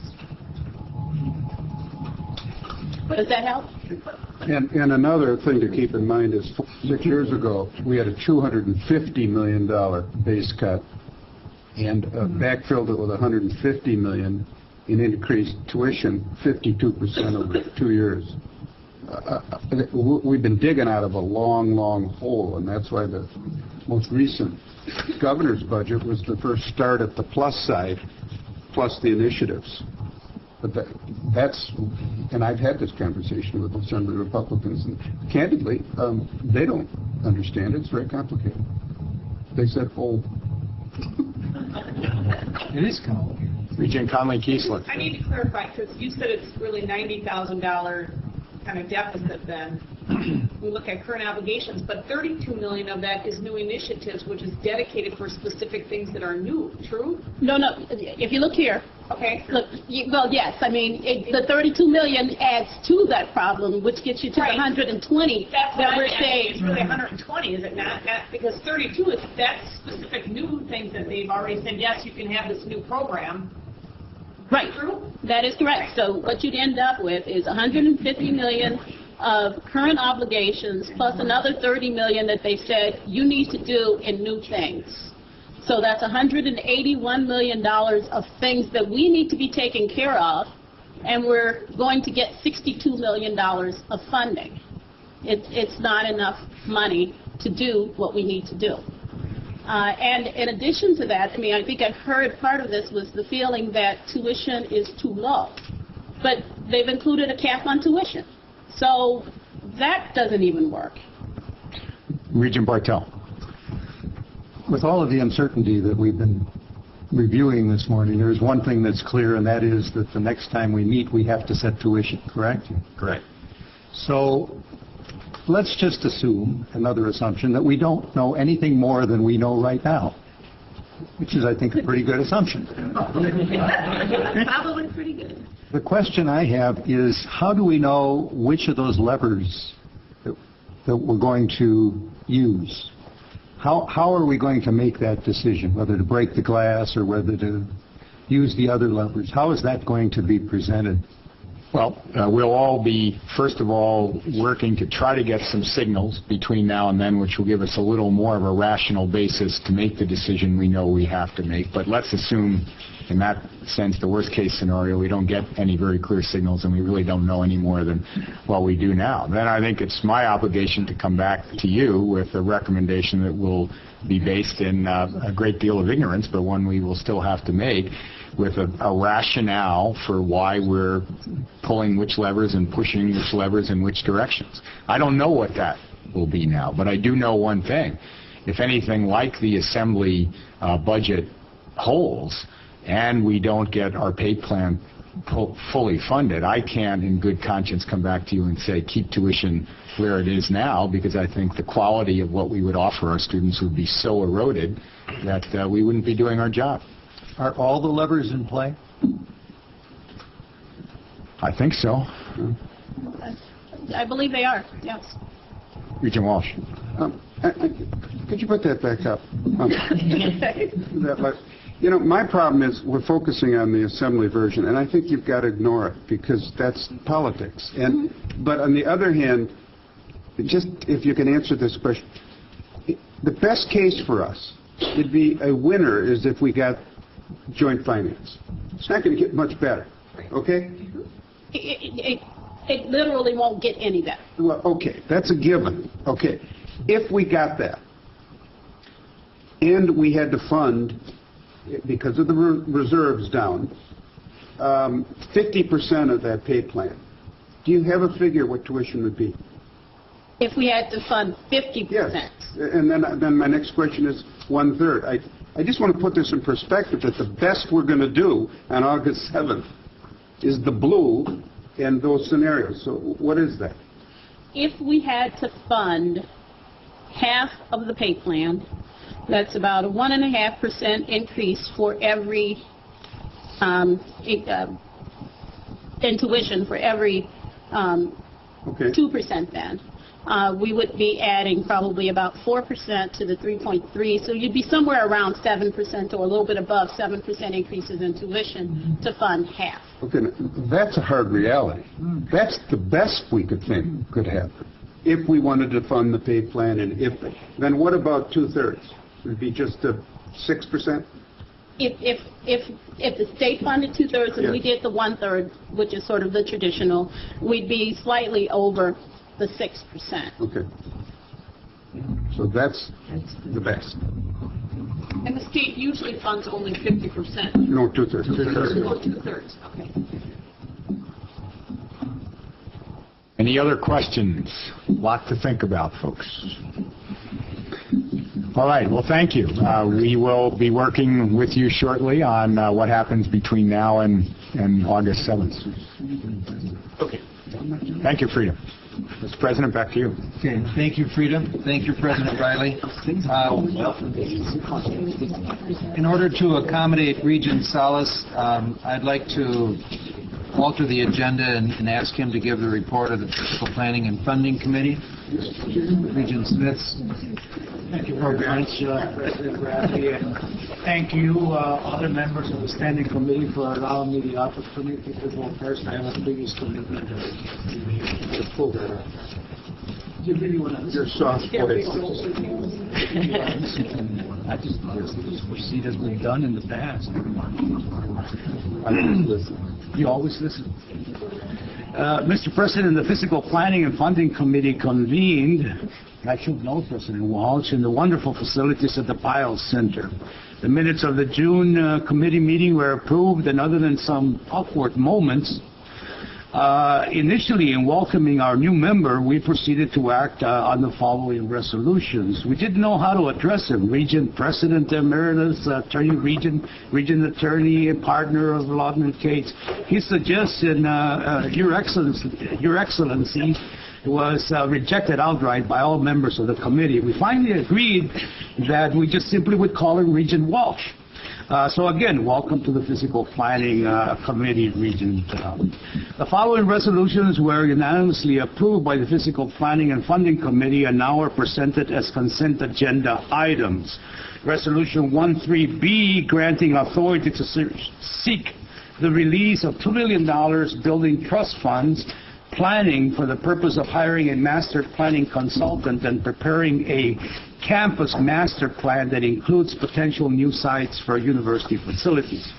Does that help? And another thing to keep in mind is 6 years ago, we had a $250 million base cut and backfilled it with $150 million in increased tuition, 52% over 2 years. We've been digging out of a long, long hole, and that's why the most recent governor's budget was the first start at the plus side, plus the initiatives. But that's, and I've had this conversation with some of the Republicans, and candidly, they don't understand it. It's very complicated. They said, oh. It is complicated. Regent Conley-Kiesler. I need to clarify, because you said it's really $90,000 kind of deficit then. We look at current obligations, but $32 million of that is new initiatives, which is dedicated for specific things that are new. True? No. If you look here, okay. Look, well, yes. I mean, the $32 million adds to that problem, which gets you to the 120 that we're saying. It's really 120, is it not? Because 32 is that's specific new things that they've already said. Yes, you can have this new program. Right. True? That is correct. So what you'd end up with is $150 million of current obligations plus another $30 million that they said you need to do in new things. So that's $181 million of things that we need to be taken care of, and we're going to get $62 million of funding. It's not enough money to do what we need to do. And in addition to that, I mean, I think I've heard part of this was the feeling that tuition is too low. But they've included a cap on tuition. So that doesn't even work. Regent Bartel. With all of the uncertainty that we've been reviewing this morning, there is one thing that's clear, and that is that the next time we meet, we have to set tuition, correct? Correct. So let's just assume, another assumption, that we don't know anything more than we know right now, which is, I think, a pretty good assumption. Probably pretty good. The question I have is, how do we know which of those levers that we're going to use? How are we going to make that decision, whether to break the glass or whether to use the other levers? How is that going to be presented? Well, we'll all be, first of all, working to try to get some signals between now and then, which will give us a little more of a rational basis to make the decision we know we have to make. But let's assume, in that sense, the worst-case scenario, we don't get any very clear signals and we really don't know any more than what we do now. Then I think it's my obligation to come back to you with a recommendation that will be based in a great deal of ignorance, but one we will still have to make, with a rationale for why we're pulling which levers and pushing which levers in which directions. I don't know what that will be now, but I do know one thing. If anything like the Assembly budget holds, and we don't get our pay plan fully funded, I can't in good conscience come back to you and say keep tuition where it is now, because I think the quality of what we would offer our students would be so eroded that we wouldn't be doing our job. Are all the levers in play? I think so. I believe they are, yes. Regent Walsh. Could you put that back up? You know, my problem is we're focusing on the Assembly version, and I think you've got to ignore it because that's politics. But on the other hand, just if you can answer this question, the best case for us, it'd be a winner is if we got joint finance. It's not going to get much better, okay? It literally won't get any better. Well, okay, that's a given. Okay, if we got that, and we had to fund, because of the reserves down, 50% of that pay plan, do you have a figure what tuition would be? If we had to fund 50%. Yes. And then my next question is 1/3. I just want to put this in perspective that the best we're going to do on August 7th is the blue in those scenarios. So what is that? If we had to fund half of the pay plan, that's about a 1.5% increase for every in tuition for every 2% then. We would be adding probably about 4% to the 3.3, so you'd be somewhere around 7% or a little bit above 7% increases in tuition to fund half. Okay, that's a hard reality. That's the best we could have if we wanted to fund the pay plan, and then what about 2/3? Would it be just 6%? If the state funded 2/3 and we did the 1/3, which is sort of the traditional, we'd be slightly over the 6%. Okay. So that's the best. And the state usually funds only 50%. No, 2/3. 2/3, okay. Any other questions? A lot to think about, folks. All right, well, thank you. We will be working with you shortly on what happens between now and August 7th. Okay. Thank you, Frida. Mr. President, back to you. Okay, thank you, Frida. Thank you, President Riley. In order to accommodate Regent Salas, I'd like to alter the agenda and ask him to give the report of the Fiscal Planning and Funding Committee. Regent Smith's. Thank you very much, President Bradley, and thank you, other members of the Standing Committee, for allowing me the opportunity to go first. I have a previous commitment to pull that up. Do you really want to listen? Your soft voice. I just proceed as we've done in the past. I always listen. You always listen. Mr. President, the Fiscal Planning and Funding Committee convened, I should know, President Walsh, in the wonderful facilities at the Piles Center. The minutes of the June committee meeting were approved, and other than some awkward moments, initially in welcoming our new member, we proceeded to act on the following resolutions. We didn't know how to address him. Regent President Emeritus, Attorney Regent Attorney, partner of Lawton & Cates. He suggested, Your Excellency, was rejected outright by all members of the committee. We finally agreed that we just simply would call him Regent Walsh. So again, welcome to the Physical Planning Committee, Regent. The following resolutions were unanimously approved by the Physical Planning and Funding Committee and now are presented as consent agenda items. Resolution 13B, granting authority to seek the release of $2 million building trust funds, planning for the purpose of hiring a master planning consultant and preparing a campus master plan that includes potential new sites for university facilities.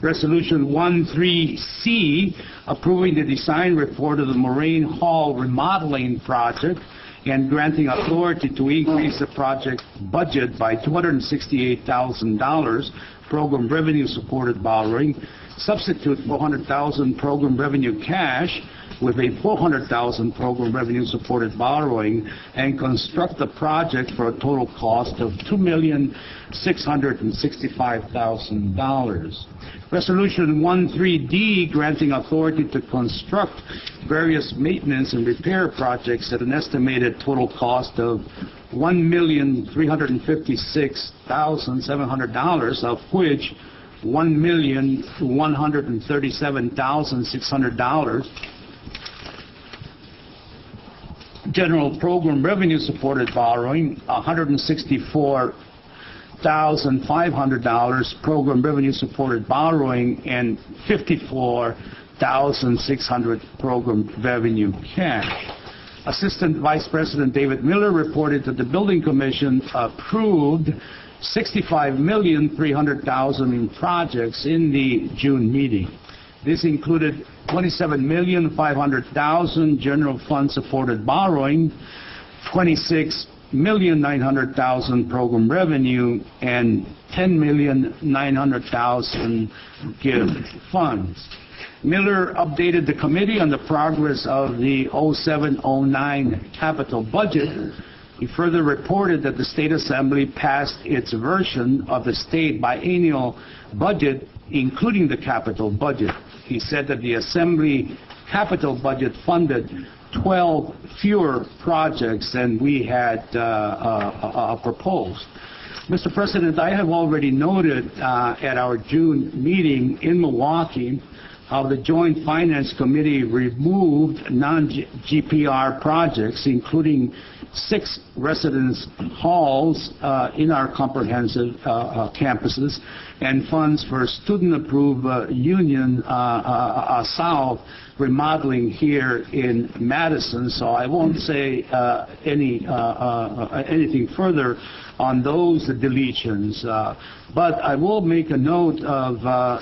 Resolution 13C, approving the design report of the Moraine Hall remodeling project and granting authority to increase the project budget by $268,000, program revenue supported borrowing, substitute $400,000 program revenue cash with a $400,000 program revenue supported borrowing, and construct the project for a total cost of $2,665,000. Resolution 13D, granting authority to construct various maintenance and repair projects at an estimated total cost of $1,356,700, of which $1,137,600 general program revenue supported borrowing, $164,500 program revenue supported borrowing, and $54,600 program revenue cash. Assistant Vice President David Miller reported that the Building Commission approved $65,300,000 in projects in the June meeting. This included $27,500,000 general fund supported borrowing, $26,900,000 program revenue, and $10,900,000 gift funds. Miller updated the committee on the progress of the 07-09 capital budget. He further reported that the State Assembly passed its version of the state biennial budget, including the capital budget. He said that the Assembly capital budget funded 12 fewer projects than we had proposed. Mr. President, I have already noted at our June meeting in Milwaukee how the Joint Finance Committee removed non-GPR projects, including 6 residence halls in our comprehensive campuses, and funds for student-approved Union South remodeling here in Madison. So I won't say anything further on those deletions. But I will make a note of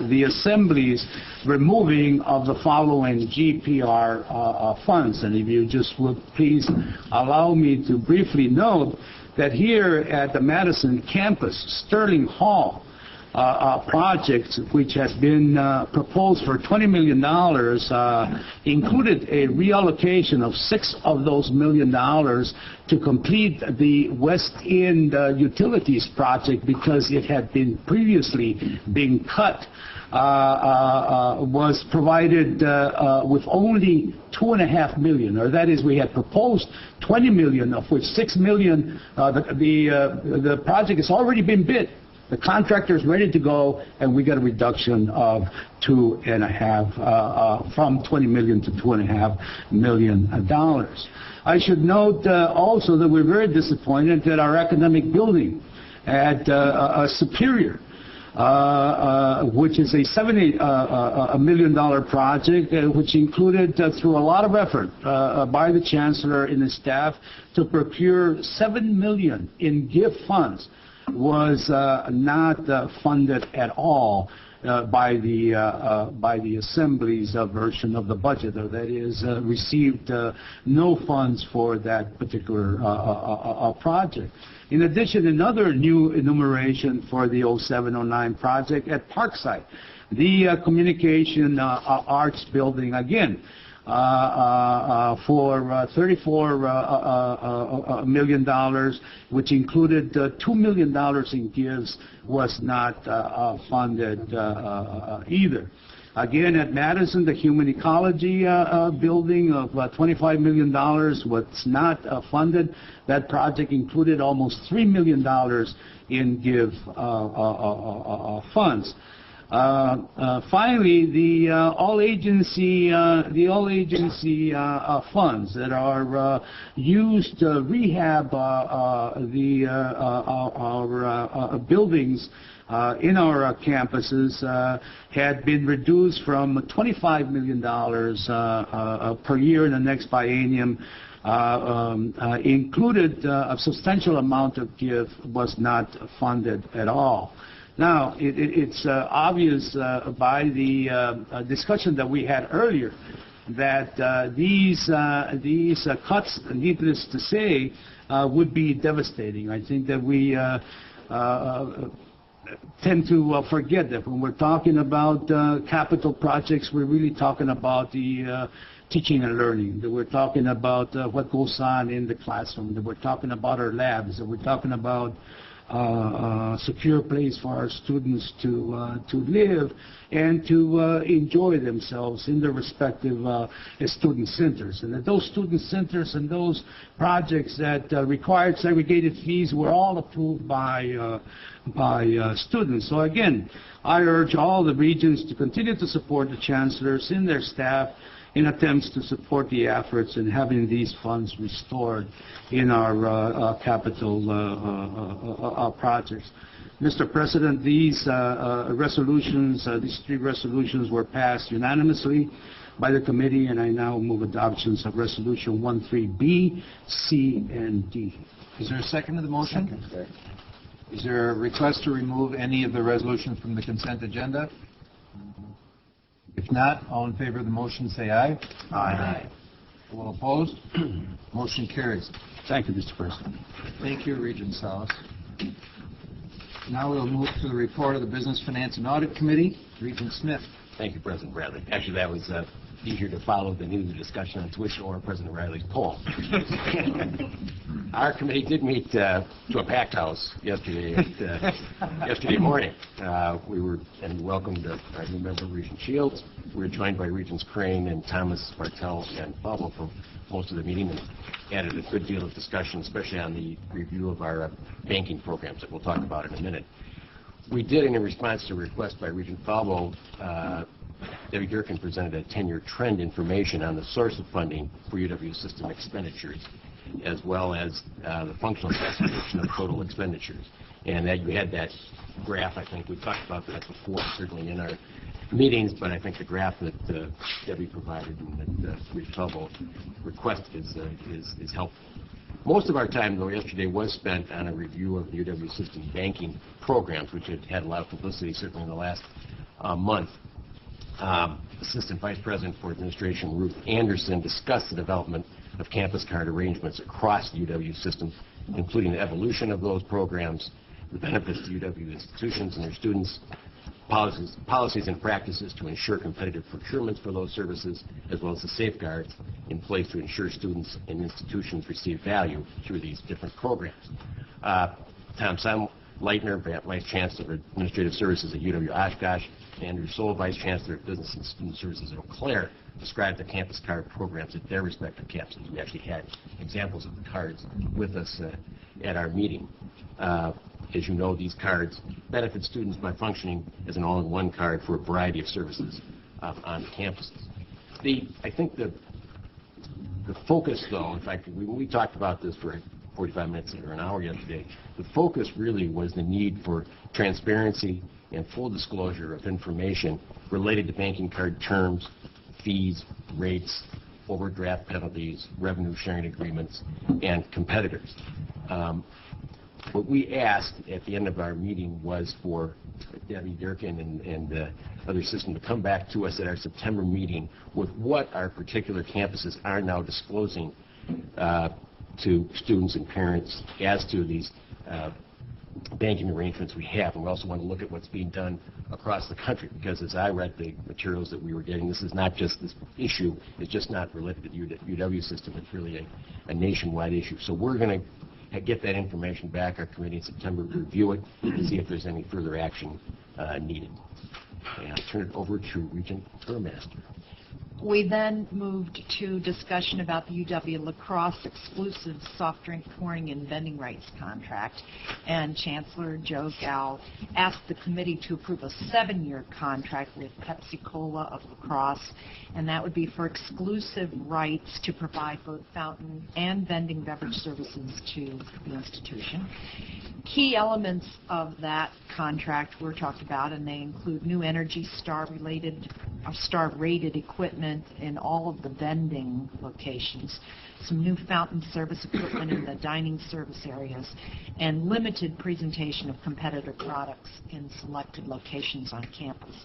the Assembly's removing of the following GPR funds. And if you just would please allow me to briefly note that here at the Madison campus, Sterling Hall project, which has been proposed for $20 million, included a reallocation of $6 of those million to complete the West End utilities project because it had been previously being cut. Was provided with only $2.5 million, or that is, we had proposed $20 million, of which $6 million, the project has already been bid. The contractor is ready to go, and we got a reduction of from $20 million to $2.5 million. I should note also that we're very disappointed that our academic building at Superior, which is a $70 million project, which included, through a lot of effort by the Chancellor and his staff, to procure $7 million in gift funds, was not funded at all by the Assembly's version of the budget, or that is, received no funds for that particular project. In addition, another new enumeration for the 07-09 project at Parkside, the Communication Arts Building, again, for $34 million, which included $2 million in gifts, was not funded either. Again, at Madison, the human ecology building of $25 million was not funded. That project included almost $3 million in GIVE funds. Finally, the all agency funds that are used to rehab our buildings in our campuses had been reduced from $25 million per year in the next biennium. Included a substantial amount of GIVE was not funded at all. Now, it's obvious by the discussion that we had earlier that these cuts, needless to say, would be devastating. I think that we tend to forget that when we're talking about capital projects, we're really talking about the teaching and learning, that we're talking about what goes on in the classroom, that we're talking about our labs, that we're talking about secure place for our students to live and to enjoy themselves in their respective student centers. And that those student centers and those projects that required segregated fees were all approved by students. So again, I urge all the regions to continue to support the chancellors and their staff in attempts to support the efforts in having these funds restored in our capital projects. Mr. President, these resolutions, these 3 resolutions were passed unanimously by the committee, and I now move adoptions of Resolution 13B, C, and D. Is there a second to the motion? Second. Is there a request to remove any of the resolutions from the consent agenda? If not, all in favor of the motion say aye. Aye. All opposed? Motion carries. Thank you, Mr. President. Thank you, Regent Salas. Now we'll move to the report of the Business, Finance, and Audit Committee. Regent Smith. Thank you, President Bradley. Actually, that was easier to follow than either the discussion on tuition or President Riley's poll. Our committee did meet to a packed house yesterday morning. We welcomed our new member, Regent Shields. We were joined by Regents Crane and Thomas, Bartel, and Pablo for most of the meeting, and added a good deal of discussion, especially on the review of our banking programs that we'll talk about in a minute. We did, in response to a request by Regent Falvo, Debbie Durkin presented a 10-year trend information on the source of funding for UW system expenditures, as well as the functional classification of total expenditures. And that you had that graph, I think we talked about that before, certainly in our meetings, but I think the graph that Debbie provided and that Regent Falvo requested is helpful. Most of our time, though, yesterday was spent on a review of the UW system banking programs, which had a lot of publicity, certainly in the last month. Assistant Vice President for Administration Ruth Anderson discussed the development of campus card arrangements across the UW system, including the evolution of those programs, the benefits to UW institutions and their students, policies and practices to ensure competitive procurements for those services, as well as the safeguards in place to ensure students and institutions receive value through these different programs. Tom Leitner, Vice Chancellor of Administrative Services at UW Oshkosh, and Andrew Soule, Vice Chancellor of Business and Student Services at Eau Claire, described the campus card programs at their respective campuses. We actually had examples of the cards with us at our meeting. As you know, these cards benefit students by functioning as an all-in-one card for a variety of services on the campuses. I think the focus, though, in fact, we talked about this for 45 minutes or an hour yesterday, the focus really was the need for transparency and full disclosure of information related to banking card terms, fees, rates, overdraft penalties, revenue sharing agreements, and competitors. What we asked at the end of our meeting was for Debbie Durkin and the other system to come back to us at our September meeting with what our particular campuses are now disclosing to students and parents as to these banking arrangements we have. And we also want to look at what's being done across the country, because as I read the materials that we were getting, this is not just this issue, it's just not related to the UW system, it's really a nationwide issue. So we're going to get that information back, our committee in September, review it, and see if there's any further action needed. And I'll turn it over to Regent Burmaster. We then moved to discussion about the UW La Crosse exclusive soft drink pouring and vending rights contract, and Chancellor Joe Gall asked the committee to approve a 7-year contract with Pepsi Cola of La Crosse, and that would be for exclusive rights to provide both fountain and vending beverage services to the institution. Key elements of that contract were talked about, and they include new Energy Star-rated equipment in all of the vending locations, some new fountain service equipment in the dining service areas, and limited presentation of competitor products in selected locations on campus.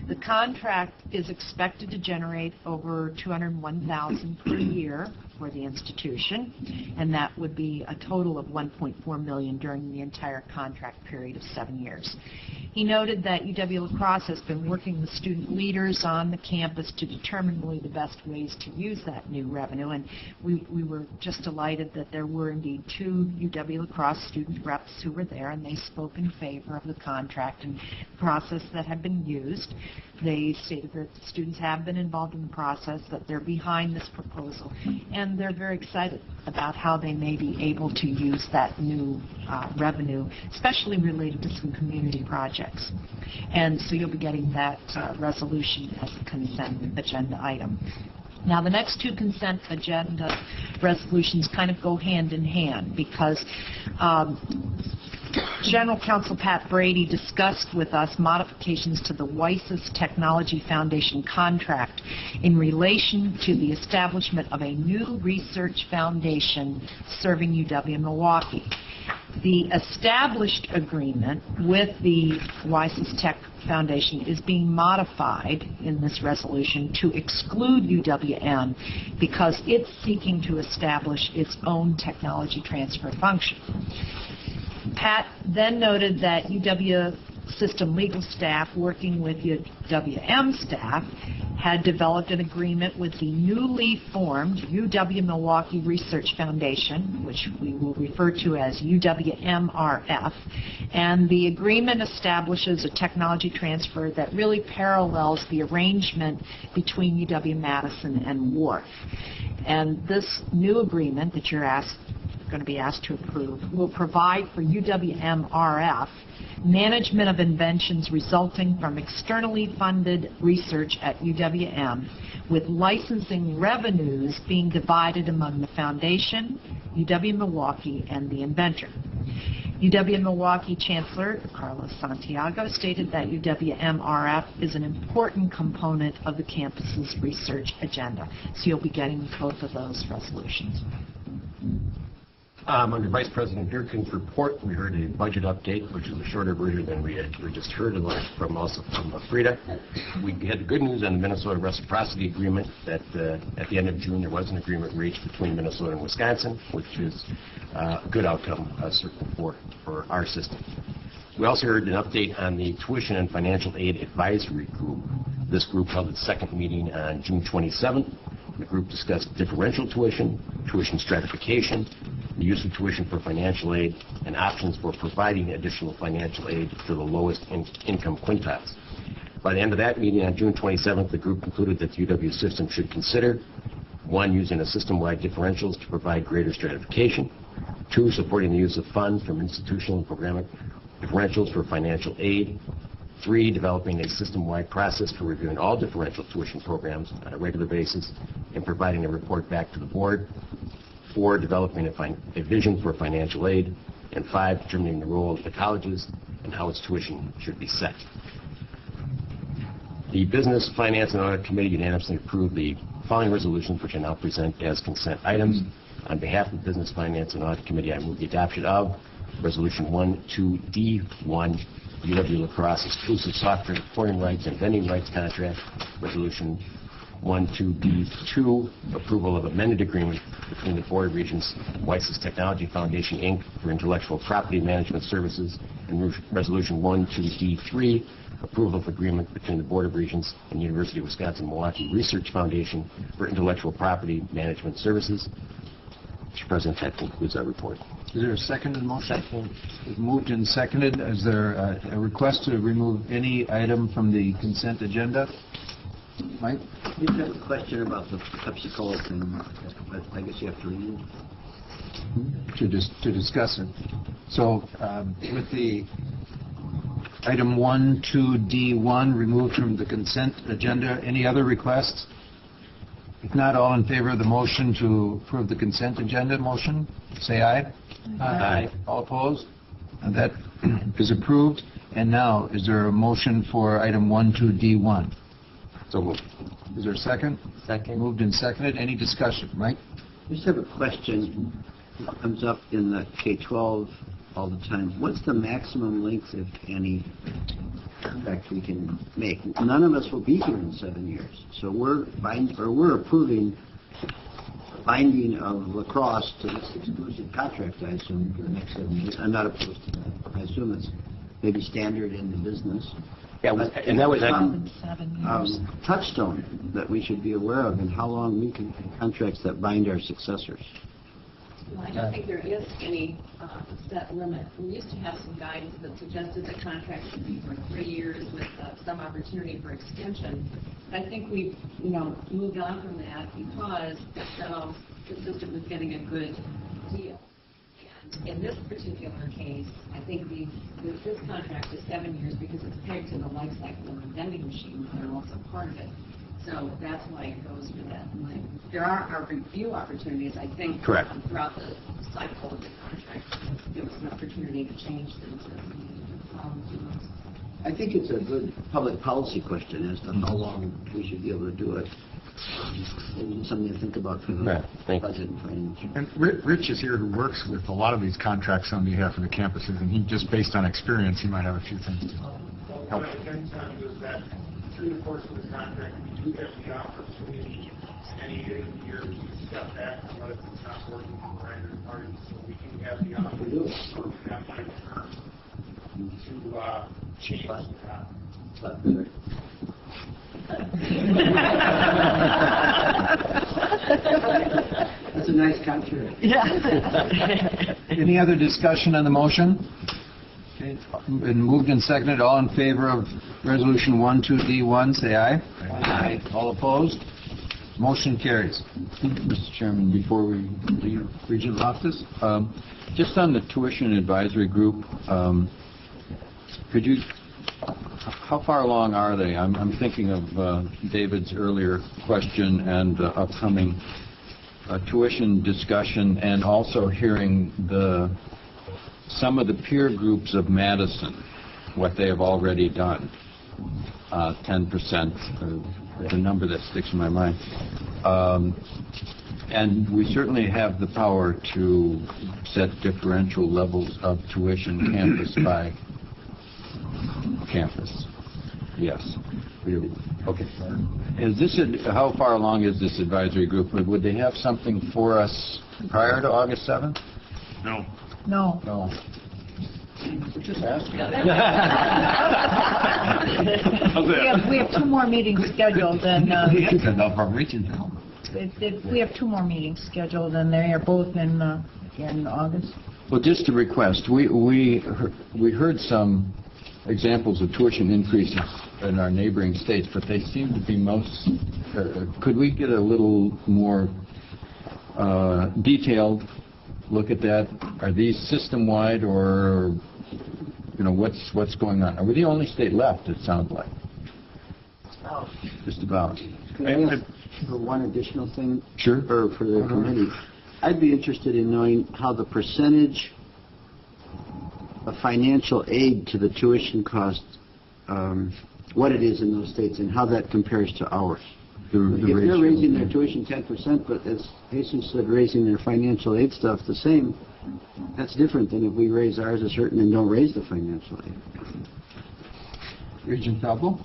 The contract is expected to generate over $201,000 per year for the institution, and that would be a total of $1.4 million during the entire contract period of 7 years. He noted that UW La Crosse has been working with student leaders on the campus to determine really the best ways to use that new revenue, and we were just delighted that there were indeed 2 UW La Crosse student reps who were there, and they spoke in favor of the contract and process that had been used. They stated that students have been involved in the process, that they're behind this proposal, and they're very excited about how they may be able to use that new revenue, especially related to some community projects. And so you'll be getting that resolution as a consent agenda item. Now, the next 2 consent agenda resolutions kind of go hand in hand because General Counsel Pat Brady discussed with us modifications to the WISES Technology Foundation contract in relation to the establishment of a new research foundation serving UW-Milwaukee. The established agreement with the WISES Tech Foundation is being modified in this resolution to exclude UWM because it's seeking to establish its own technology transfer function. Pat then noted that UW system legal staff working with UWM staff had developed an agreement with the newly formed UW-Milwaukee Research Foundation, which we will refer to as UWMRF, and the agreement establishes a technology transfer that really parallels the arrangement between UW-Madison and Wharf. And this new agreement that you're going to be asked to approve will provide for UWMRF management of inventions resulting from externally funded research at UWM, with licensing revenues being divided among the foundation, UW-Milwaukee, and the inventor. UW-Milwaukee Chancellor Carlos Santiago stated that UWMRF is an important component of the campus's research agenda. So you'll be getting both of those resolutions. Under Vice President Durkin's report, we heard a budget update, which is a shorter version than we just heard from Frida. We had good news on the Minnesota Reciprocity Agreement that at the end of June there was an agreement reached between Minnesota and Wisconsin, which is a good outcome certainly for our system. We also heard an update on the Tuition and Financial Aid Advisory Group. This group held its second meeting on June 27th. The group discussed differential tuition, tuition stratification, the use of tuition for financial aid, and options for providing additional financial aid to the lowest income quintiles. By the end of that meeting on June 27th, the group concluded that the UW system should consider 1, using a system-wide differentials to provide greater stratification, 2, supporting the use of funds from institutional and programmatic differentials for financial aid, 3, developing a system-wide process for reviewing all differential tuition programs on a regular basis and providing a report back to the board, 4, developing a vision for financial aid, and 5, determining the role of the colleges and how its tuition should be set. The Business, Finance, and Audit Committee unanimously approved the following resolutions, which I now present as consent items. On behalf of the Business, Finance, and Audit Committee, I move the adoption of Resolution 1-2D1, UW La Crosse exclusive soft drink pouring rights and vending rights contract. Resolution 1-2D2, approval of amended agreement between the Board of Regents and WISES Technology Foundation, Inc. for intellectual property management services. And Resolution 1-2D3, approval of agreement between the Board of Regents and University of Wisconsin-Milwaukee Research Foundation for intellectual property management services. Mr. President, that concludes our report. Is there a second to the motion? Second. Moved and seconded. Is there a request to remove any item from the consent agenda? Mike? You have a question about the Pepsi Cola thing, but I guess you have to read it. To discuss it. So with the item 1, 2D1 removed from the consent agenda, any other requests? If not, all in favor of the motion to approve the consent agenda motion, say aye. Aye. All opposed? And that is approved. And now, is there a motion for item 1, 2D1? So moved. Is there a second? Second. Moved and seconded. Any discussion? Mike? I just have a question. It comes up in the K-12 all the time. What's the maximum length, if any, contract we can make? None of us will be here in 7 years, so we're approving binding of lacrosse to this exclusive contract, I assume, for the next 7 years. I'm not opposed to that. I assume it's maybe standard in the business. Yeah, and that was touchstone that we should be aware of, and how long we can contracts that bind our successors. Well, I don't think there is any set limit. We used to have some guidance that suggested that contracts should be for 3 years with some opportunity for extension. I think we've, moved on from that because the system was getting a good deal. And in this particular case, I think this contract is 7 years because it's pegged to the life cycle of the vending machines that are also part of it. So that's why it goes for that. And there are review opportunities, I think, correct, throughout the cycle of the contract. There was an opportunity to change things. I think it's a good public policy question as to how long we should be able to do it. Maybe something to think about for the budget and finance. And Rich is here, who works with a lot of these contracts on behalf of the campuses, and he, just based on experience, he might have a few things to help. What I can tell you is that through the course of the contract, we do have the opportunity any given year to step back and let it not working for either party, so we can have the opportunity to work that by terms to change that. That's a nice contract. Yeah. Any other discussion on the motion? Okay. Been moved and seconded. All in favor of Resolution 1, 2D1, say aye. Aye. All opposed? Motion carries. Mr. Chairman, before we leave Regent Loftus, just on the tuition advisory group, could you, how far along are they? I'm thinking of David's earlier question and upcoming tuition discussion, and also hearing some of the peer groups of Madison, what they have already done. 10%, the number that sticks in my mind. And we certainly have the power to set differential levels of tuition campus by campus. Yes. Okay. Is this how far along is this advisory group? Would they have something for us prior to August 7th? No. No. No. Just asking. We have 2 more meetings scheduled, and we have 2 more meetings scheduled, and they are both in August. Well, just a request. We heard some examples of tuition increases in our neighboring states, but they seem to be most. Could we get a little more detailed look at that? Are these system-wide, or what's going on? Are we the only state left? It sounds like. Just about. Can I ask for one additional thing? Sure. Or for the committee? I'd be interested in knowing how the percentage of financial aid to the tuition cost, what it is in those states, and how that compares to ours. If they're raising their tuition 10%, but as Jesus said, raising their financial aid stuff the same, that's different than if we raise ours a certain and don't raise the financial aid. Regent Pablo?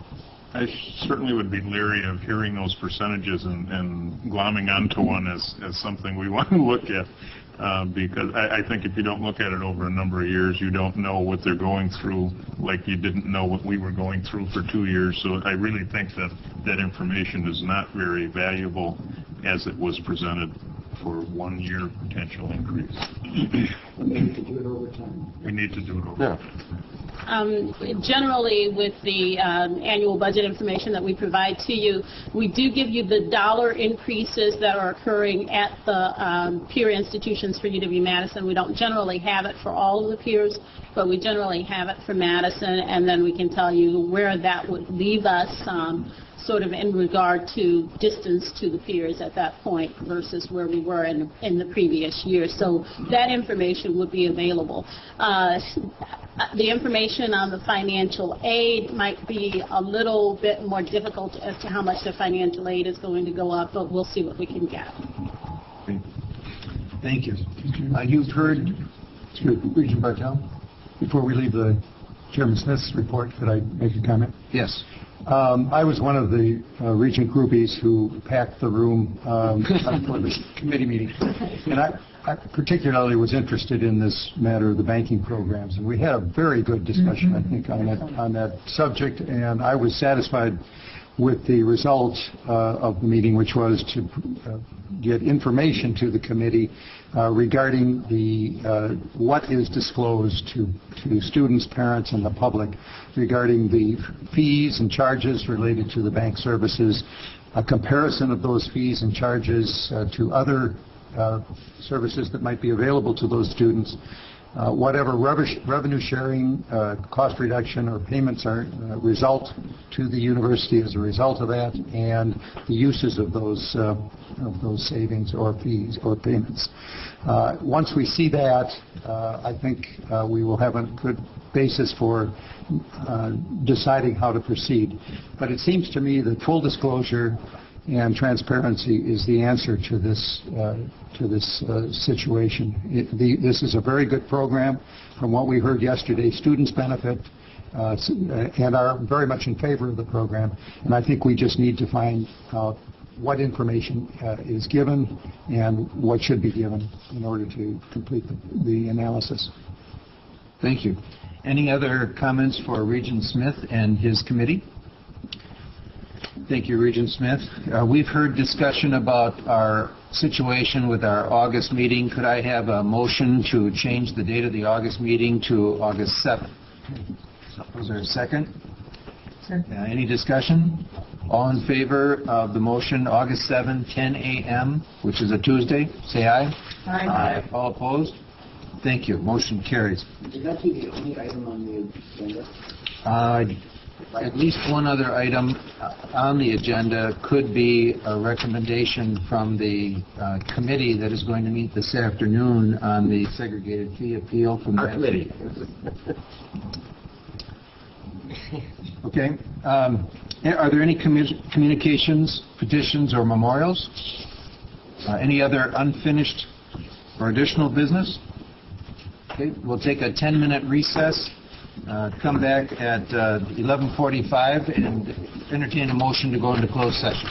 I certainly would be leery of hearing those percentages and glomming onto one as something we want to look at, because I think if you don't look at it over a number of years, you don't know what they're going through, like you didn't know what we were going through for 2 years. So I really think that information is not very valuable as it was presented. for 1 year potential increase. We need to do it over time. We need to do it over. Generally, with the annual budget information that we provide to you, we do give you the dollar increases that are occurring at the peer institutions for UW-Madison. We don't generally have it for all of the peers, but we generally have it for Madison, and then we can tell you where that would leave us sort of in regard to distance to the peers at that point versus where we were in the previous year. So that information would be available. The information on the financial aid might be a little bit more difficult as to how much the financial aid is going to go up, but we'll see what we can get. Thank you. You've heard, Regent Bartel, before we leave the Chairman Smith's report, could I make a comment? Yes. I was one of the Regent groupies who packed the room for this committee meeting, and I particularly was interested in this matter of the banking programs, and we had a very good discussion, I think, on that subject, and I was satisfied with the result of the meeting, which was to get information to the committee regarding the what is disclosed to students, parents, and the public regarding the fees and charges related to the bank services, a comparison of those fees and charges to other services that might be available to those students, whatever revenue sharing, cost reduction, or payments are result to the university as a result of that, and the uses of those savings or fees or payments. Once we see that, I think we will have a good basis for deciding how to proceed. But it seems to me that full disclosure and transparency is the answer to this situation. This is a very good program. From what we heard yesterday, students benefit and are very much in favor of the program. And I think we just need to find out what information is given and what should be given in order to complete the analysis. Thank you. Any other comments for Regent Smith and his committee? Thank you, Regent Smith. We've heard discussion about our situation with our August meeting. Could I have a motion to change the date of the August meeting to August 7th? Was there a second? Any discussion? All in favor of the motion August 7, 10 a.m., which is a Tuesday, say aye. Aye. All opposed? Thank you. Motion carries. Is that the only item on the agenda? At least one other item on the agenda could be a recommendation from the committee that is going to meet this afternoon on the segregated fee appeal from our committee. Okay. Are there any communications, petitions, or memorials? Any other unfinished or additional business? Okay. We'll take a 10-minute recess. Come back at 11:45 and entertain a motion to go into closed session.